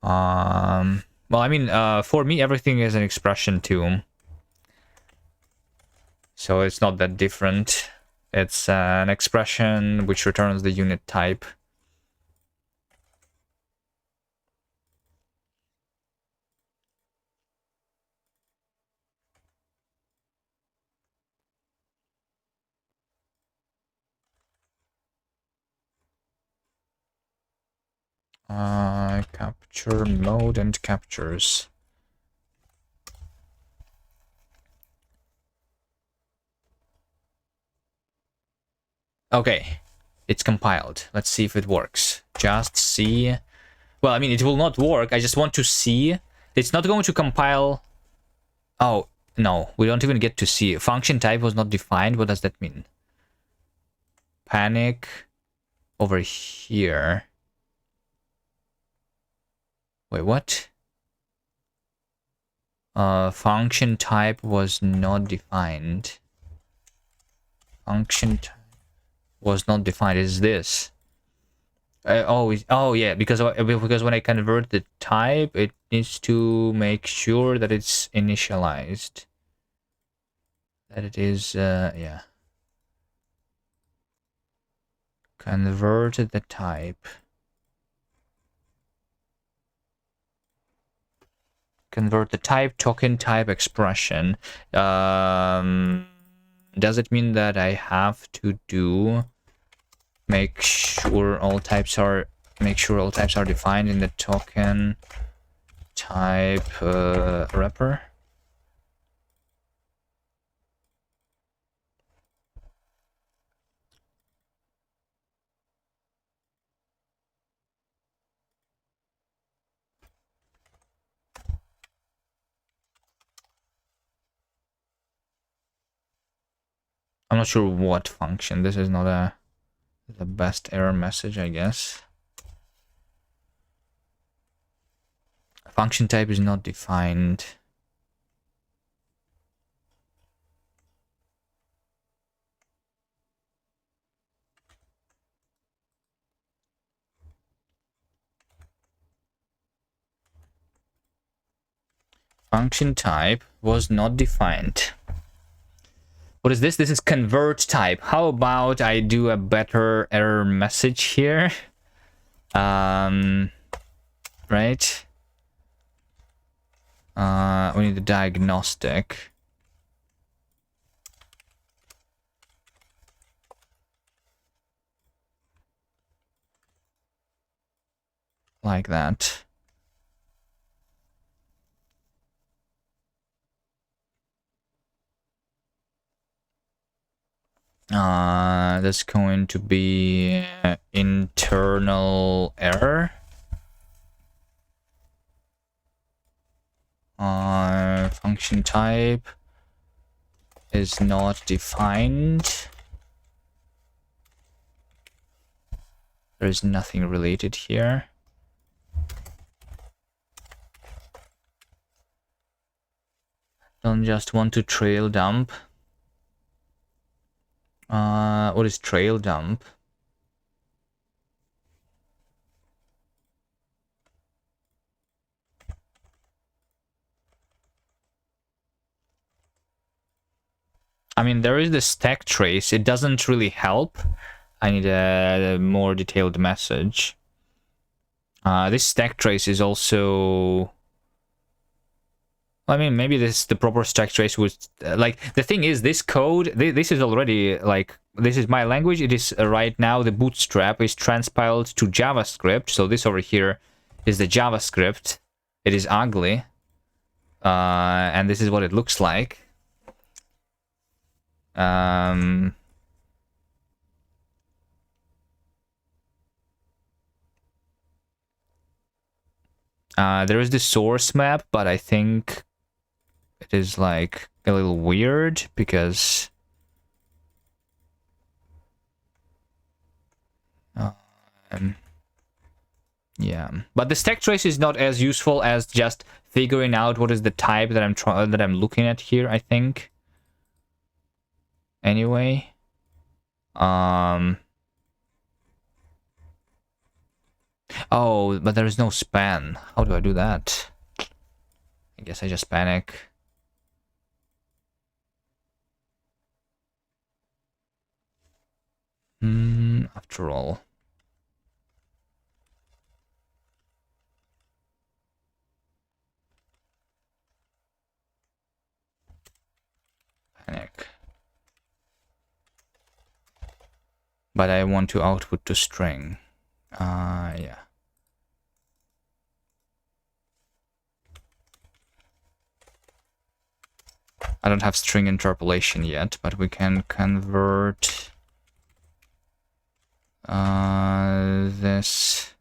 Well, I mean, for me, everything is an expression too. So it's not that different. It's an expression which returns the unit type. Capture mode and captures. Okay, it's compiled. Let's see if it works. Just see. Well, I mean, it will not work. I just want to see. It's not going to compile. Oh, no, we don't even get to see. Function type was not defined. What does that mean? Panic over here. Wait, what? Function type was not defined. Function type was not defined. Is this? Oh yeah, because when I convert the type, it needs to make sure that it's initialized. That it is, yeah. Converted the type. Convert the type, token type, expression. Does it mean that I have to do make sure all types are defined in the token type wrapper? I'm not sure what function. This is not the best error message, I guess. Function type is not defined. Function type was not defined. What is this? This is convert type. How about I do a better error message here? Right? We need the diagnostic. Like that. That's going to be internal error. Function type is not defined. There is nothing related here. Don't just want to trail dump. What is trail dump? I mean, there is the stack trace. It doesn't really help. I need a more detailed message. This stack trace is also... I mean, maybe this the proper stack trace would... like, the thing is, this code, this is already, like, this is my language. It is right now, the bootstrap is transpiled to JavaScript. So this over here is the JavaScript. It is ugly. And this is what it looks like. There is the source map, but I think it is like a little weird because yeah, but the stack trace is not as useful as just figuring out what is the type that I'm looking at here, I think. Anyway, oh, but there is no span. How do I do that? I guess I just panic. After all. Panic. But I want to output to string. Yeah. I don't have string interpolation yet, but we can convert this.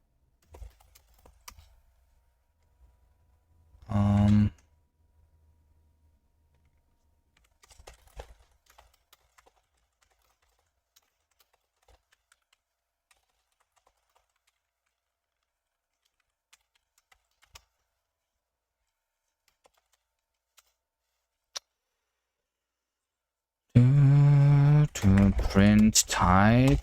To print type,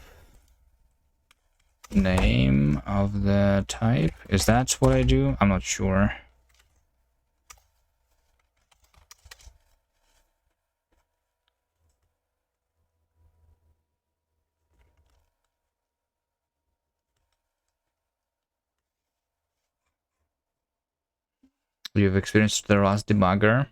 name of the type. Is that what I do? I'm not sure. You've experienced the Rust debugger.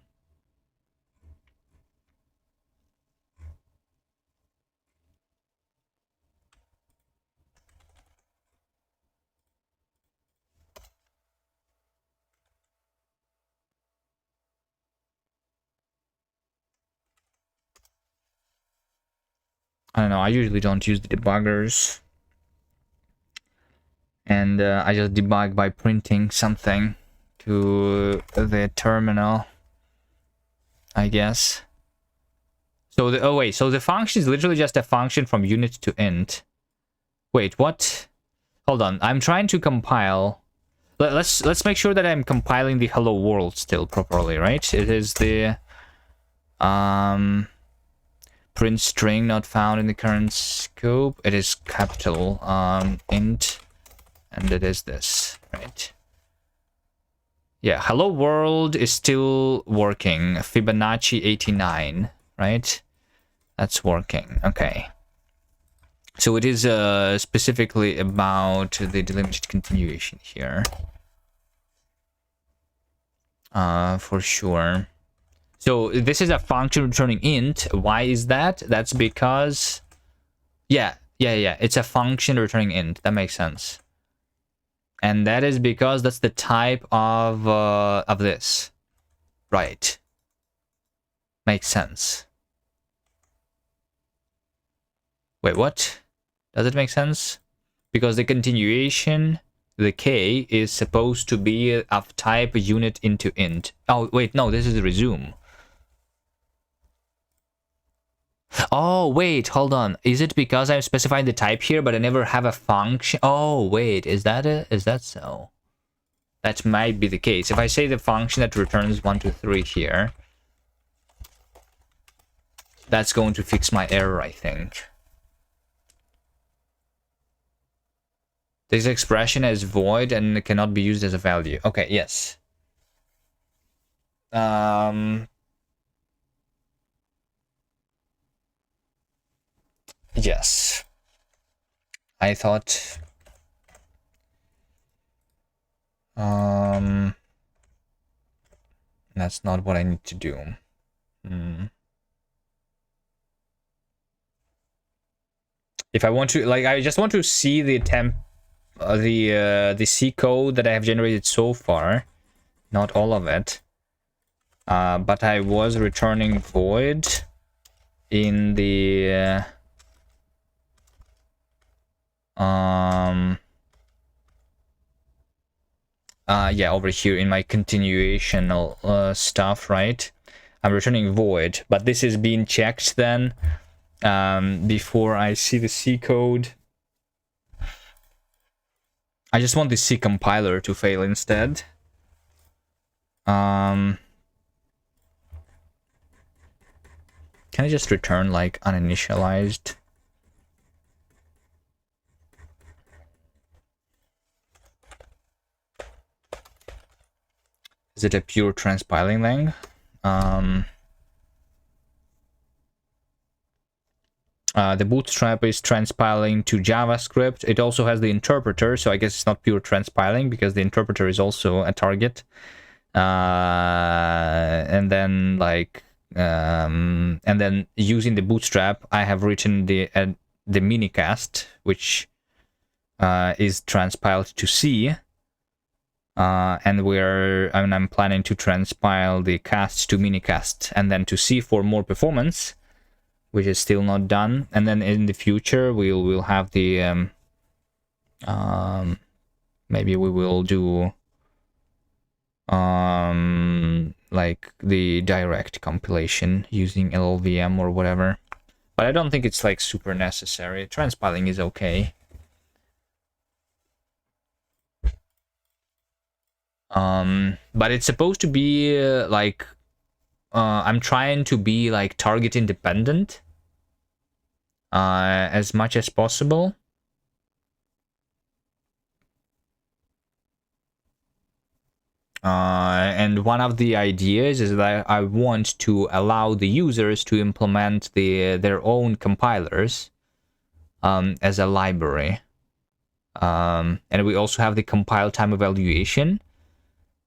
I don't know, I usually don't use the debuggers. And I just debug by printing something to the terminal, I guess. So the so the function is literally just a function from unit to int. Wait, what? Hold on, I'm trying to compile. Let's make sure that I'm compiling the hello world still properly, right? It is the print string not found in the current scope. It is capital int, and it is this, right? Yeah, hello world is still working. Fibonacci 89, right? That's working. Okay. So it is specifically about the delimited continuation here. For sure. So this is a function returning int. Why is that? That's because... Yeah. It's a function returning int. That makes sense. And that is because that's the type of this. Right. Makes sense. Wait, what? Does it make sense? Because the continuation, the k, is supposed to be of type unit into int. Oh, wait, no, this is resume. Oh, wait, hold on. Is it because I'm specifying the type here, but I never have a function? Oh, wait, is that it? Is that so? That might be the case. If I say the function that returns 1, 2, 3 here, that's going to fix my error, I think. This expression is void and cannot be used as a value. Okay, yes. Yes. I thought... That's not what I need to do. If I want to, like, I just want to see the the C code that I have generated so far, not all of it. But I was returning void in the yeah, over here in my continuational stuff, right? I'm returning void, but this is being checked then before I see the C code. I just want the C compiler to fail instead. Can I just return like uninitialized? Is it a pure transpiling lang? The bootstrap is transpiling to JavaScript. It also has the interpreter, so I guess it's not pure transpiling because the interpreter is also a target. And then like and then using the bootstrap, I have written the minicast, which is transpiled to C. And I'm planning to transpile the cast to minicast and then to C for more performance, which is still not done. And then in the future we'll have the maybe we will do like the direct compilation using LLVM or whatever, but I don't think it's like super necessary. Transpiling is okay. But it's supposed to be like I'm trying to be like target independent as much as possible. And one of the ideas is that I want to allow the users to implement their own compilers as a library. And we also have the compile time evaluation,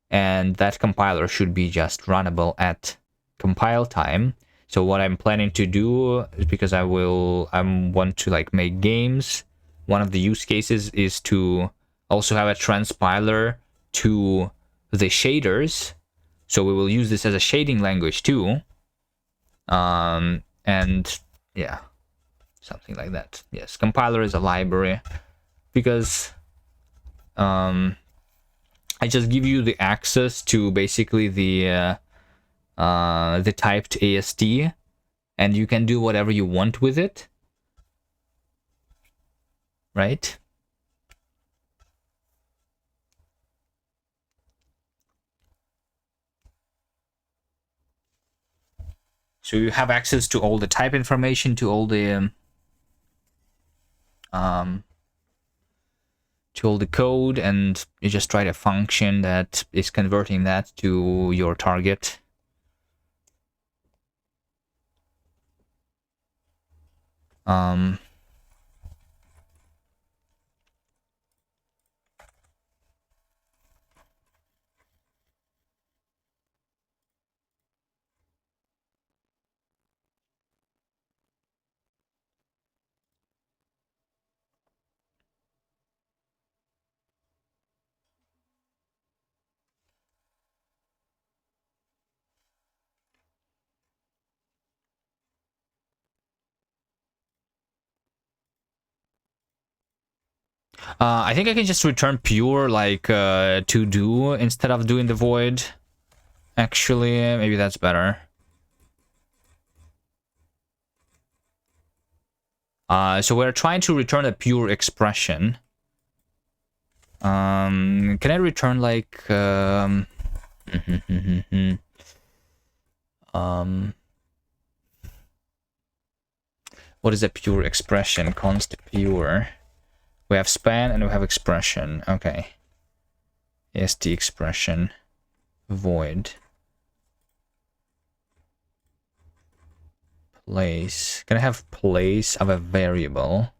and that compiler should be just runnable at compile time. So what I'm planning to do is, because I want to like make games, one of the use cases is to also have a transpiler to the shaders, so we will use this as a shading language too, and yeah, something like that. Yes, compiler is a library because I just give you the access to basically the typed AST, and you can do whatever you want with it, right? So you have access to all the type information, to all the code, and you just write a function that is converting that to your target. I think I can just return pure, like, to do instead of doing the void. Actually, maybe that's better. So we're trying to return a pure expression. Can I return, like, what is a pure expression? Const pure. We have span and we have expression. Okay. St expression. Void. Place. Can I have place of a variable?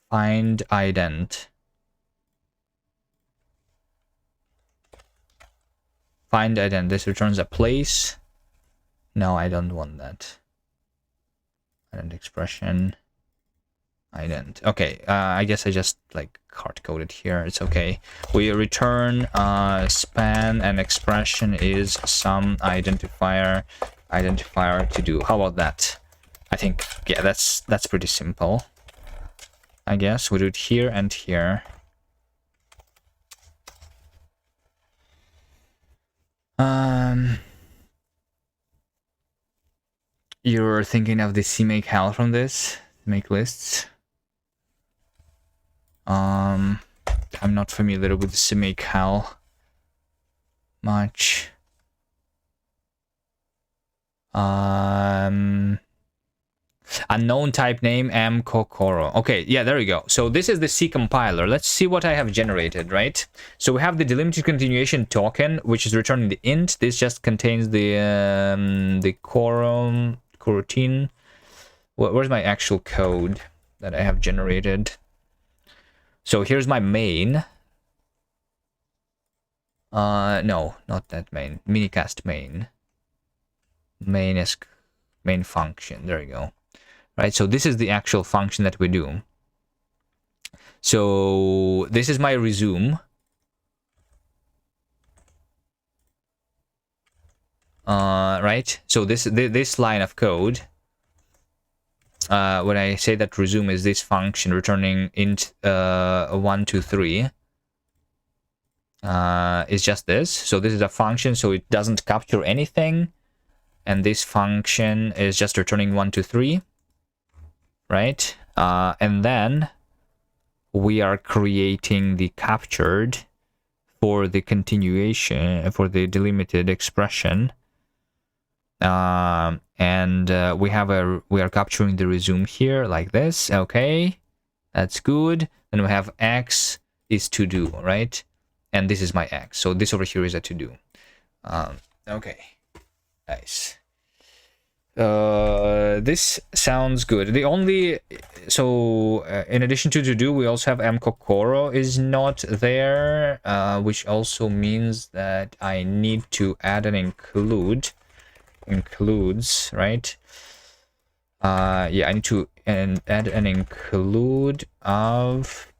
Find ident. Find ident. This returns a place. No, I don't want that. Ident expression. Ident. Okay, I guess I just like hard-coded here. It's okay. We return span and expression is some identifier to do. How about that? I think, yeah, that's pretty simple. I guess we do it here and here. You're thinking of the CMake hell from this? Make lists? I'm not familiar with the CMake hell much. Unknown type name mkokoro. Okay, yeah, there we go. So this is the C compiler. Let's see what I have generated, right? So we have the delimited continuation token, which is returning the int. This just contains the coroutine. Where's my actual code that I have generated? So here's my main. No, not that main. Minicast main. Main is main function. There you go. Right, so this is the actual function that we do. So this is my resume. Right, so this line of code, when I say that resume is this function returning int 1, 2, 3, is just this. So this is a function, so it doesn't capture anything, and this function is just returning 1, 2, 3, right? And then we are creating the captured for the continuation, for the delimited expression, and we are capturing the resume here like this. Okay, that's good. Then we have x is to do, right? And this is my x, so this over here is a to do. Okay, nice. This sounds good. The only, so in addition to do, we also have mkokoro is not there, which also means that I need to add an includes, right? Yeah, I need to add an include of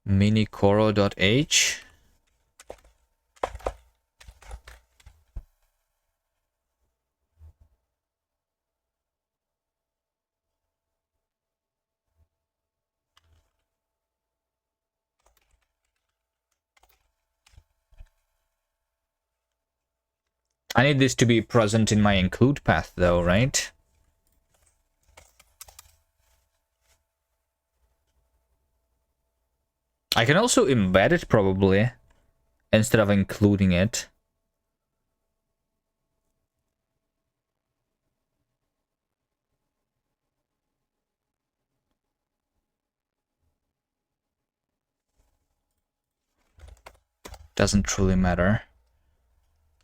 minikoro.h. I need this to be present in my include path though, right? I can also embed it probably instead of including it. Doesn't truly matter.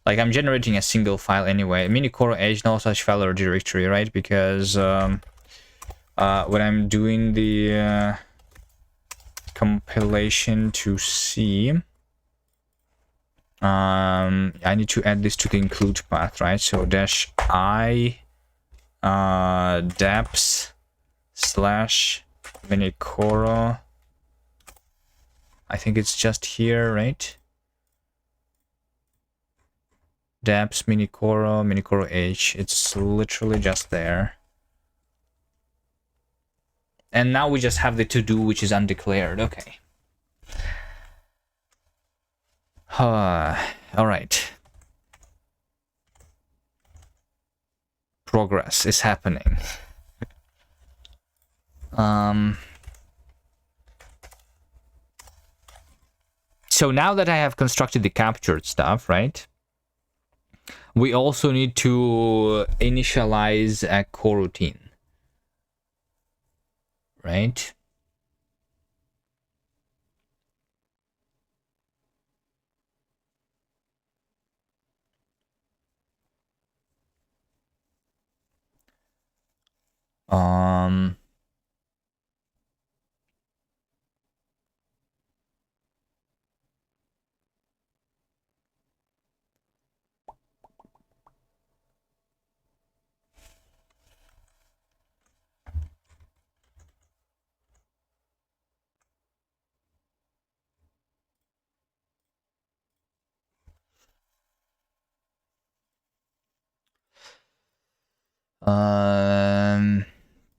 Like, I'm generating a single file anyway. Minicore edge, no such file or directory, right? Because when I'm doing the compilation to C, I need to add this to the include path, right? So dash I deps slash minicoro. I think it's just here, right? Deps minicoro h. It's literally just there. And now we just have the to do, which is undeclared. Okay. All right. Progress is happening. So now that I have constructed the captured stuff, right? We also need to initialize a coroutine, right?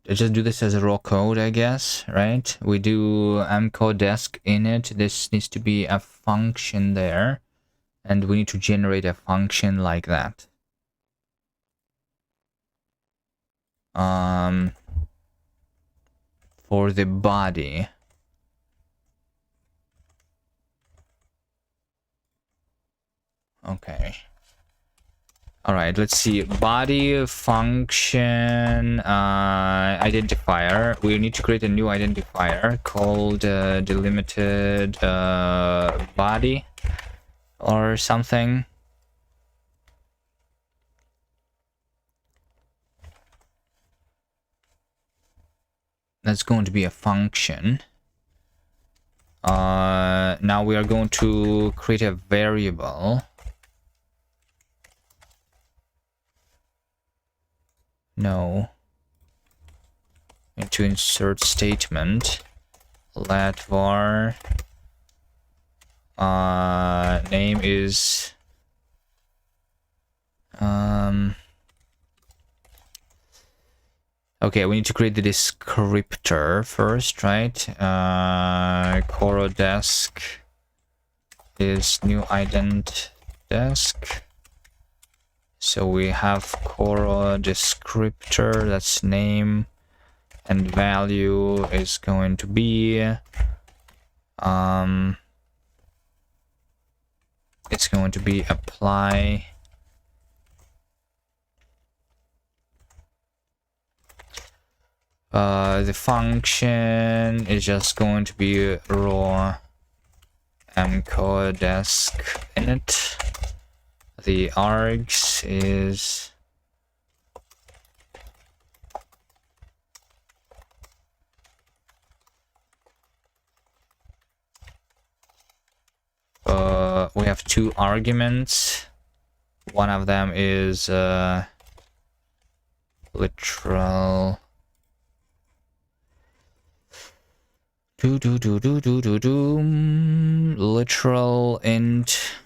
Just do this as a raw code, I guess, right? We do mcodesc init. This needs to be a function there, and we need to generate a function like that. For the body. Okay. All right, let's see. Body function identifier. We need to create a new identifier called delimited body or something. That's going to be a function. Now we are going to create a variable. No. Into insert statement. Let var name is okay, we need to create the descriptor first, right? Corodesk is new ident desk. So we have coro descriptor, that's name, and value is going to be it's going to be apply the function is just going to be raw mcodesc init. The args is we have two arguments. One of them is literal literal int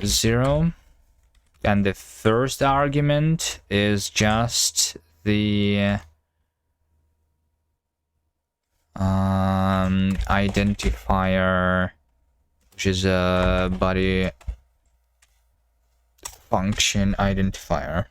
0, and the first argument is just the identifier, which is a body function identifier.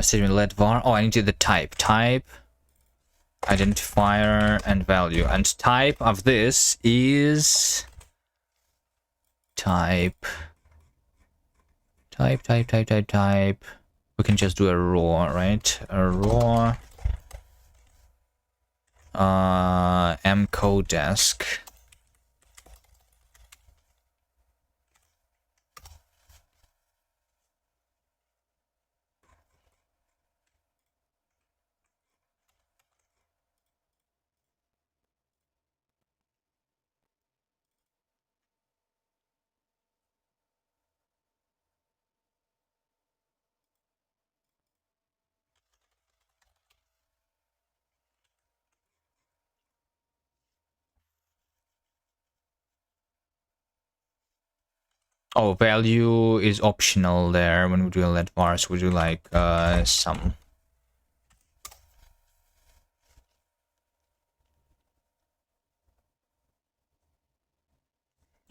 Statement let var. Oh, I need to the type. Type, identifier, and value. And type of this is type. Type. We can just do a raw, right? A raw mcodesk. Oh, value is optional there when we do a let var, so we do like some.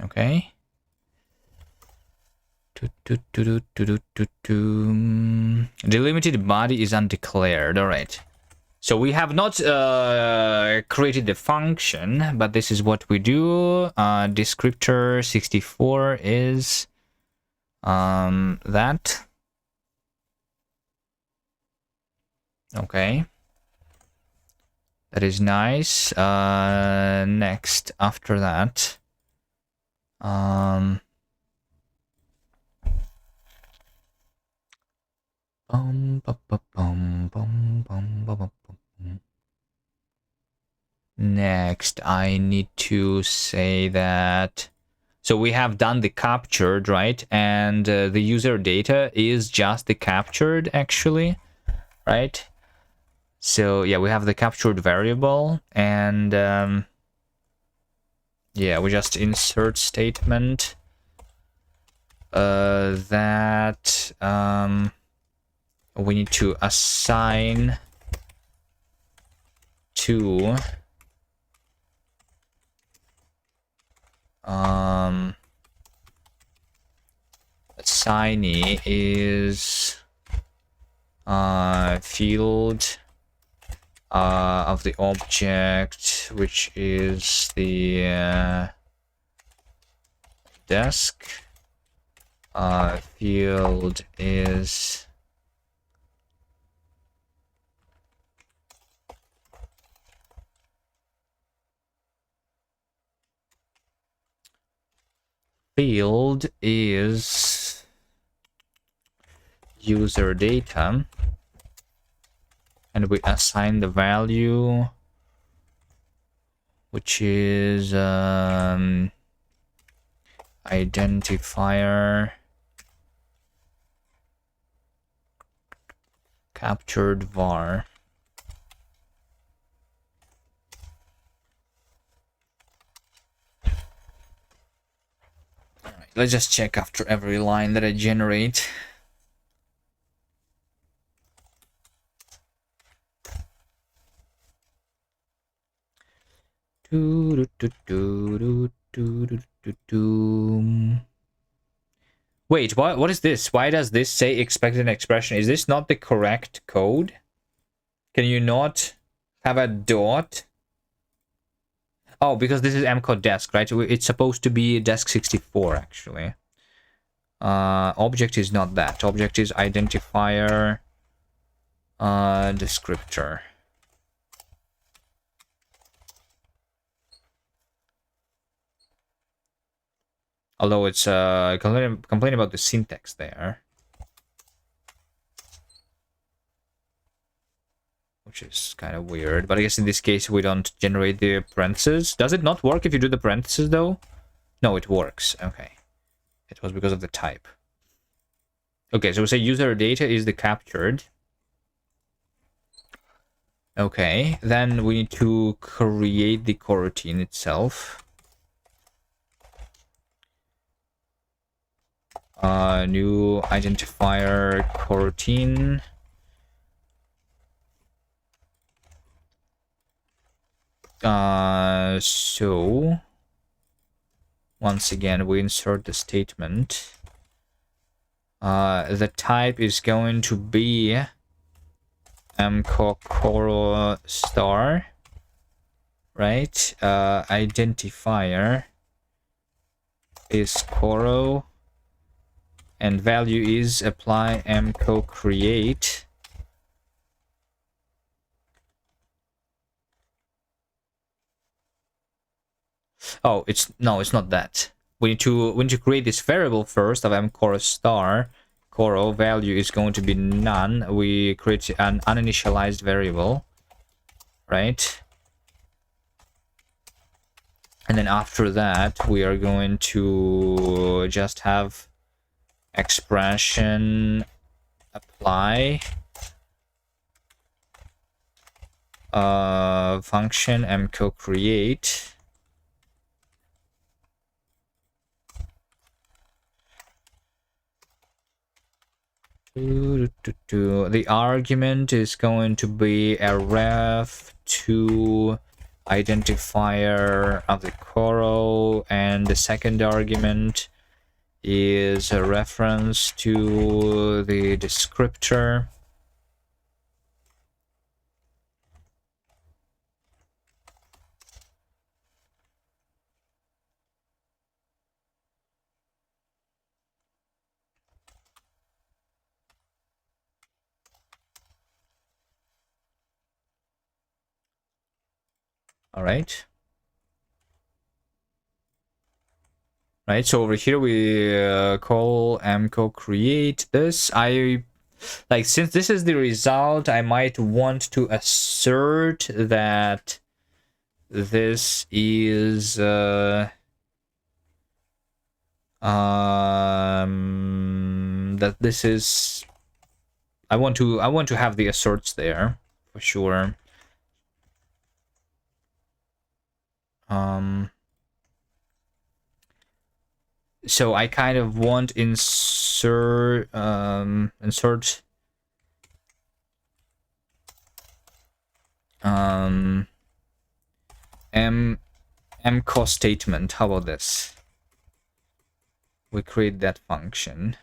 Okay. Delimited body is undeclared. All right. So we have not created the function, but this is what we do. Descriptor 64 is that. Okay. That is nice. Next, after that, next, I need to say that. So we have done the captured, right? And the user data is just the captured, actually, right? So yeah, we have the captured variable, and yeah, we just insert statement that we need to assign to assignee is field of the object, which is the desk. Field is user data, and we assign the value, which is identifier captured var. All right, let's just check after every line that I generate. Wait, what is this? Why does this say expected expression? Is this not the correct code? Can you not have a dot? Oh, because this is mcode desk, right? It's supposed to be desk 64, actually. Object is not that. Object is identifier descriptor. Although it's complain about the syntax there, which is kind of weird. But I guess in this case we don't generate the parentheses. Does it not work if you do the parentheses though? No, it works. Okay. It was because of the type. Okay, so we say user data is the captured. Okay, then we need to create the coroutine itself. New identifier coroutine. So once again, we insert the statement. The type is going to be mcocoro star, right? Identifier is coro, and value is apply mco create. Oh, it's not that. We need to create this variable first of mcoro star. Coro value is going to be none. We create an uninitialized variable, right? And then after that, we are going to just have expression apply function mco create. The argument is going to be a ref2 identifier of the coro, and the second argument is a reference to the descriptor. All right. Right, so over here we call mco create this. Since this is the result, I might want to assert that this is that this is, I want to have the asserts there for sure. So I kind of want insert mco statement. How about this? We create that function.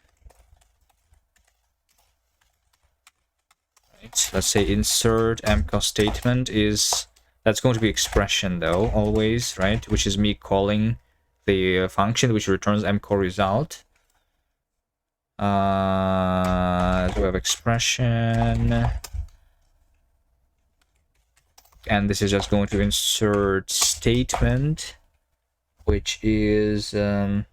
Right. Let's say insert mco statement is, that's going to be expression though, always, right? Which is me calling the function which returns mco result. So we have expression, and this is just going to insert statement, which is do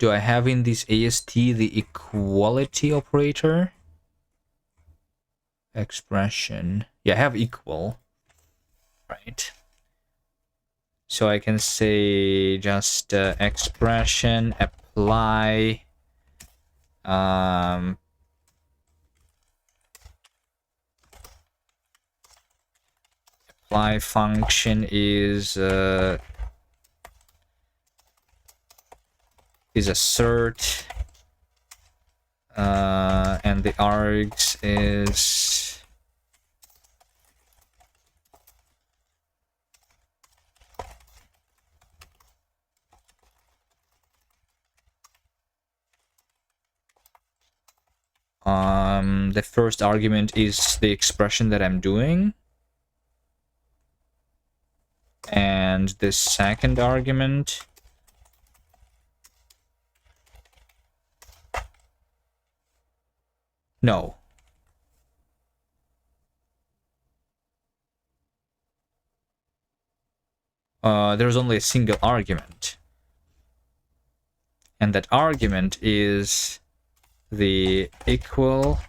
I have in this AST the equality operator? Expression. Yeah, I have equal. Right. So I can say just expression apply apply function is assert, and the args is the first argument is the expression that I'm doing, and the second argument no. There's only a single argument, and that argument is the equal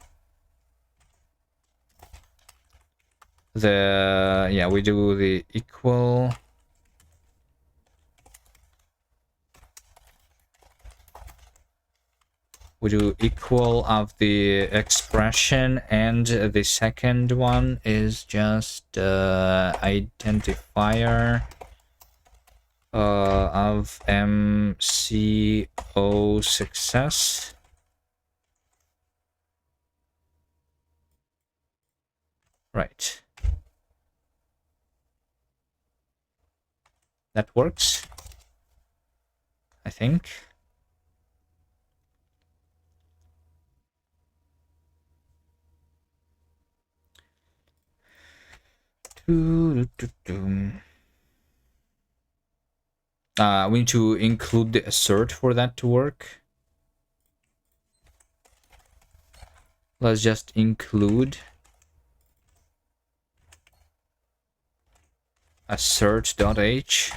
we do the equal. We do equal of the expression, and the second one is just identifier of MCO success. Right. That works, I think. We need to include the assert for that to work. Let's just include assert.h.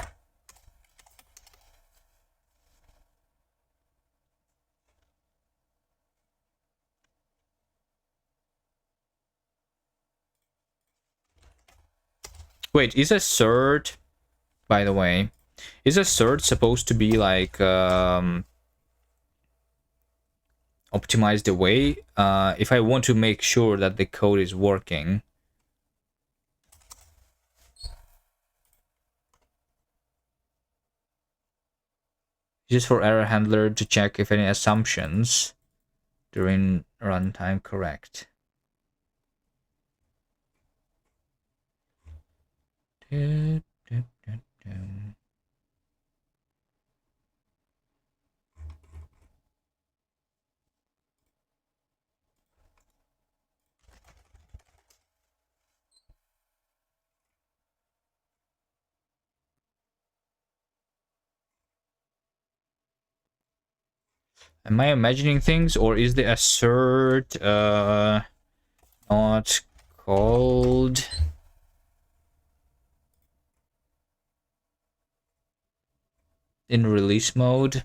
Wait, is assert, by the way, is assert supposed to be like optimized away? If I want to make sure that the code is working, just for error handler to check if any assumptions during runtime correct. Am I imagining things, or is the assert not called? In release mode?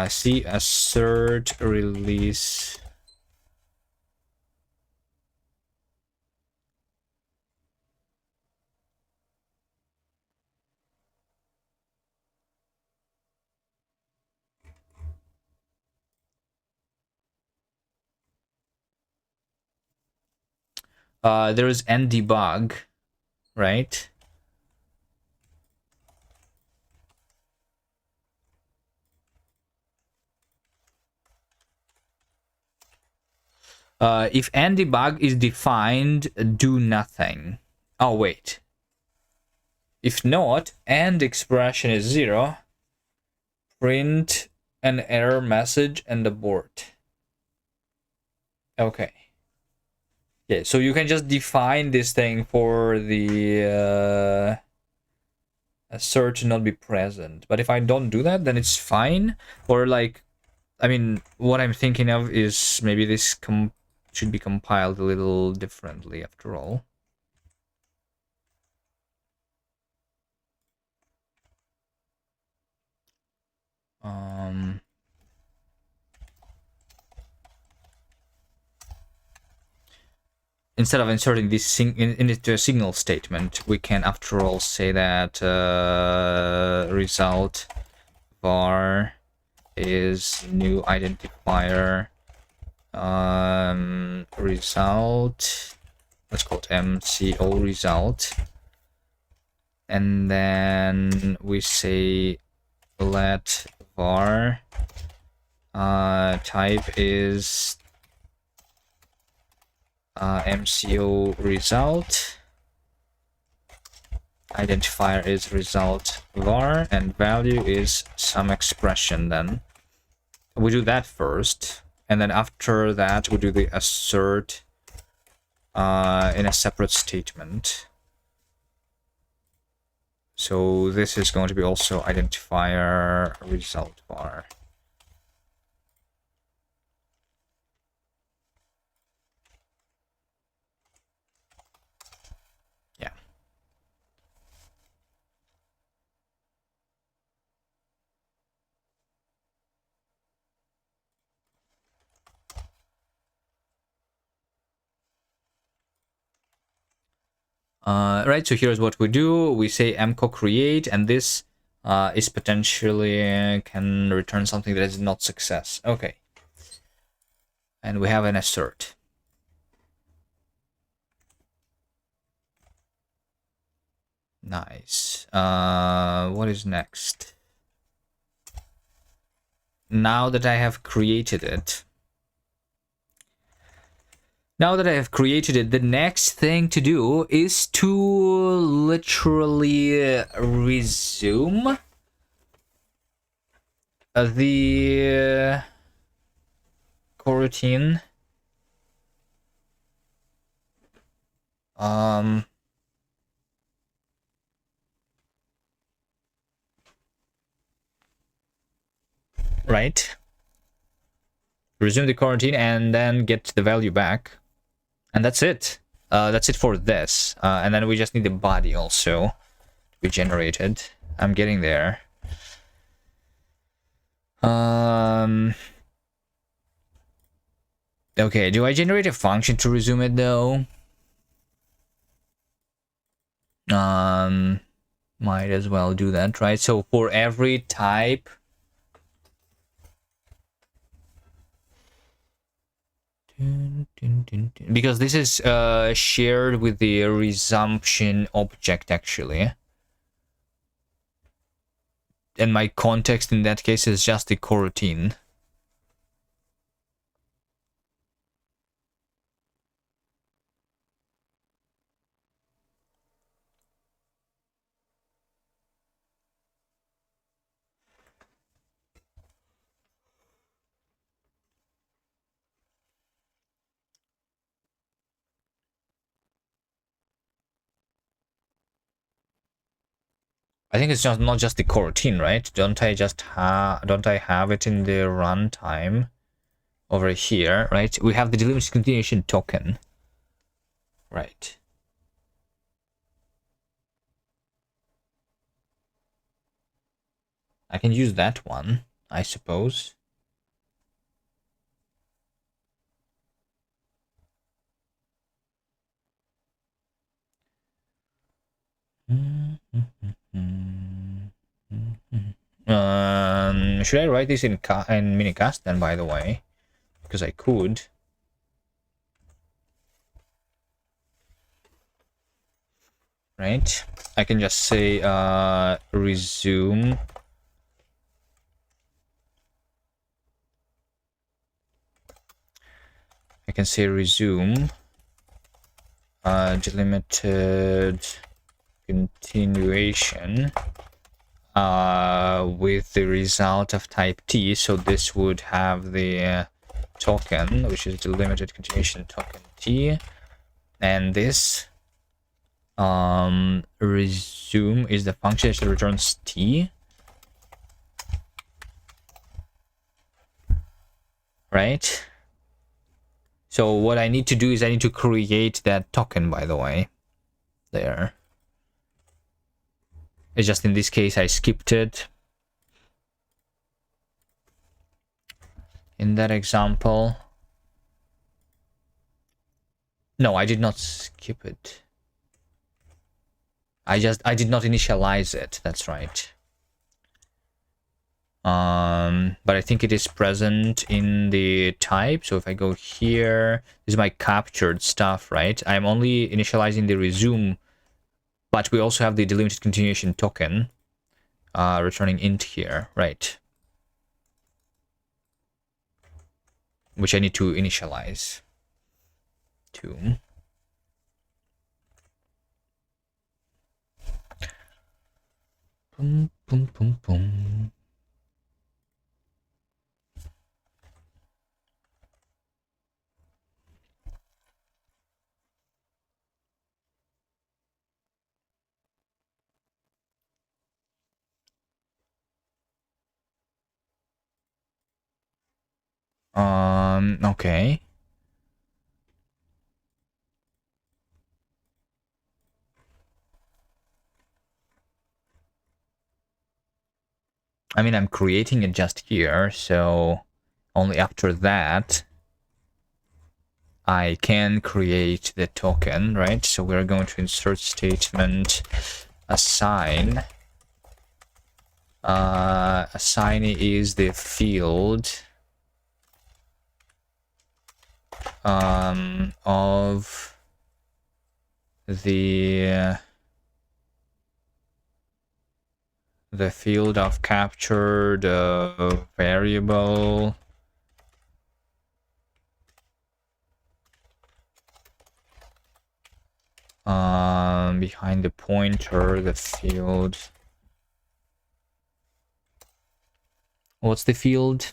See assert release. There is ndebug, right? If ndebug is defined, do nothing. Oh, wait. If not, and expression is 0, print an error message and abort. Okay. Yeah, so you can just define this thing for the assert to not be present. But if I don't do that, then it's fine. Or like, I mean, what I'm thinking of is maybe this should be compiled a little differently after all. Instead of inserting this into a signal statement, we can after all say that result var is new identifier result, let's call it MCO result, and then we say let var type is MCO result, identifier is result var, and value is some expression. Then we do that first, and then after that we do the assert in a separate statement. So this is going to be also identifier result var. Yeah. Right, so here's what we do. We say mco create, and this is potentially can return something that is not success. Okay. And we have an assert. Nice. What is next? Now that I have created it, the next thing to do is to literally resume the coroutine. Right. Resume the coroutine and then get the value back. And that's it. That's it for this. And then we just need the body also to be generated. I'm getting there. Okay, do I generate a function to resume it though? Might as well do that, right? So for every type, because this is shared with the resumption object actually, and my context in that case is just the coroutine. I think it's just not just the coroutine, right? Don't I have it in the runtime over here, right? We have the delimited continuation token, right? I can use that one, I suppose. Should I write this in minicast then, by the way? Because I could. Right? I can just say resume. I can say resume delimited continuation with the result of type T. So this would have the token, which is delimited continuation token T, and this resume is the function that returns T, right? So what I need to do is I need to create that token, by the way, there. It's just in this case I skipped it. In that example, no, I did not skip it. I did not initialize it. That's right. But I think it is present in the type. So if I go here, this is my captured stuff, right? I'm only initializing the resume, but we also have the delimited continuation token returning int here, right? Which I need to initialize to. Boom, boom, boom, boom. Okay. I mean, I'm creating it just here, so only after that I can create the token, right? So we're going to insert statement assign. Assign is the field of the field of captured variable behind the pointer, the field. What's the field?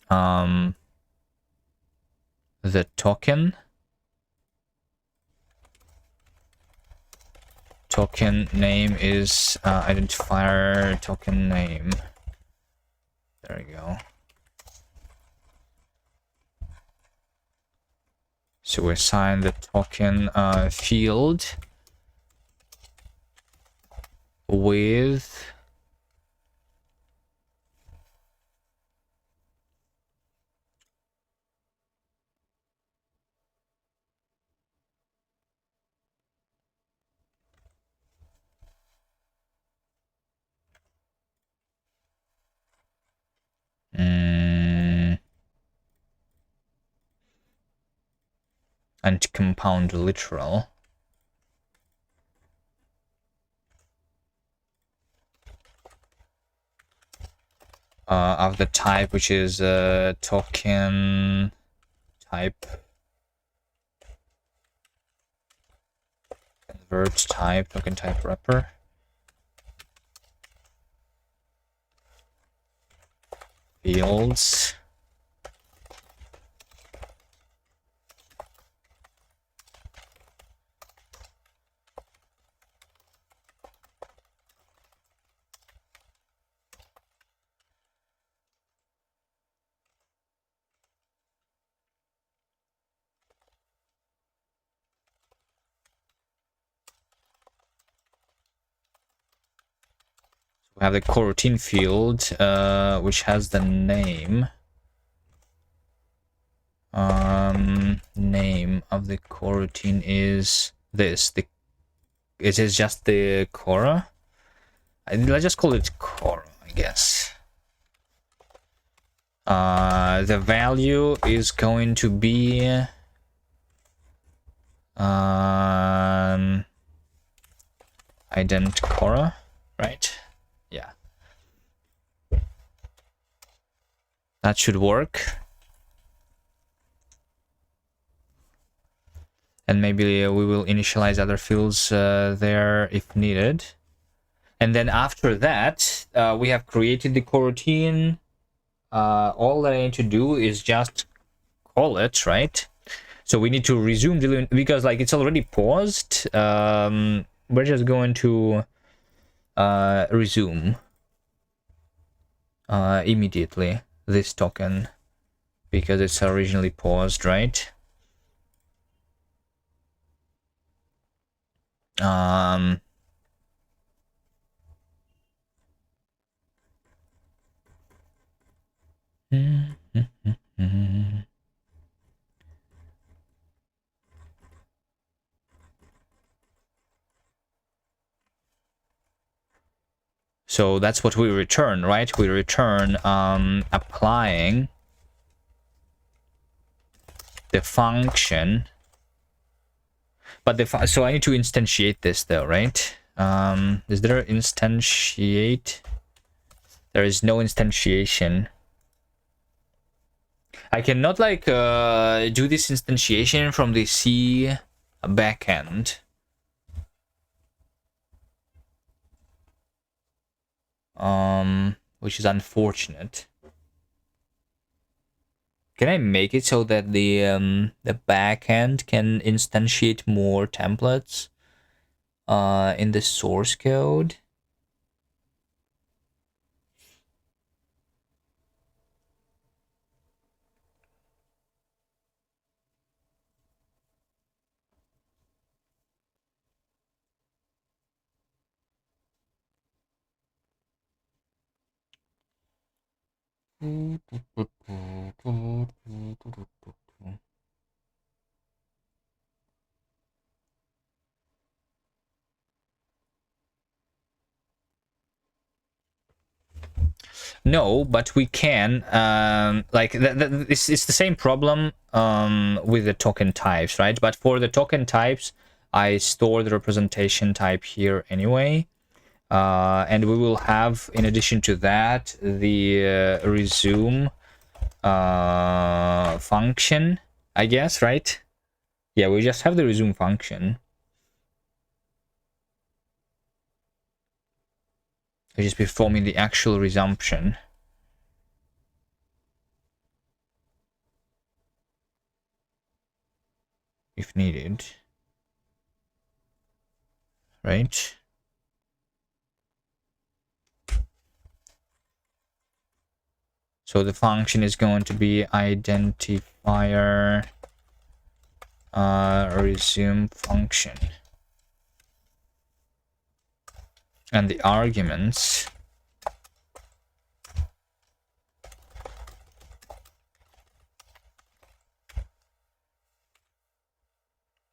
The token. Token name is identifier token name. There we go. So we assign the token field with and compound literal. Of the type, which is token type, convert type, token type wrapper. Fields. We have the coroutine field, which has the name. Name of the coroutine is this. It is just the cora. Let's just call it cora, I guess. The value is going to be ident cora, right? Yeah, that should work. And maybe we will initialize other fields there if needed. And then after that, we have created the coroutine. All that I need to do is just call it, right? So we need to resume because like it's already paused. We're just going to resume immediately this token because it's originally paused, right? So that's what we return, right? We return applying the function. But so I need to instantiate this though, right? Is there instantiate? There is no instantiation. I cannot like do this instantiation from the C backend. Which is unfortunate. Can I make it so that the backend can instantiate more templates in the source code? No, but we can. Like it's the same problem with the token types, right? But for the token types, I store the representation type here anyway. And we will have, in addition to that, the resume function, I guess, right? Yeah, we just have the resume function. We just performing the actual resumption if needed, right? So the function is going to be identifier resume function, and the arguments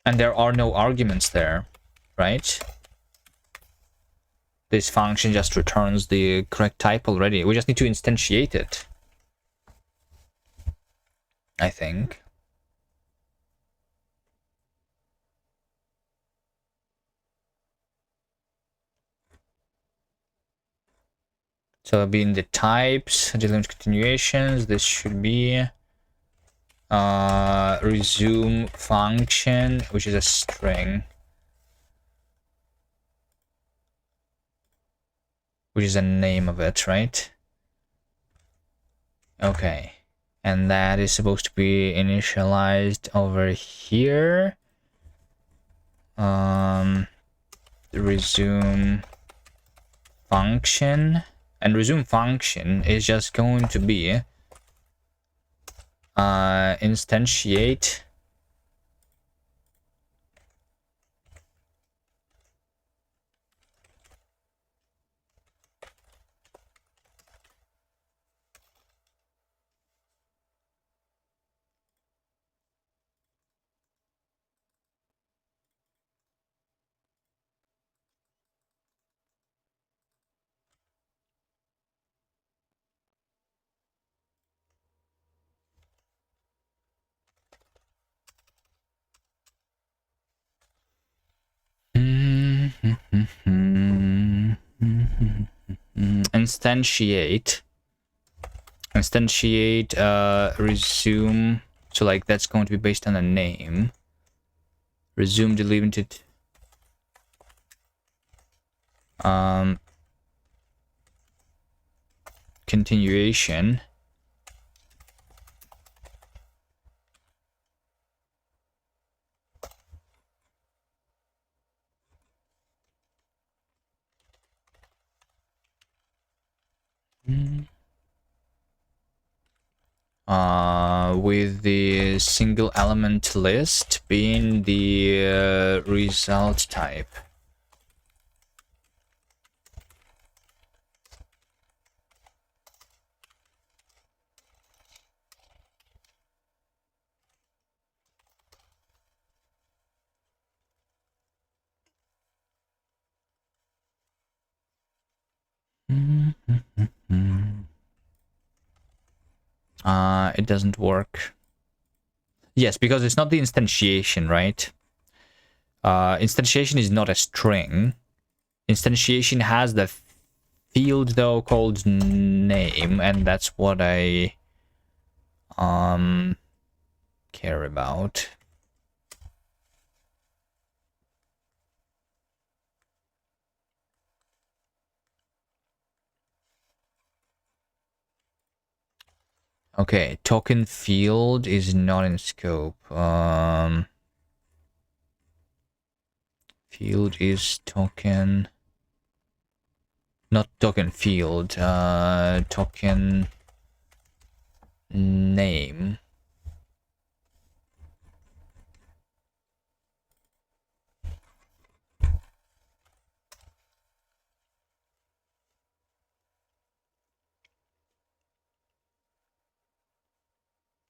and there are no arguments there, right? This function just returns the correct type already. We just need to instantiate it, I think. So it'll be in the types, delimited continuations. This should be resume function, which is a string, which is the name of it, right? Okay, and that is supposed to be initialized over here. The resume function, and resume function is just going to be instantiate instantiate resume. So like that's going to be based on a name. Resume delimited continuation. With the single element list being the result type. It doesn't work. Yes, because it's not the instantiation, right? Instantiation is not a string. Instantiation has the field though called name, and that's what I care about. Okay, token field is not in scope. Field is token, not token field, token name.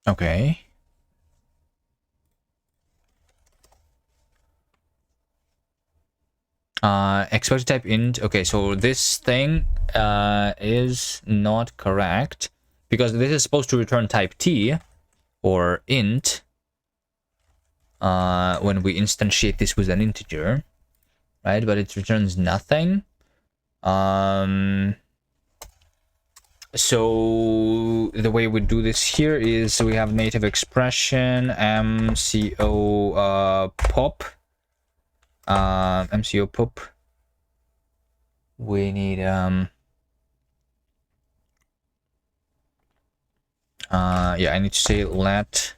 Okay. Expected type int. Okay, so this thing is not correct because this is supposed to return type t or int when we instantiate this with an integer, right? But it returns nothing. So the way we do this here is we have native expression mco pop. MCO pop. We need yeah, I need to say let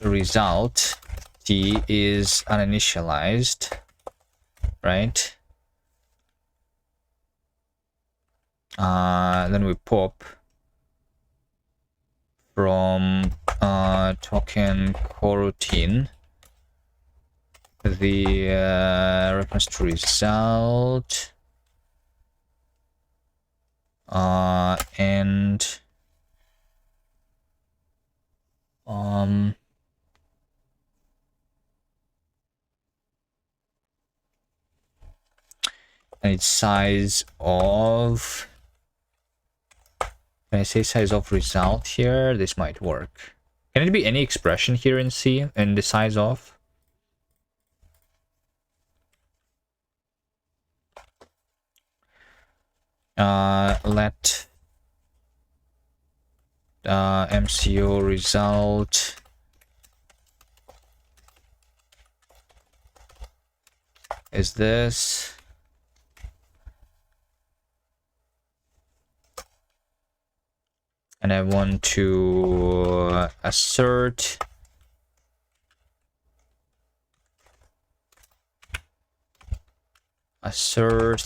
result t is uninitialized, right? Then we pop from token coroutine the reference to result and and its size of, can I say size of result here? This might work. Can it be any expression here in C and the size of? Let MCO result is this, and I want to assert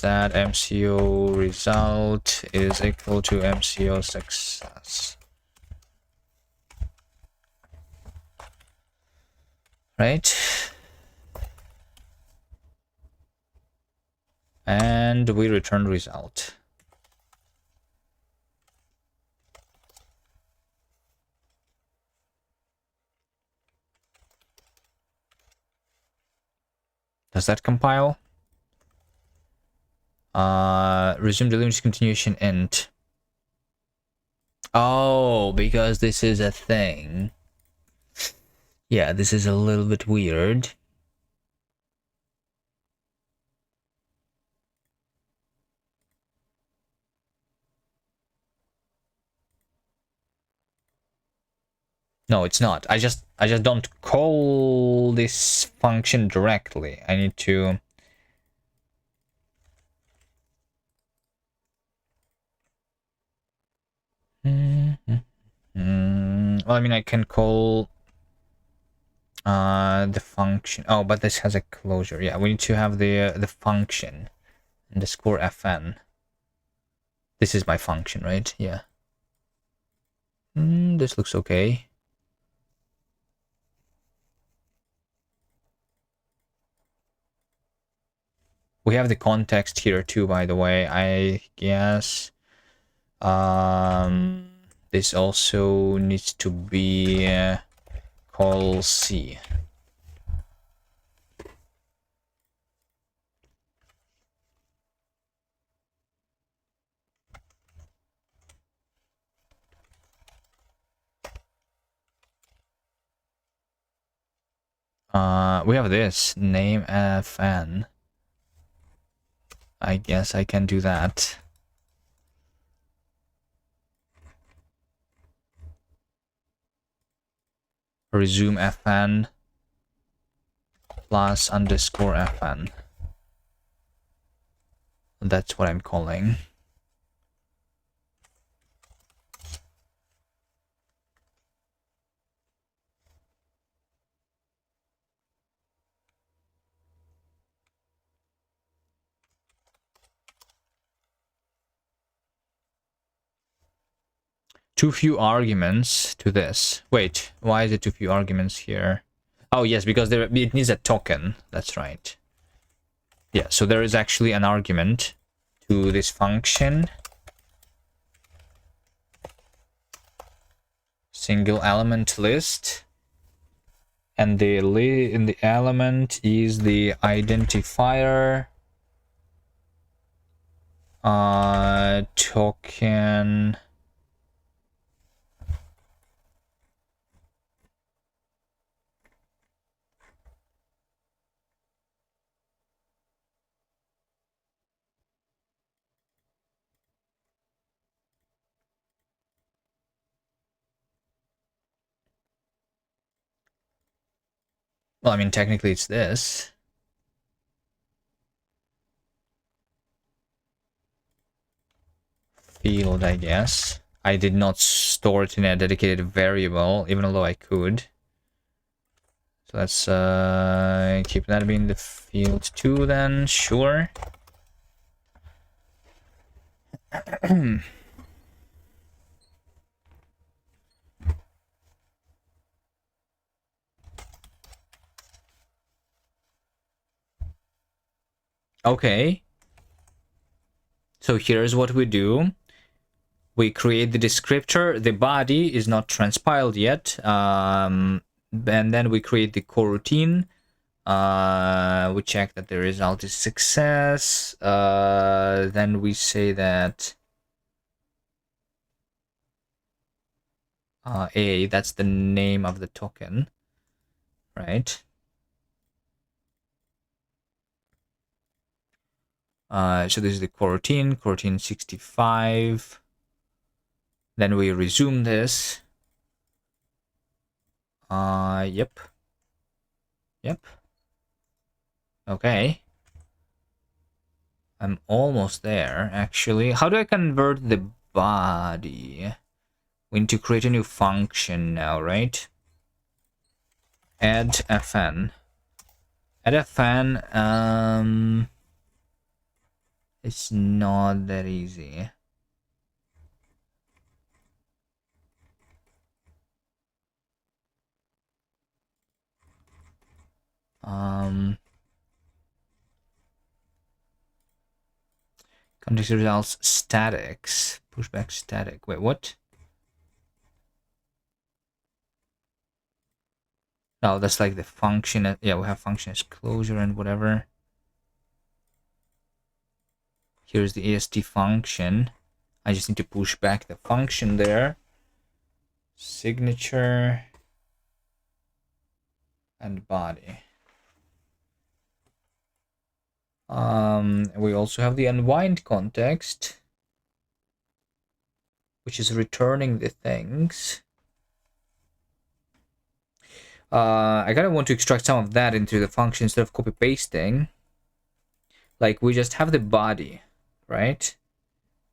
that MCO result is equal to MCO success, right? And we return result. Does that compile? Resume delimited continuation end. Oh, because this is a thing. Yeah, this is a little bit weird. No, it's not. I just don't call this function directly. I need to well, I mean, I can call the function. Oh, but this has a closure. Yeah, we need to have the function underscore fn. This is my function, right? Yeah. This looks okay. We have the context here too, by the way. I guess this also needs to be call C. We have this name fn. I guess I can do that. Resume fn plus underscore fn. That's what I'm calling. Too few arguments to this. Wait, why is it too few arguments here? Oh yes, because it needs a token. That's right. Yeah, so there is actually an argument to this function. single element list, and in the element is the identifier token. Well, I mean, technically it's this. Field, I guess. I did not store it in a dedicated variable, even though I could. So let's keep that being the field 2 then, sure. Okay. So here's what we do. We create the descriptor. The body is not transpiled yet. And then we create the coroutine. We check that the result is success. Then we say that A, that's the name of the token, right? So this is the coroutine 65. Then we resume this. Yep. Okay. I'm almost there, actually. How do I convert the body? We need to create a new function now, right? Add fn. Add fn, it's not that easy. Context results statics. Pushback static. Wait, what? No, that's like the function. Yeah, we have function as closure and whatever. Here's the AST function. I just need to push back the function there. Signature and body. We also have the unwind context, which is returning the things. I kind of want to extract some of that into the function instead of copy pasting. Like we just have the body, right?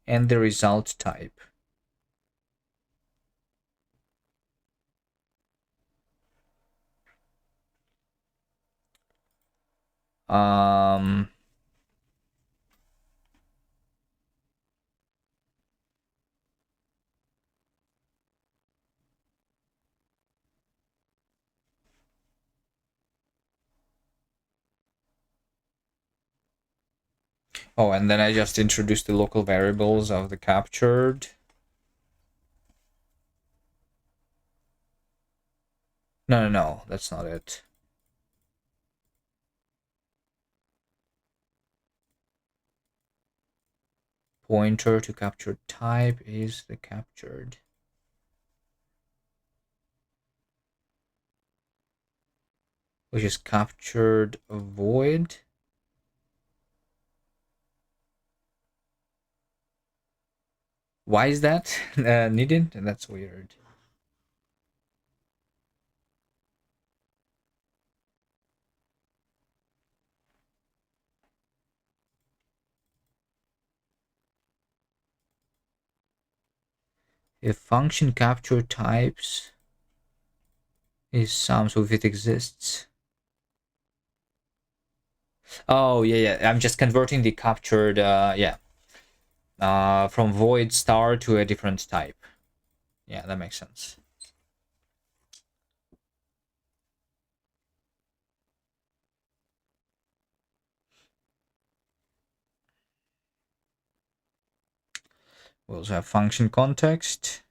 And the result type. Um, oh, and then I just introduced the local variables of the captured. No, that's not it. Pointer to captured type is the captured. Which is captured void. Why is that needed? That's weird. If function capture types is some, so if it exists. Oh, yeah. I'm just converting the captured, from void star to a different type. Yeah, that makes sense. We also have function context.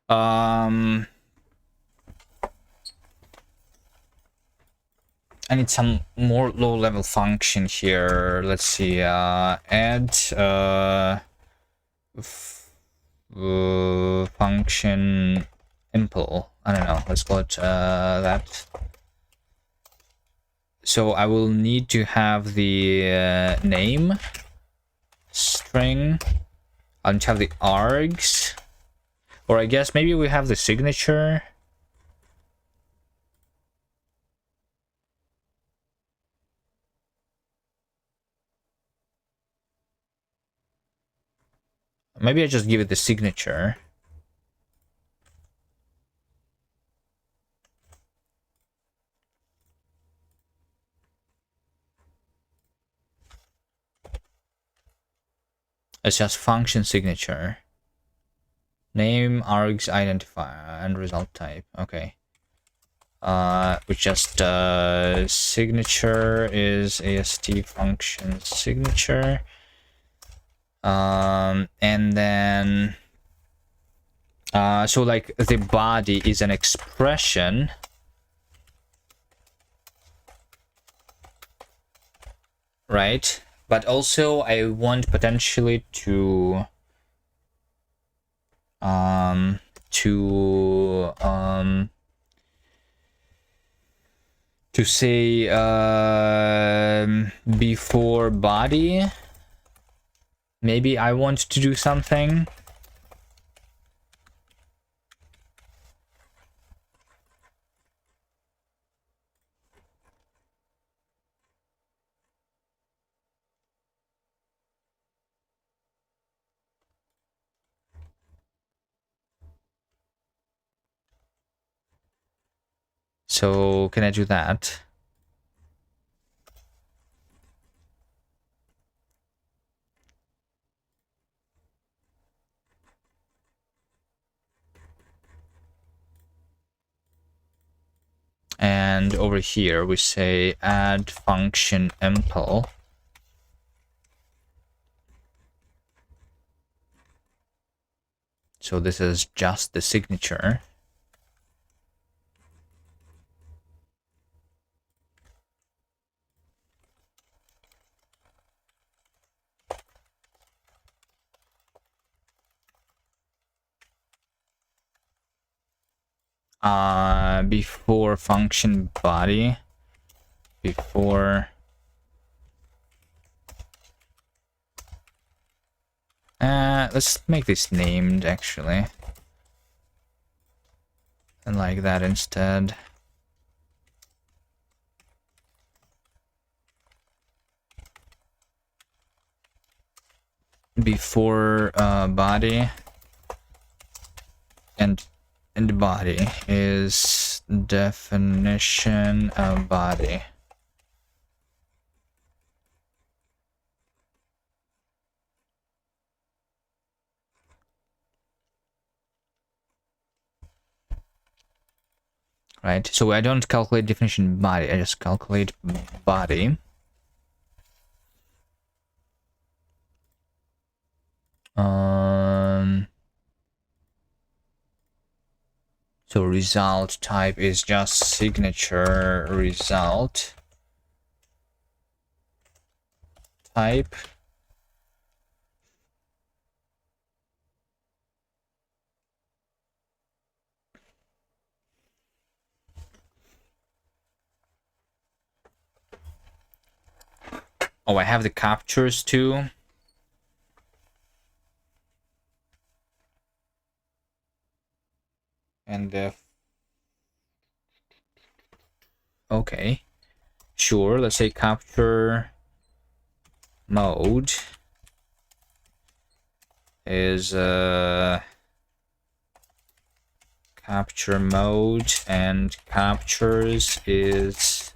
I need some more low-level function here. Let's see. Add function impl. I don't know. Let's call it that. So I will need to have the name string. I'll need to have the args, or I guess maybe we have the signature. Maybe I just give it the signature. It's just function signature. Name, args, identifier, and result type. Okay. Which just signature is AST function signature. And then so like the body is an expression, right? But also I want potentially to say before body. Maybe I want to do something. So can I do that? And over here we say add function impl. So this is just the signature. Before function body, before let's make this named actually, and like that instead. Before body and body is definition of body. Right, so I don't calculate definition body, I just calculate body. So result type is just signature result type. Oh, I have the captures too. And okay, sure, let's say capture mode is capture mode, and captures is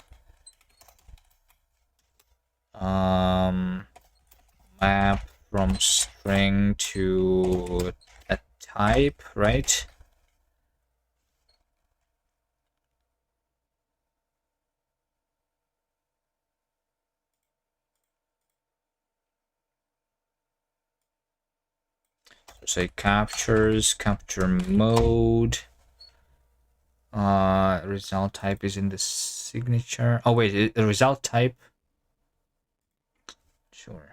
map from string to a type, right? say captures, capture mode. Result type is in the signature. Oh wait, the result type. Sure.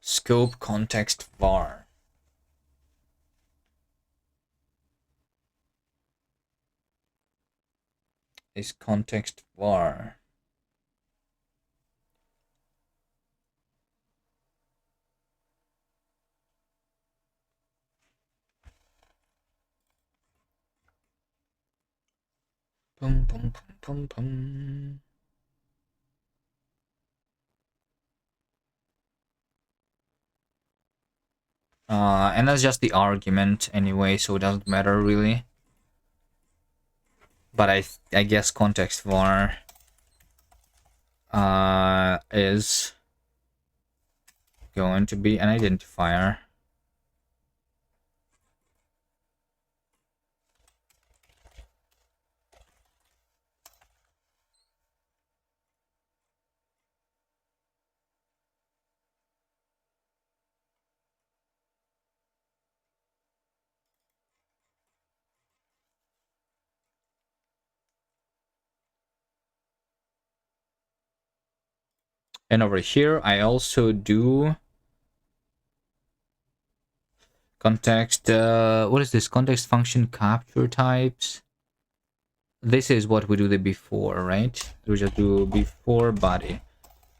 Scope context var. Is context var. Pum pum pum pum pum. And that's just the argument anyway, so it doesn't matter really. But I guess context var is going to be an identifier. And over here, I also do context. What is this? Context function capture types. This is what we do the before, right? We just do before body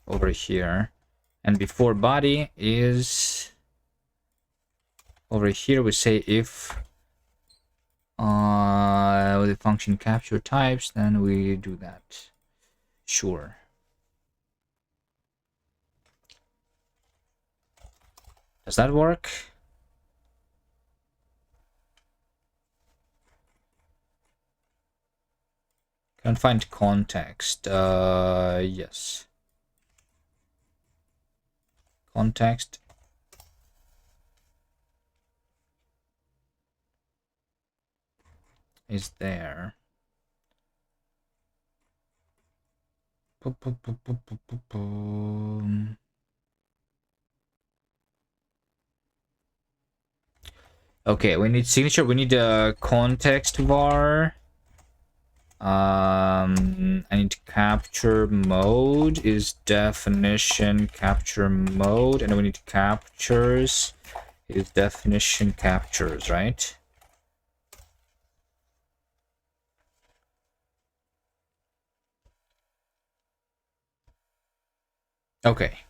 over here. And before body is over here. We say if with the function capture types, then we do that. Sure. Does that work? Can't find context. Yes. Context. Is there. Okay, we need signature. We need a context var. I need capture mode is definition capture mode, and we need captures is definition captures, right? Okay.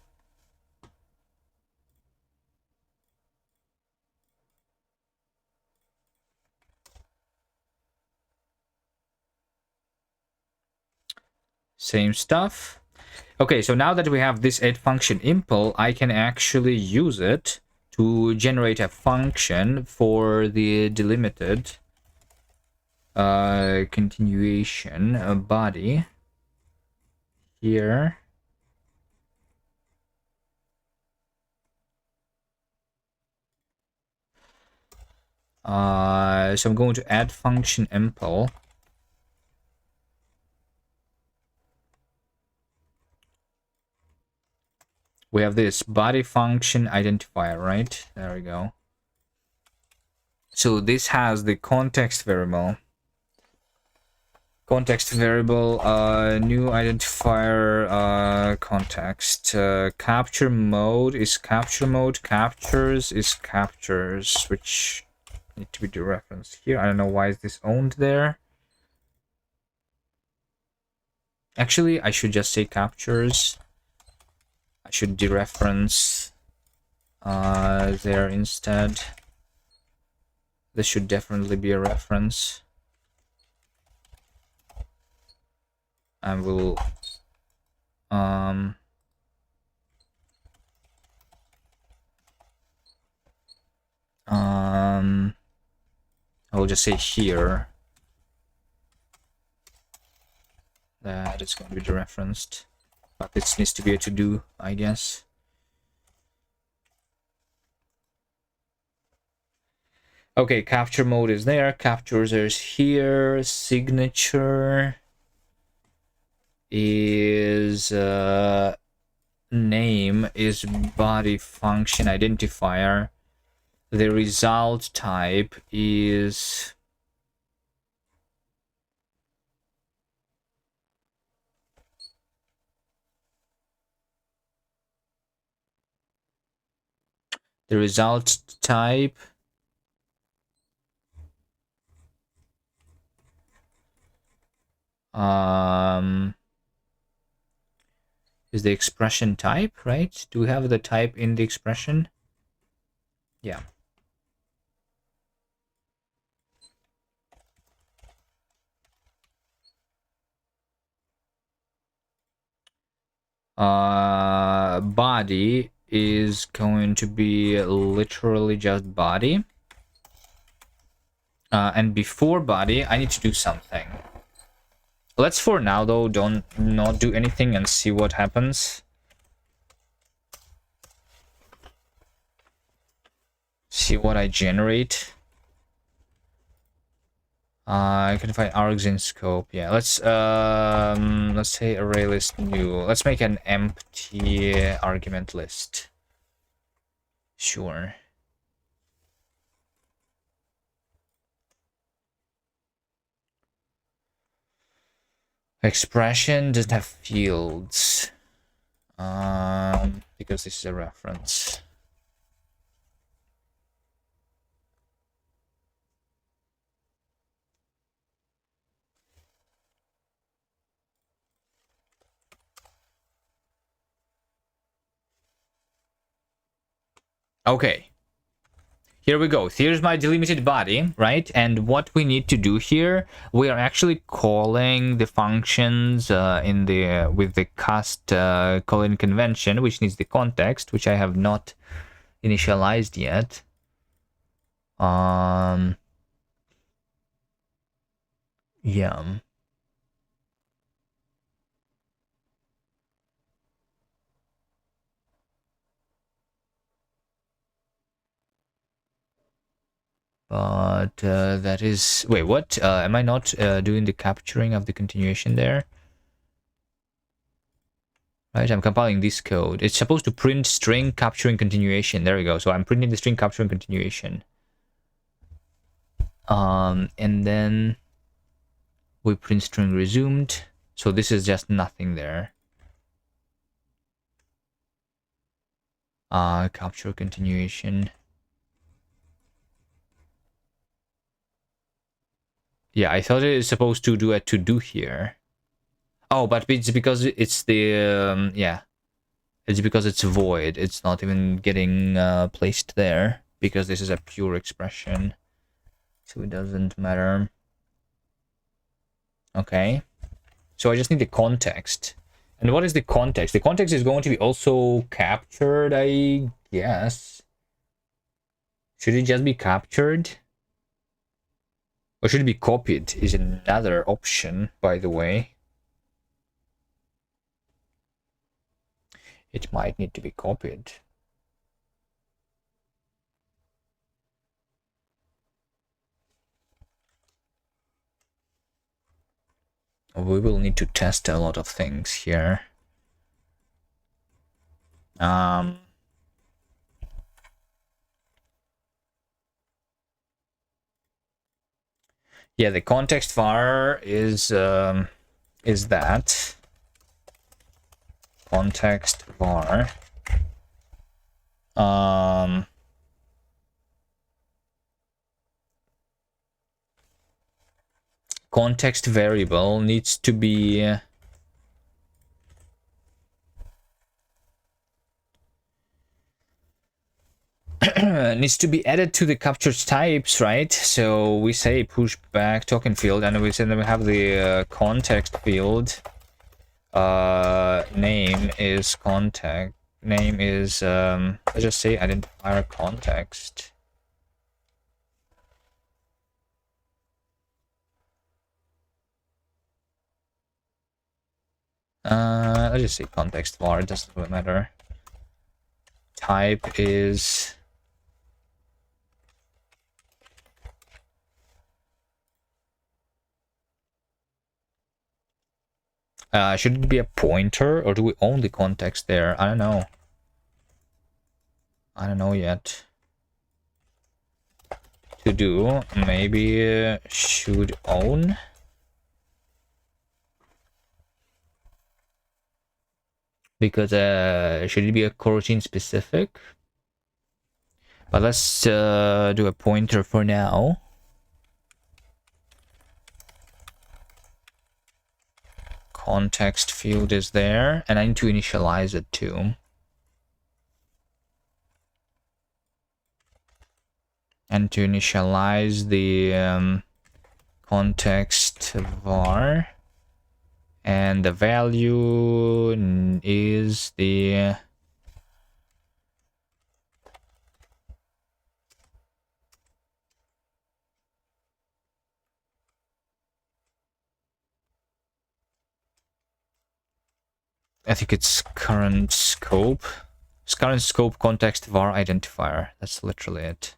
Same stuff. Okay, so now that we have this add function impl, I can actually use it to generate a function for the delimited continuation body here. So I'm going to add function impl. We have this body function identifier, right? There we go. So this has the context variable. Context variable, new identifier, context. Capture mode is capture mode. Captures is captures, which need to be dereferenced here. I don't know why is this owned there. Actually, I should just say captures. I should dereference there instead. This should definitely be a reference. I will I'll just say here that it's going to be dereferenced, but this needs to be a to-do, I guess. Okay, capture mode is there, captures is here, signature is name is body function identifier. The result type is the result type is the expression type, right? Do we have the type in the expression? Yeah. Body is going to be literally just body. And before body, I need to do something. Let's for now though not do anything and see what happens. See what I generate. I can find args in scope. Yeah, let's say array list new. Let's make an empty argument list. Sure. Expression doesn't have fields. Because this is a reference. Okay. Here we go. Here's my delimited body, right? And what we need to do here, we are actually calling the functions in the with the cast calling convention, which needs the context, which I have not initialized yet. Yeah. But that is... Wait, what? Am I not doing the capturing of the continuation there? Right, I'm compiling this code. It's supposed to print string capturing continuation. There we go. So I'm printing the string capturing continuation. And then we print string resumed. So this is just nothing there. Capture continuation. Yeah, I thought it was supposed to do a to-do here. Oh, but it's because it's the... yeah. It's because it's void. It's not even getting placed there. Because this is a pure expression. So it doesn't matter. Okay. So I just need the context. And what is the context? The context is going to be also captured, I guess. Should it just be captured? Or should it be copied? Is another option, by the way. It might need to be copied. We will need to test a lot of things here. Yeah, the context var is that context var. Context variable needs to be needs to be added to the captured types, right? So we say push back token field, and we say that we have the context field. Name is context. Name is let's just say identifier context. Let's just say context var, it doesn't really matter. Type is should it be a pointer, or do we own the context there? I don't know. I don't know yet. To do, maybe should own. Because should it be a coroutine specific? But let's do a pointer for now. Context field is there, and I need to initialize it too. And to initialize the context var, and the value is the I think it's current scope. It's current scope context var identifier. That's literally it.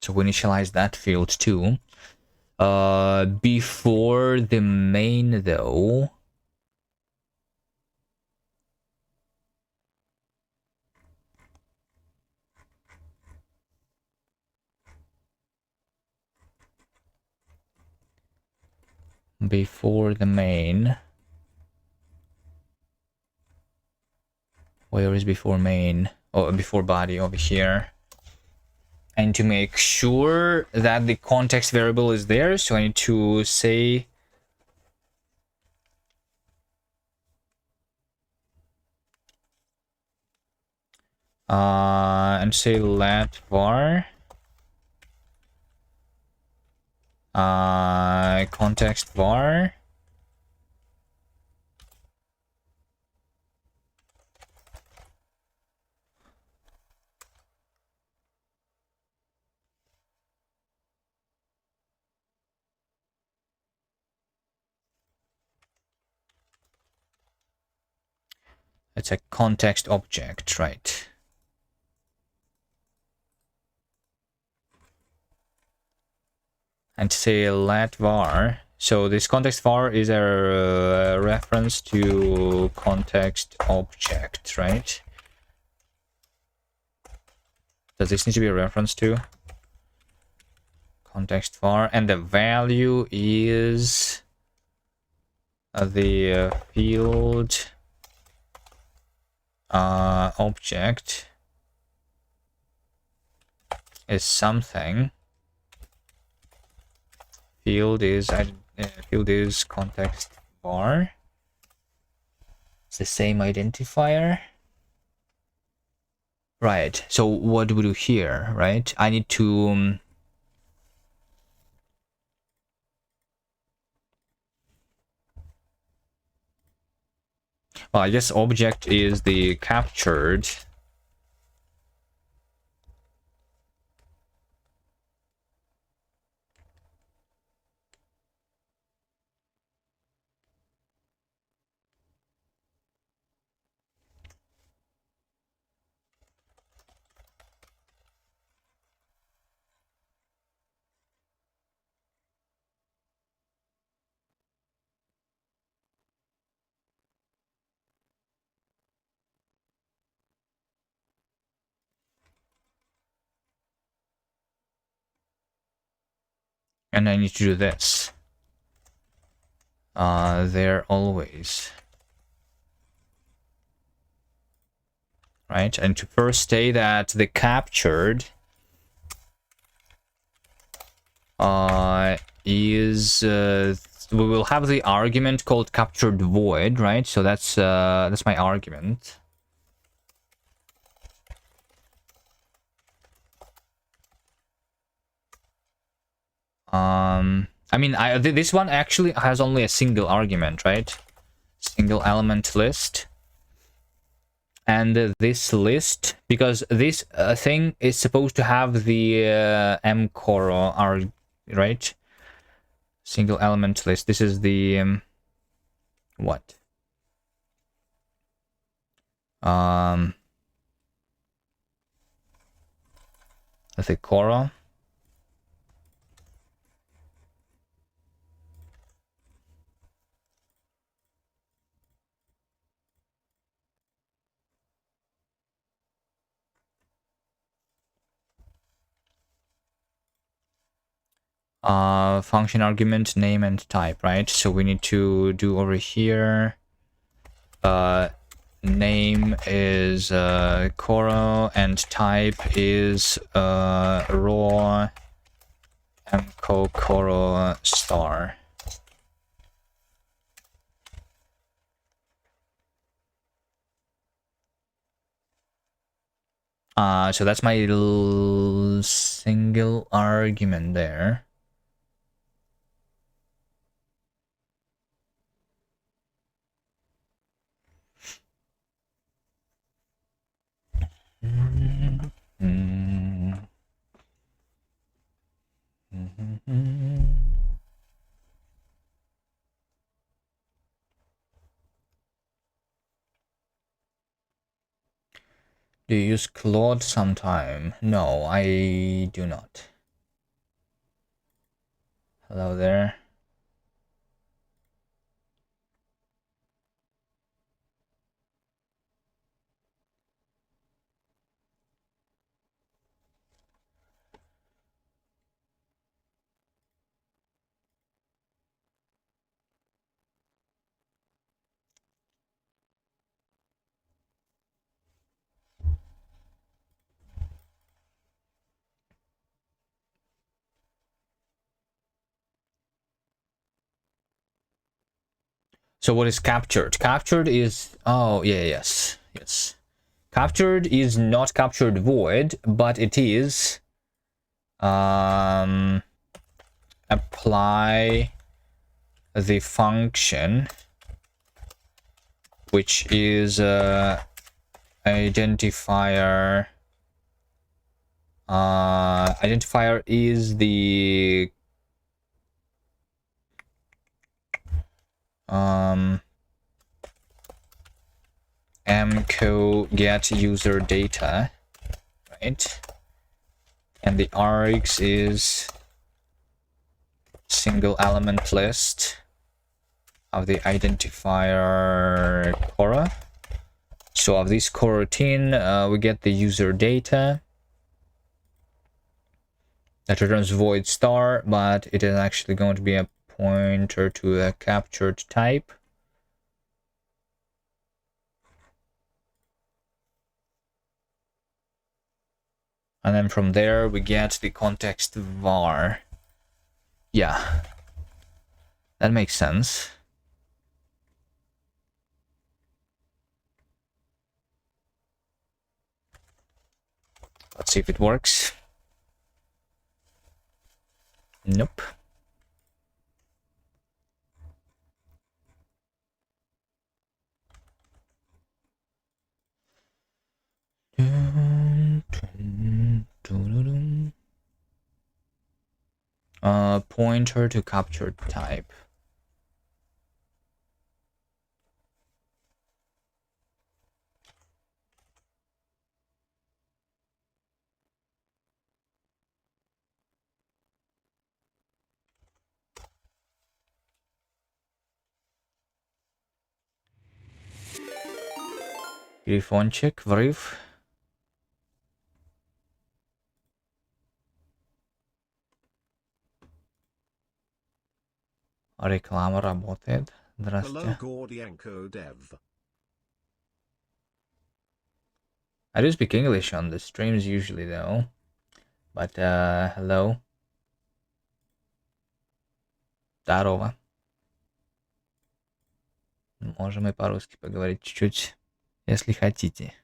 So we initialize that field too. Before the main though. Before the main. Where is before main? Oh, before body over here. And to make sure that the context variable is there, so I need to say and say let var context var it's a context object, right? And say let var. So this context var is a reference to context object, right? Does this need to be a reference to context var? And the value is the field object is something. Field is context var. It's the same identifier. Right. So what do we do here, right? I need to well, I guess object is the captured. And I need to do this. There always. Right? And to first say that the captured is we will have the argument called captured void, right? So that's my argument. I mean, this one actually has only a single argument, right? Single element list. And this list, because this thing is supposed to have the mcoro, right? Single element list. This is the what? The coro. Function argument, name and type, right? So we need to do over here. Name is coro and type is raw mco coro star. So that's my little single argument there. Do you use Claude sometime? No, I do not. Hello there. So what is captured? Captured is... Oh, yeah, yes. Yes. Captured is not captured void, but it is... apply the function, which is identifier. Identifier is the mco get user data, right? And the args is single element list of the identifier cora. So of this coroutine, we get the user data that returns void star, but it is actually going to be a pointer to a captured type. And then from there we get the context var. Yeah, that makes sense. Let's see if it works. Nope. Pointer to captured type. Telefonчик, врыв. Реклама работает. Здравствуйте. Hello, Gordianko Dev. I do speak English on the streams usually though. But hello. Здорово. Можем и по-русски поговорить чуть-чуть, если хотите.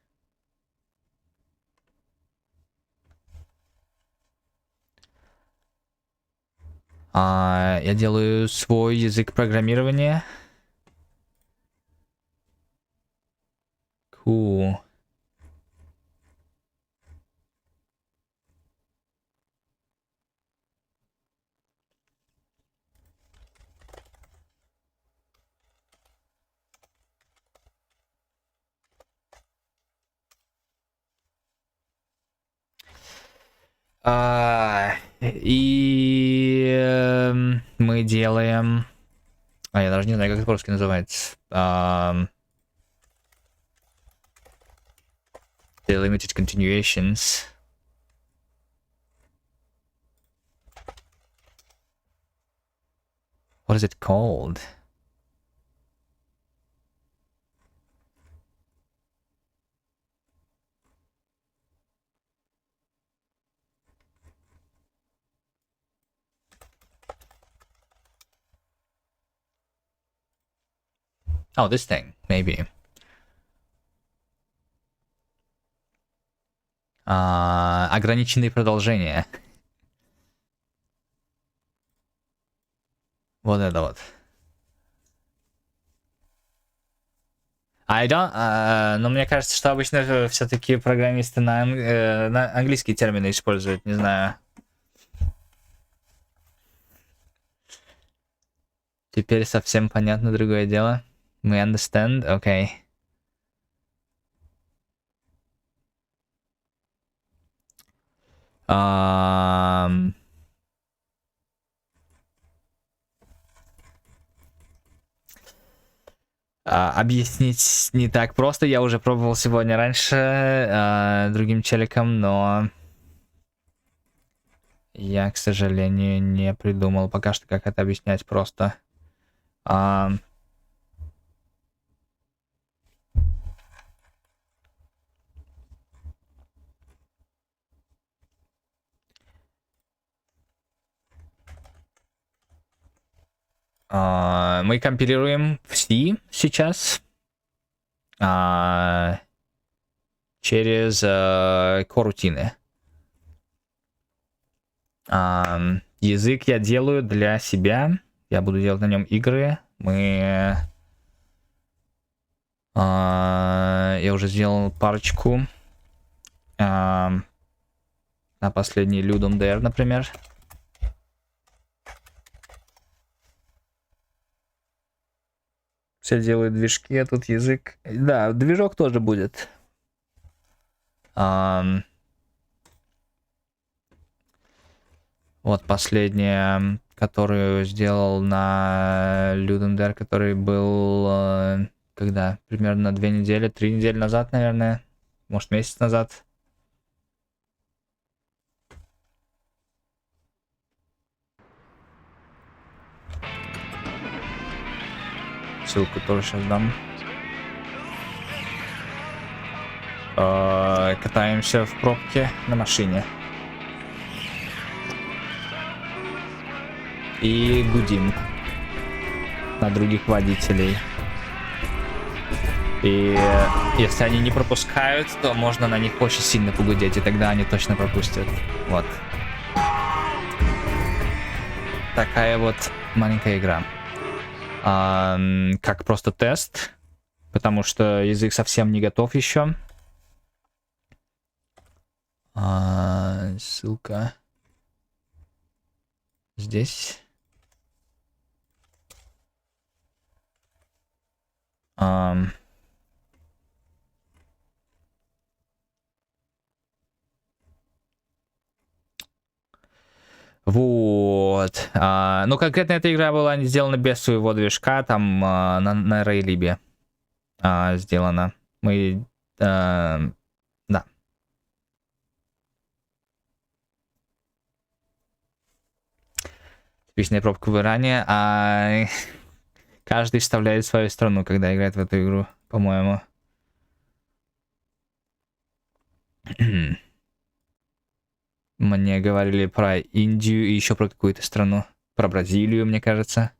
Я делаю свой язык программирования. Cool. Мы делаем... я даже не знаю, как это по-русски называется. Delimited Continuations. What is it called? Oh, this thing, maybe. Ограниченные продолжения. Вот это вот. Но мне кажется, что обычно все-таки программисты на английские термины используют, не знаю. Теперь совсем понятно другое дело. We understand, okay. Объяснить не так просто. Я уже пробовал сегодня раньше другим челиком, но я, к сожалению, не придумал пока что, как это объяснять просто. Мы компилируем в C сейчас через корутины. Язык я делаю для себя. Я буду делать на нем игры. Я уже сделал парочку. На последний Ludum Dare, например. Все делают движки, а тут язык. Да, движок тоже будет. Вот последняя, которую сделал на Ludum Dare, который был когда? Примерно 2 недели, 3 недели назад, наверное. Может, месяц назад. Ссылку тоже сейчас дам. Катаемся в пробке на машине. И гудим на других водителей. И если они не пропускают, то можно на них очень сильно погудеть, и тогда они точно пропустят. Вот. Такая вот маленькая игра. Как просто тест, потому что язык совсем не готов еще. Ссылка здесь. Вот. Ну, конкретно эта игра была сделана без своего движка, там на Рейлибе сделана. Мы... да. Типичная пробка выгорания, каждый вставляет свою страну, когда играет в эту игру, по-моему. Мне говорили про Индию и еще про какую-то страну. Про Бразилию, мне кажется.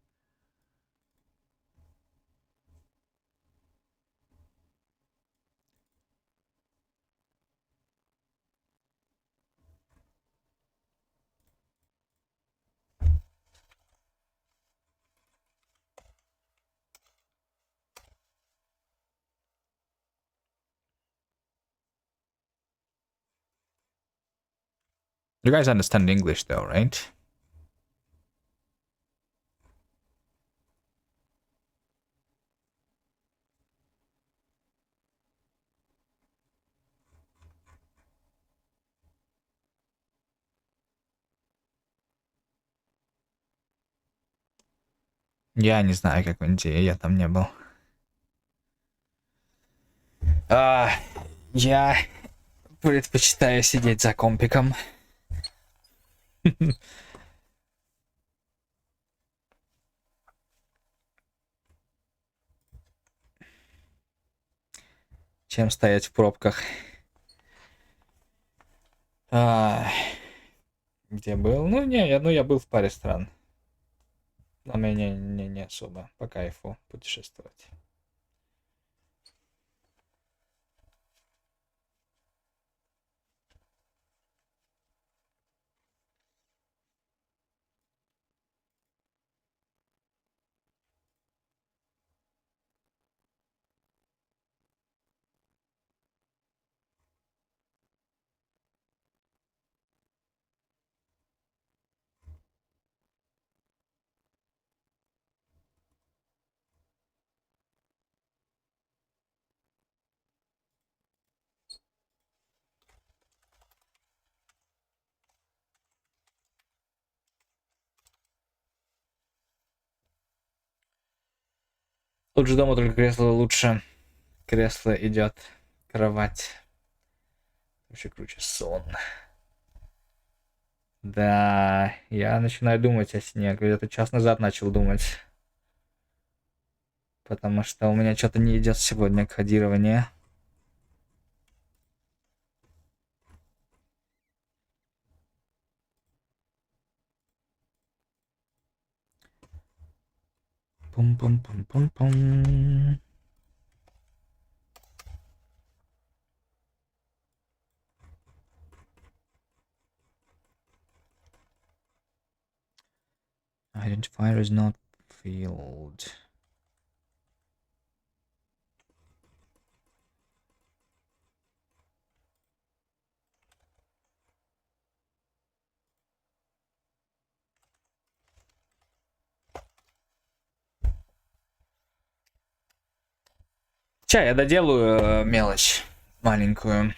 You guys understand English though, right? Я не знаю, как в Индии, я там не был. Я предпочитаю сидеть за компиком. Чем стоять в пробках. Где был? Ну, я был в паре стран. Но мне не особо по кайфу путешествовать. Тут же дома только кресло лучше. Кресло идет. Кровать. Вообще круче сон. Да, я начинаю думать о сне. Где-то час назад начал думать. Потому что у меня что-то не идет сегодня кодирование. Пум-пум-пум-пум-пум. Identifier is not filled. Сейчас я доделаю мелочь маленькую.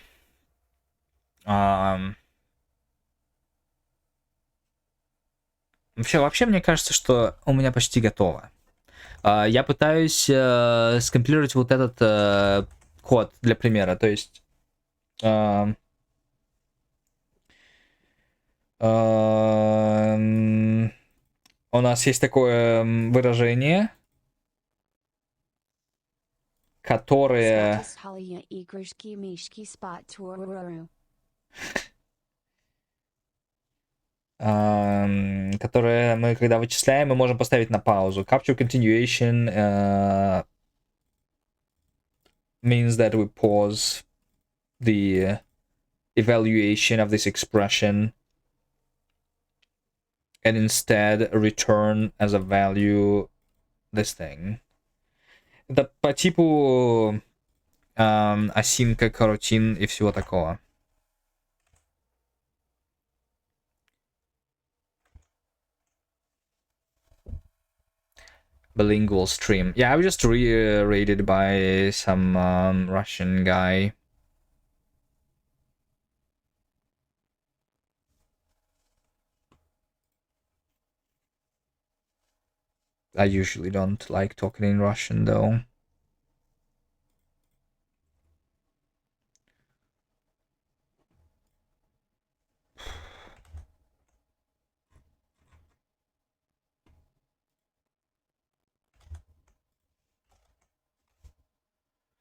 Вообще, мне кажется, что у меня почти готово. Я пытаюсь скомпилировать вот этот код для примера. То есть у нас есть такое выражение, которое... которое мы, когда вычисляем, мы можем поставить на паузу. Capture continuation means that we pause the evaluation of this expression and instead return as a value this thing. Это по типу async, coroutine и всего такого. Bilingual stream. Yeah, I was just rated by some Russian guy. I usually don't like talking in Russian though.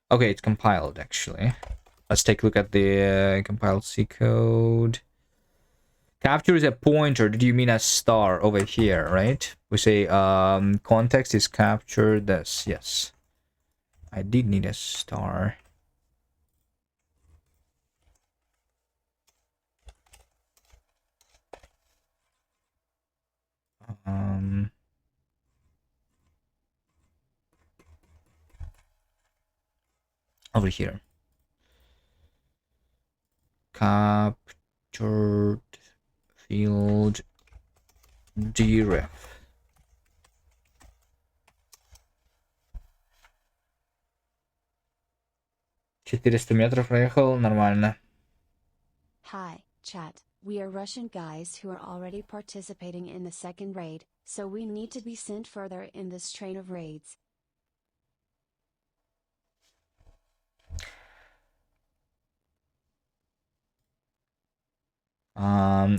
Okay, it's compiled actually. Let's take a look at the compiled C code. Capture is a pointer. Did you mean a star over here, right? We say context is captured. This, yes. I did need a star. Over here. Captured build dref. 400 метров проехал, нормально. Hi, chat. We are Russian guys who are already participating in the second raid, so we need to be sent further in this train of raids.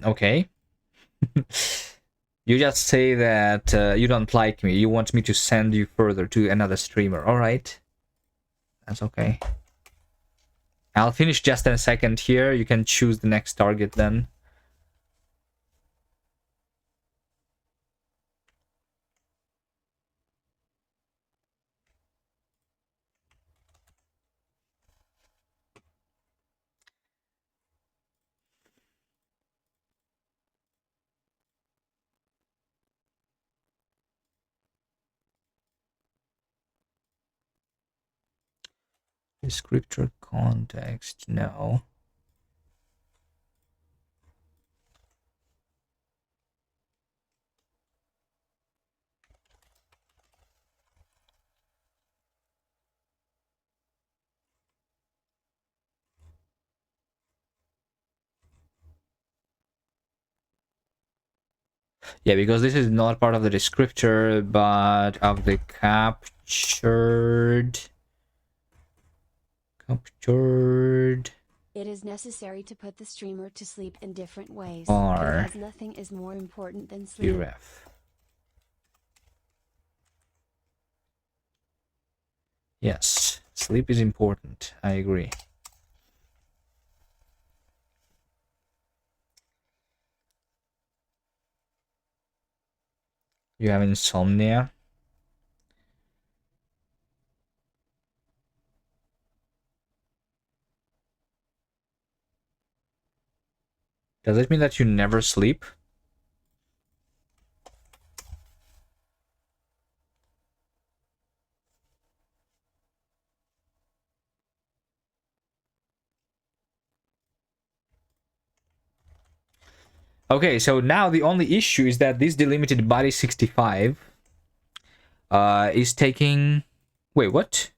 Okay. You just say that you don't like me. You want me to send you further to another streamer. All right. That's okay. I'll finish just in a second here. You can choose the next target then. Descriptor context, no. Yeah, because this is not part of the descriptor, but of the captured. It is necessary to put the streamer to sleep in different ways, Or because nothing is more important than sleep. ref. Yes, sleep is important. I agree. You have insomnia. Does it mean that you never sleep? Okay, so now the only issue is that this delimited body 65 is taking... Wait, what?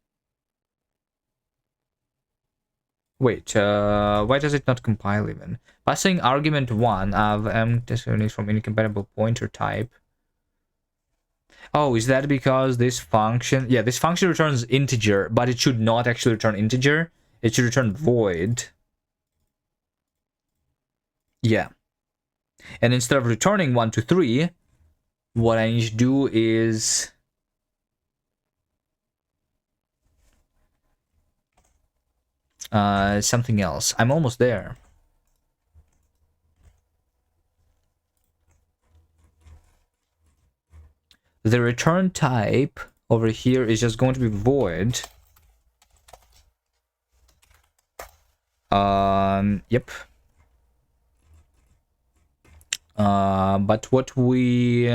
Wait, why does it not compile even? Passing argument 1 of is from incompatible pointer type. Oh, is that because this function... Yeah, this function returns integer, but it should not actually return integer. It should return void. Yeah. And instead of returning 1 to 3, what I need to do is... something else. I'm almost there. The return type over here is just going to be void. Yep. But what we...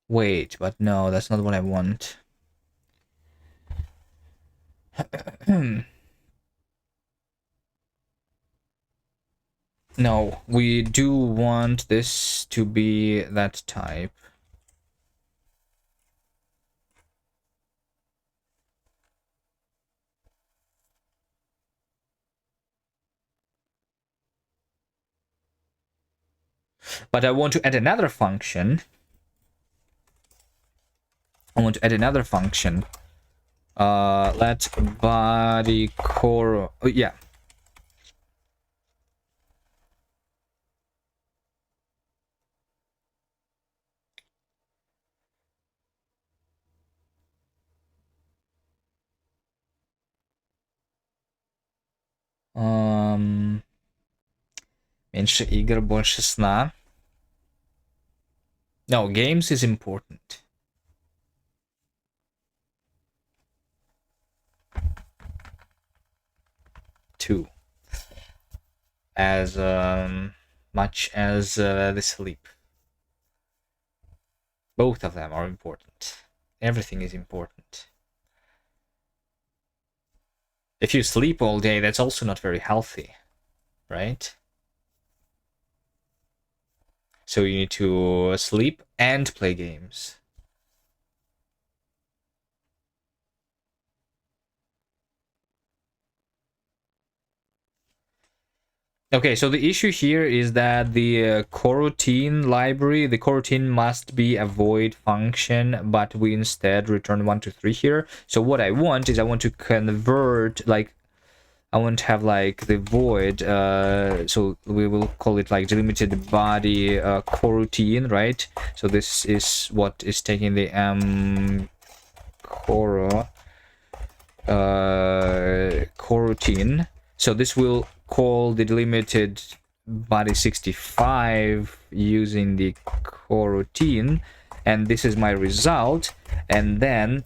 Wait, but no, that's not what I want. No, we do want this to be that type. But I want to add another function. Let body core... Oh, yeah. Меньше игр, больше сна. No, games is important. Two. As much as the sleep. Both of them are important. Everything is important. If you sleep all day, that's also not very healthy, right? So you need to sleep and play games. Okay, so the issue here is that the coroutine library, the coroutine must be a void function, but we instead return 1 to 3 here. So what I want is I want to convert, like, I want to have like the void, so we will call it like delimited body coroutine, right? So this is what is taking the coroutine. So this will call the delimited body 65 using the coroutine, and this is my result, and then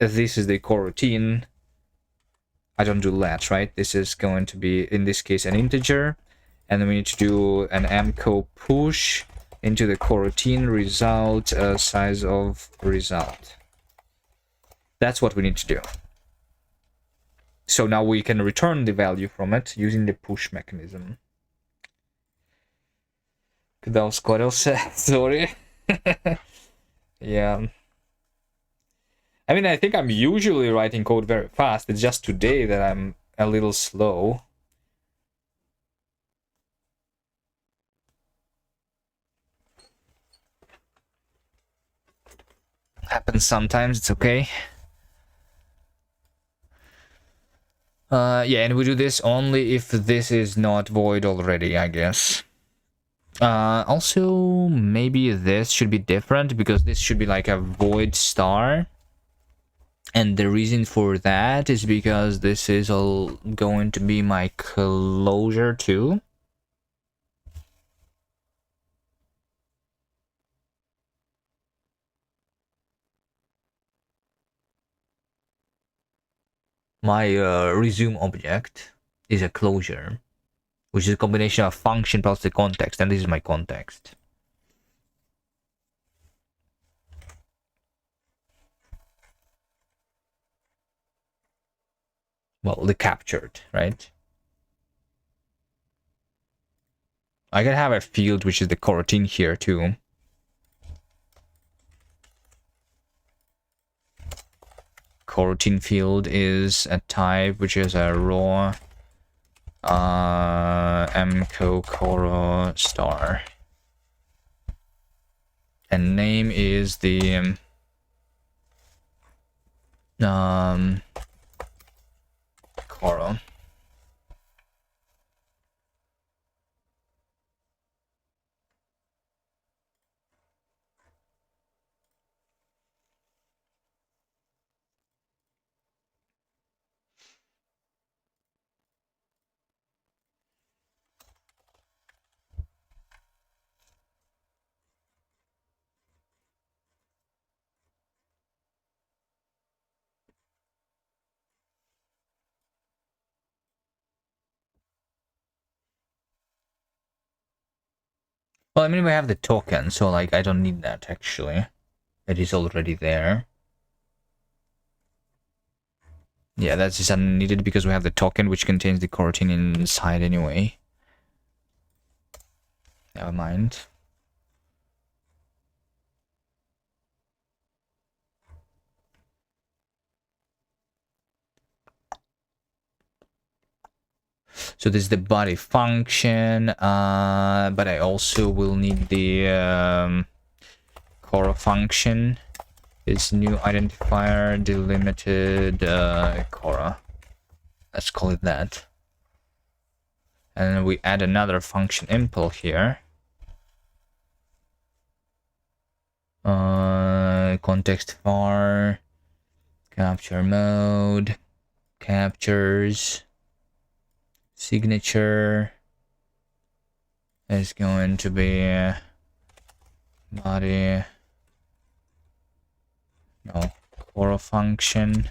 this is the coroutine. I don't do lat, right? This is going to be, in this case, an integer, and then we need to do an mco push into the coroutine result, size of result. That's what we need to do. So now we can return the value from it using the push mechanism. That was quite sorry. Yeah. I mean, I think I'm usually writing code very fast. It's just today that I'm a little slow. Happens sometimes, it's okay. Yeah, and we do this only if this is not void already, I guess. Also, maybe this should be different, because this should be like a void star. And the reason for that is because this is all going to be my closure too. My resume object is a closure, which is a combination of function plus the context, and this is my context. Well, the captured, right? I can have a field which is the coroutine here too. Coroutine field is a type which is a raw mco coro star, and name is the coro. Well, I mean, we have the token, so like I don't need that actually. It is already there. Yeah, that's just unneeded because we have the token which contains the coroutine inside anyway. Never mind. So this is the body function, but I also will need the core function. It's new identifier delimited core. Let's call it that. And then we add another function impl here. Context var, capture mode, captures, signature is going to be body, no, core function.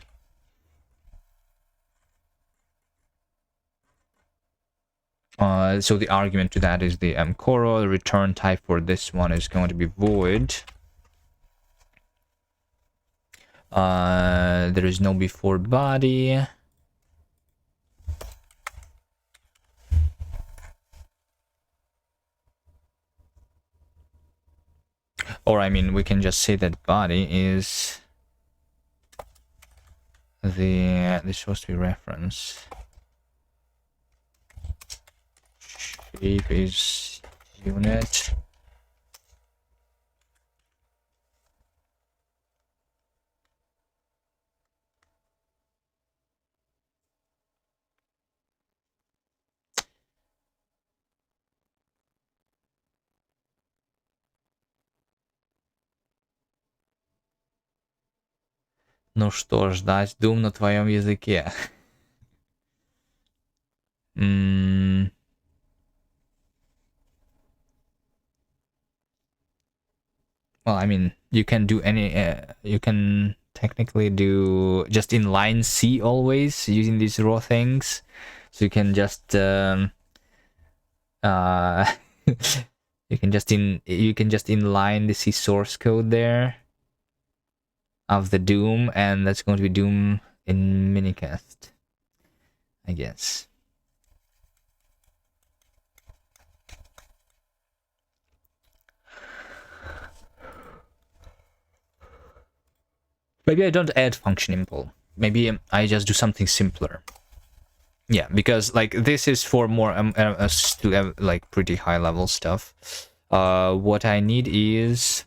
So the argument to that is the mcoro. The return type for this one is going to be void. There is no before body. Or I mean, we can just say that body is the this is supposed to be reference. Shape is unit. Ну что, ждать Doom на твоем языке. Well, I mean, you can do any. You can technically do just inline C always using these raw things. So you can just you can just inline the C source code there of the Doom, and that's going to be Doom in minicast, I guess. Maybe I don't add function impl. Maybe I just do something simpler. Yeah, because like this is for more to like pretty high level stuff. What I need is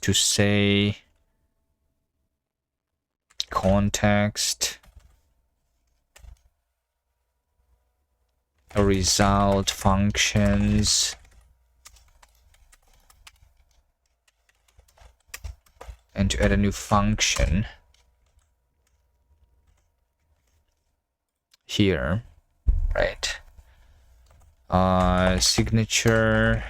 to say context result functions and to add a new function here, right? Signature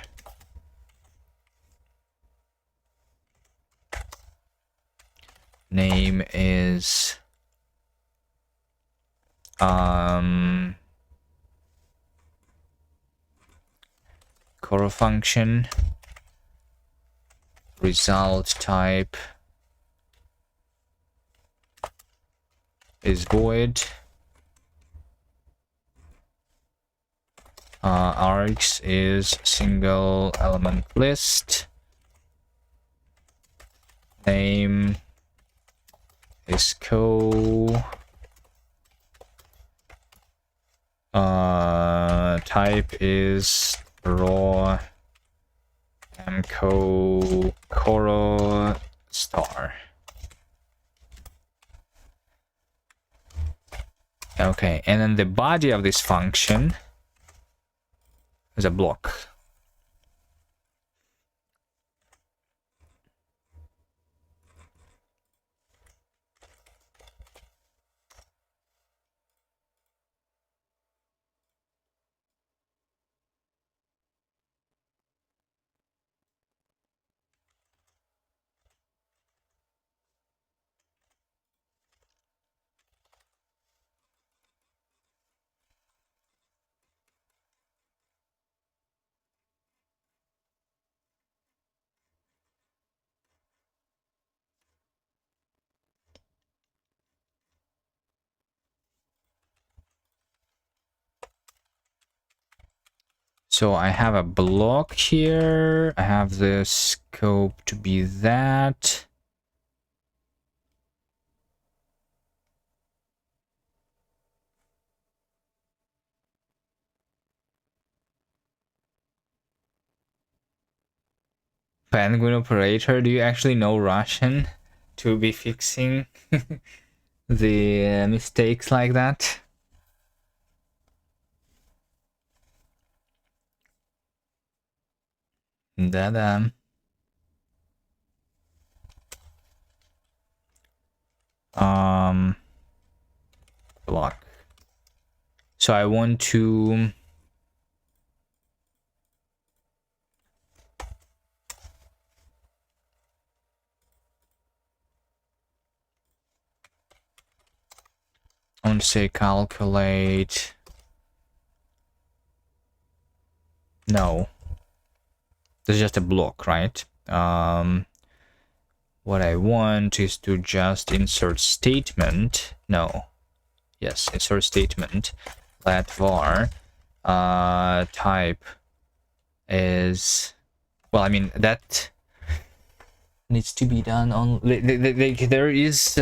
name is core function. Result type is void. Args is single element list. Name is co. Type is raw. Mco coro star. Okay, and then the body of this function is a block. So I have a block here. I have the scope to be that. Penguin operator, do you actually know Russian to be fixing the mistakes like that? Да-да. Block. So I want to don't say calculate. No. This is just a block, right? What I want is to just insert statement. No. Yes, insert statement. Let var type is, well, I mean, that needs to be done on, there is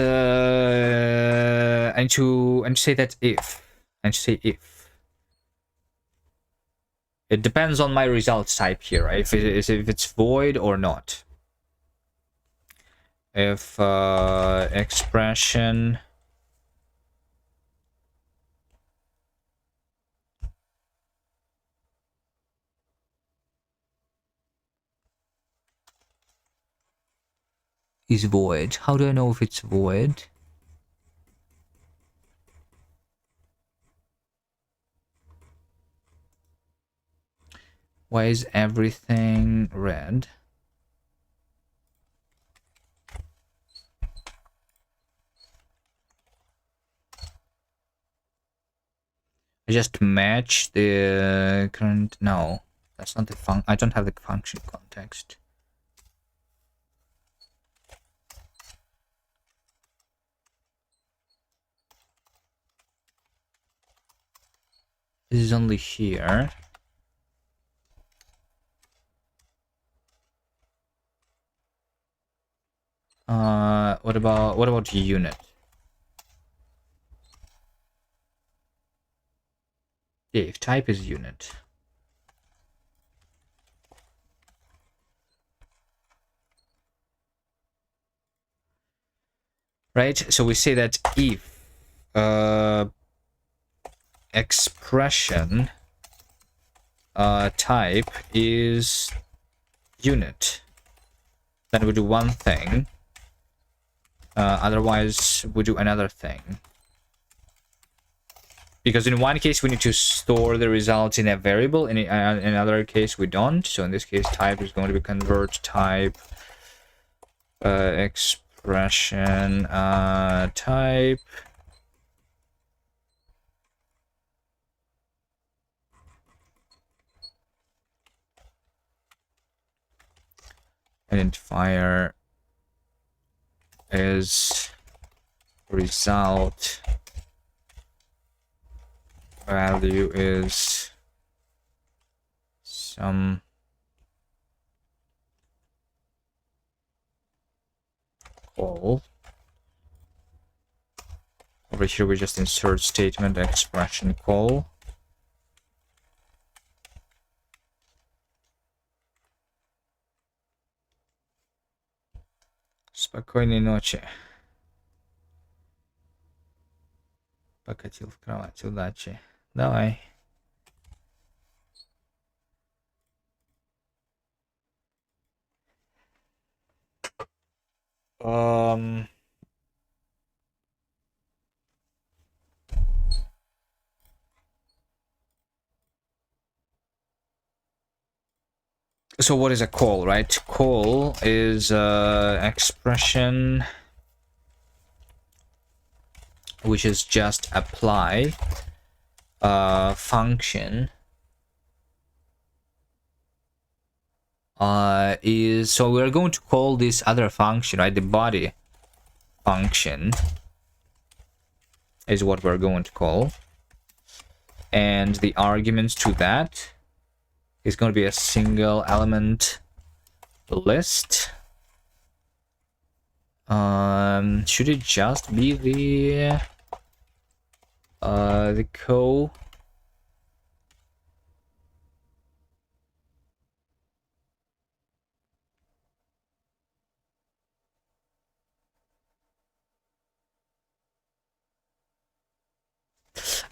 and to say that if, and say if it depends on my results type here, right? If it's void or not. If expression is void, how do I know if it's void? Why is everything red? I just match the current. No, that's not the function. I don't have the function context. This is only here. What about unit? Yeah, if type is unit. Right, so we say that if expression type is unit, then we do one thing. Otherwise, we do another thing. Because in one case, we need to store the results in a variable. In another case, we don't. So in this case, type is going to be convert type expression type. Identifier is result. Value is some call. Over here we just insert statement expression call. Спокойной ночи. Покатил в кровать. Удачи. Давай. So what is a call, right? Call is expression which is just apply function is, so we're going to call this other function, right? The body function is what we're going to call, and the arguments to that is going to be a single element list. Should it just be the co?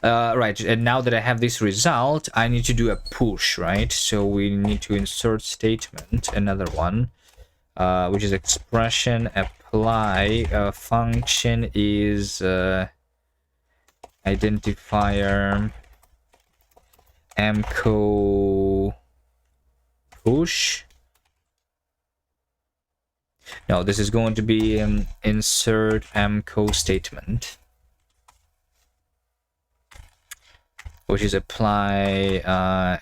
Right, and now that I have this result, I need to do a push, right? So we need to insert statement, another one, which is expression apply. Function is identifier mco push. No, this is going to be insert mco statement. which is apply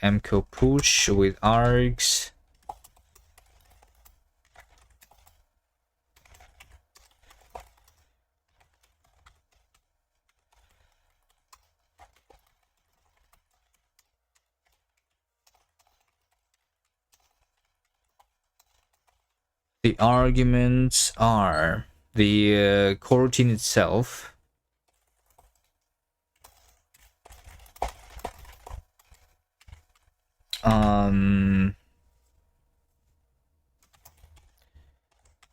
mco push with args. The arguments are the coroutine itself,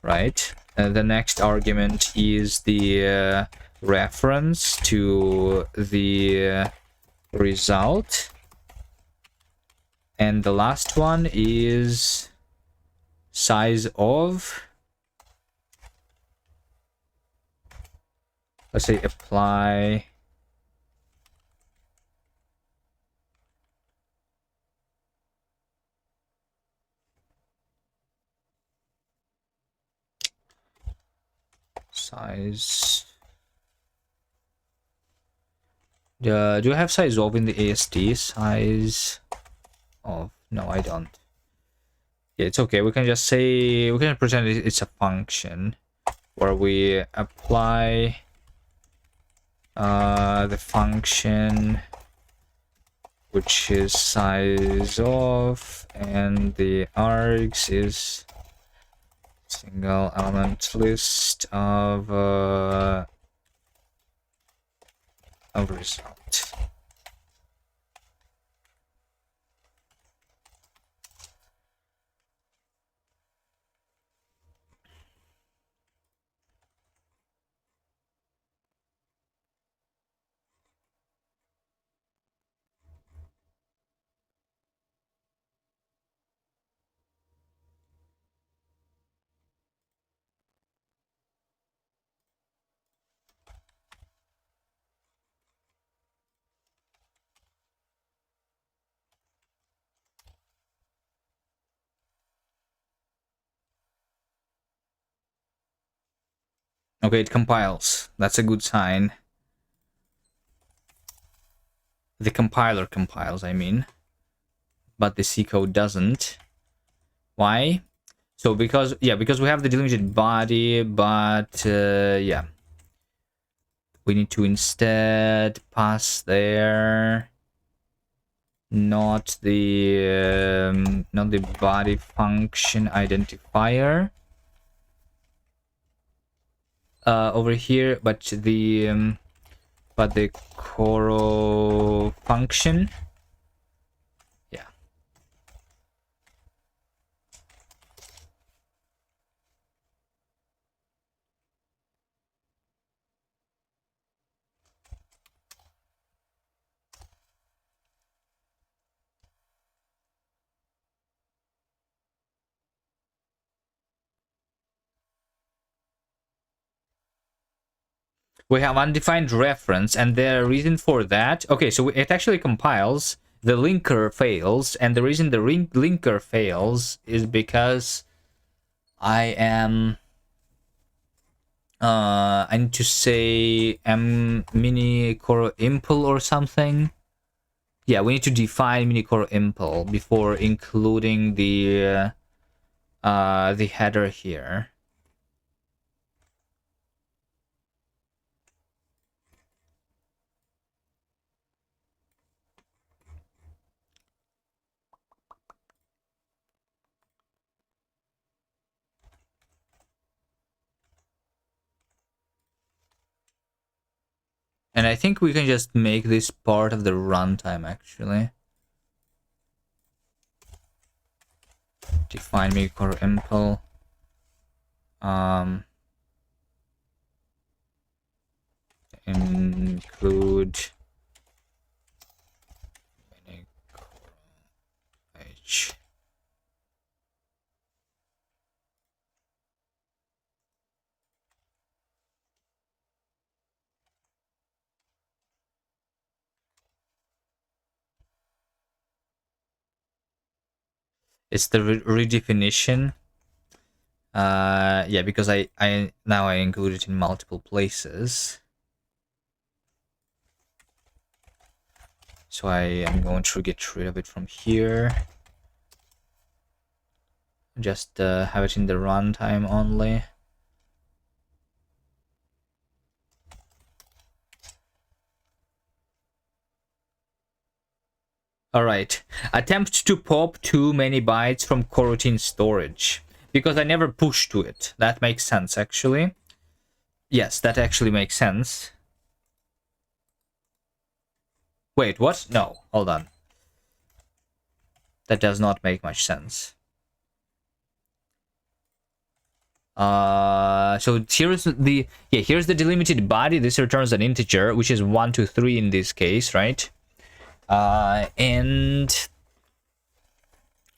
right. The next argument is the reference to the result, and the last one is size of, let's say, apply size. Do I have size of in the ASD? Size of, no, I don't. Yeah, it's okay. We can just say, we can pretend it's a function where we apply the function which is size of, and the args is single element list of result. Okay, it compiles. That's a good sign. The compiler compiles, I mean. But the C code doesn't. Why? So because we have the delimited body, but yeah. We need to instead pass there not the body function identifier over here, but the coro function. Yeah. We have undefined reference, and the reason for that, okay, so it actually compiles, the linker fails, and the reason the linker fails is because I need to say mini core impl or something. Yeah, we need to define mini core impl before including the header here. And I think we can just make this part of the runtime, actually. Define mini core impl. Include mini core h. It's the redefinition. Yeah, because I now I include it in multiple places. So I am going to get rid of it from here. Just have it in the runtime only. Alright. Attempt to pop too many bytes from coroutine storage. Because I never push to it. That makes sense, actually. Yes, that actually makes sense. Wait, what? No, hold on. That does not make much sense. So here's the delimited body. This returns an integer, which is 1 to 3 in this case, right? And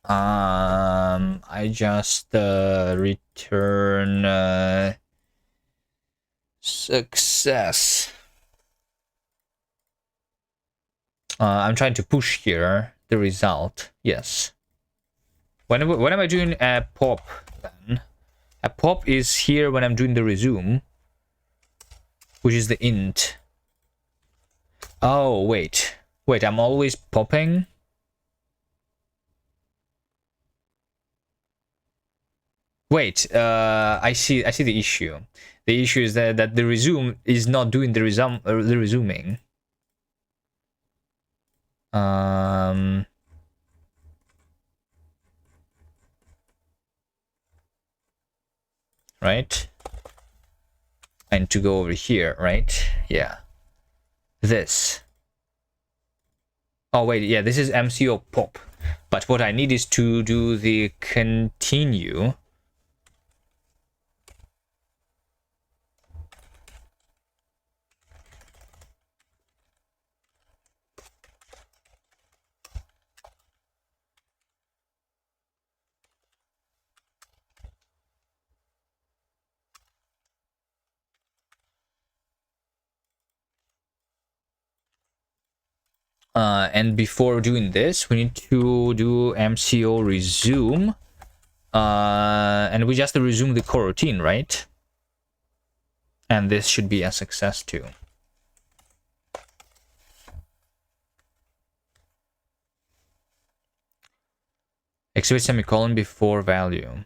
I just return success. I'm trying to push here the result. Yes. When am I doing a pop then? A pop is here when I'm doing the resume, which is the int. Oh, wait. Wait, I'm always popping? Wait, I see the issue. The issue is that the resume is not doing the resuming. Right? And to go over here, right? Yeah. This. Oh, wait, yeah, this is MCO pop. But what I need is to do the continue. And before doing this, we need to do MCO resume. And we just resume the coroutine, right? And this should be a success too. Exhibit semicolon before value.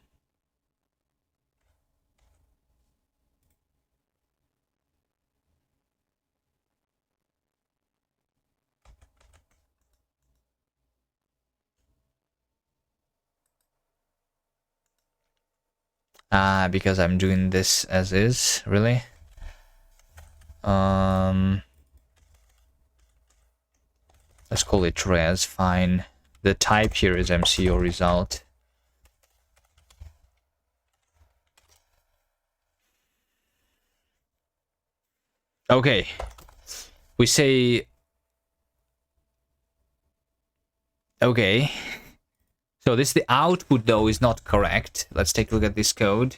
Because I'm doing this as is, really? Let's call it res, fine. The type here is MCO result. Okay. We say... Okay. So this, the output though is not correct. Let's take a look at this code.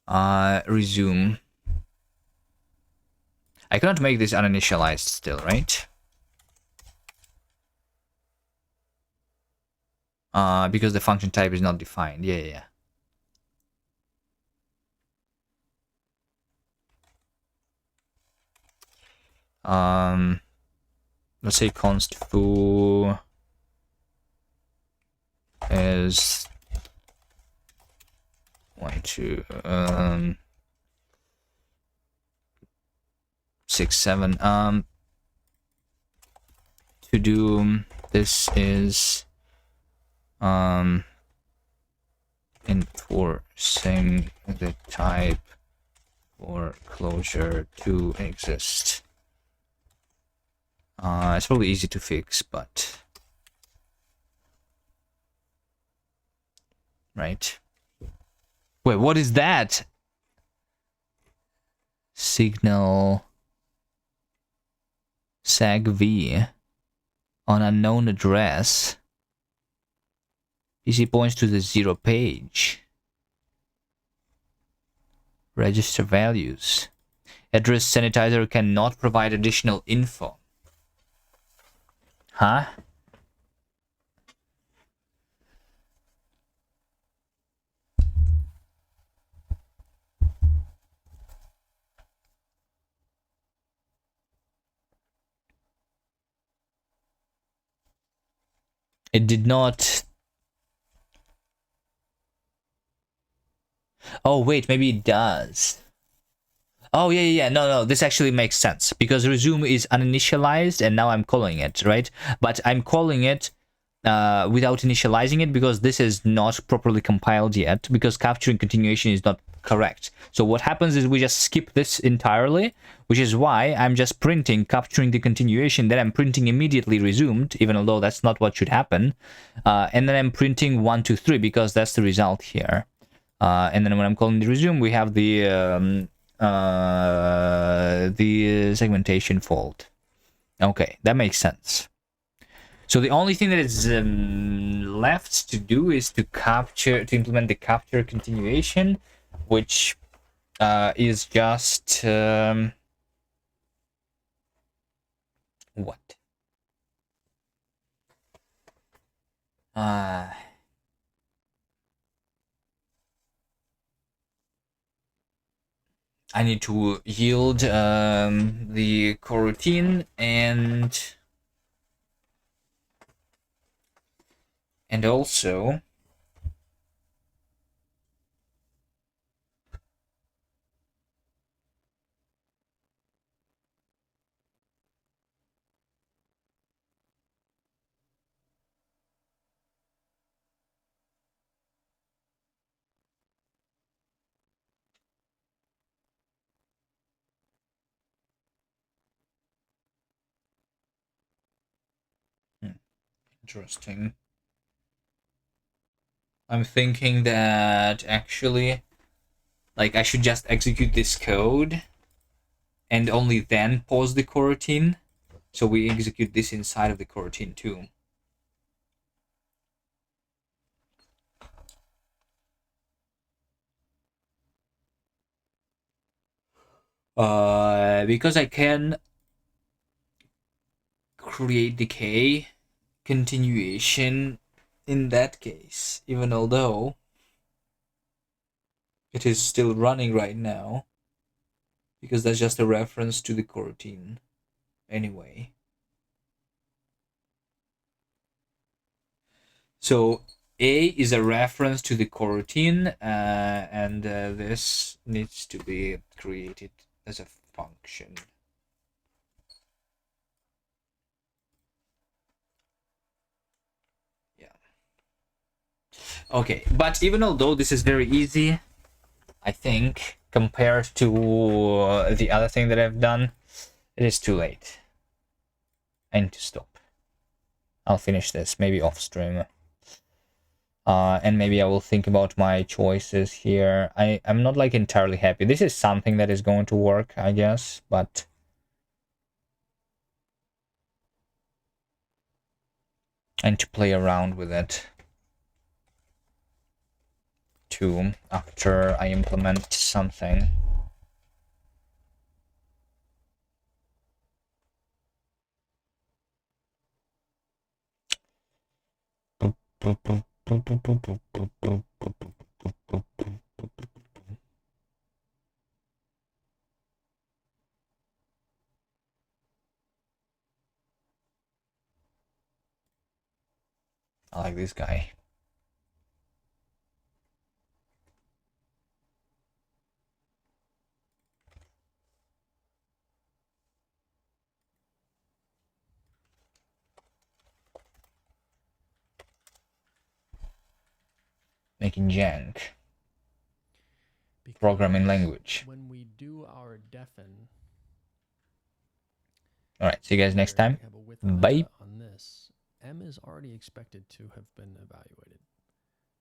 Resume. I cannot make this uninitialized still, right? Because the function type is not defined. Yeah. Let's say const foo is 1, 2, 6, 7. To do this is enforcing the type for closure to exist. It's probably easy to fix, but right. Wait, what is that? Signal SAG-V on unknown address. PC points to the 0 page. Register values. Address sanitizer cannot provide additional info. Huh? It did not. Oh, wait, maybe it does. Oh, yeah. No, this actually makes sense because resume is uninitialized and now I'm calling it, right? But I'm calling it without initializing it because this is not properly compiled yet because capturing continuation is not correct. So what happens is we just skip this entirely, which is why I'm just printing capturing the continuation, then I'm printing immediately resumed, even although that's not what should happen. And then I'm printing 1, 2, 3 because that's the result here. And then when I'm calling the resume, we have the segmentation fault. Okay, that makes sense. So the only thing that is left to do is to implement the capture continuation, which is just what? I need to yield the coroutine and also interesting. I'm thinking that actually, like, I should just execute this code and only then pause the coroutine. So we execute this inside of the coroutine too. Because I can create decay continuation in that case, even although it is still running right now, because that's just a reference to the coroutine anyway. So A is a reference to the coroutine, and this needs to be created as a function. Yeah. Okay, but even although this is very easy, I think compared to the other thing that I've done, it is too late. I need to stop. I'll finish this maybe off stream. And maybe I will think about my choices here. I'm not like entirely happy. This is something that is going to work, I guess, but I need to play around with it too after I implement something. I like this guy. Making jank. Programming language. When we do our deafen, all right, see you guys next time. Bye. On this, m is already expected to have been evaluated.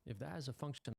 If that is a function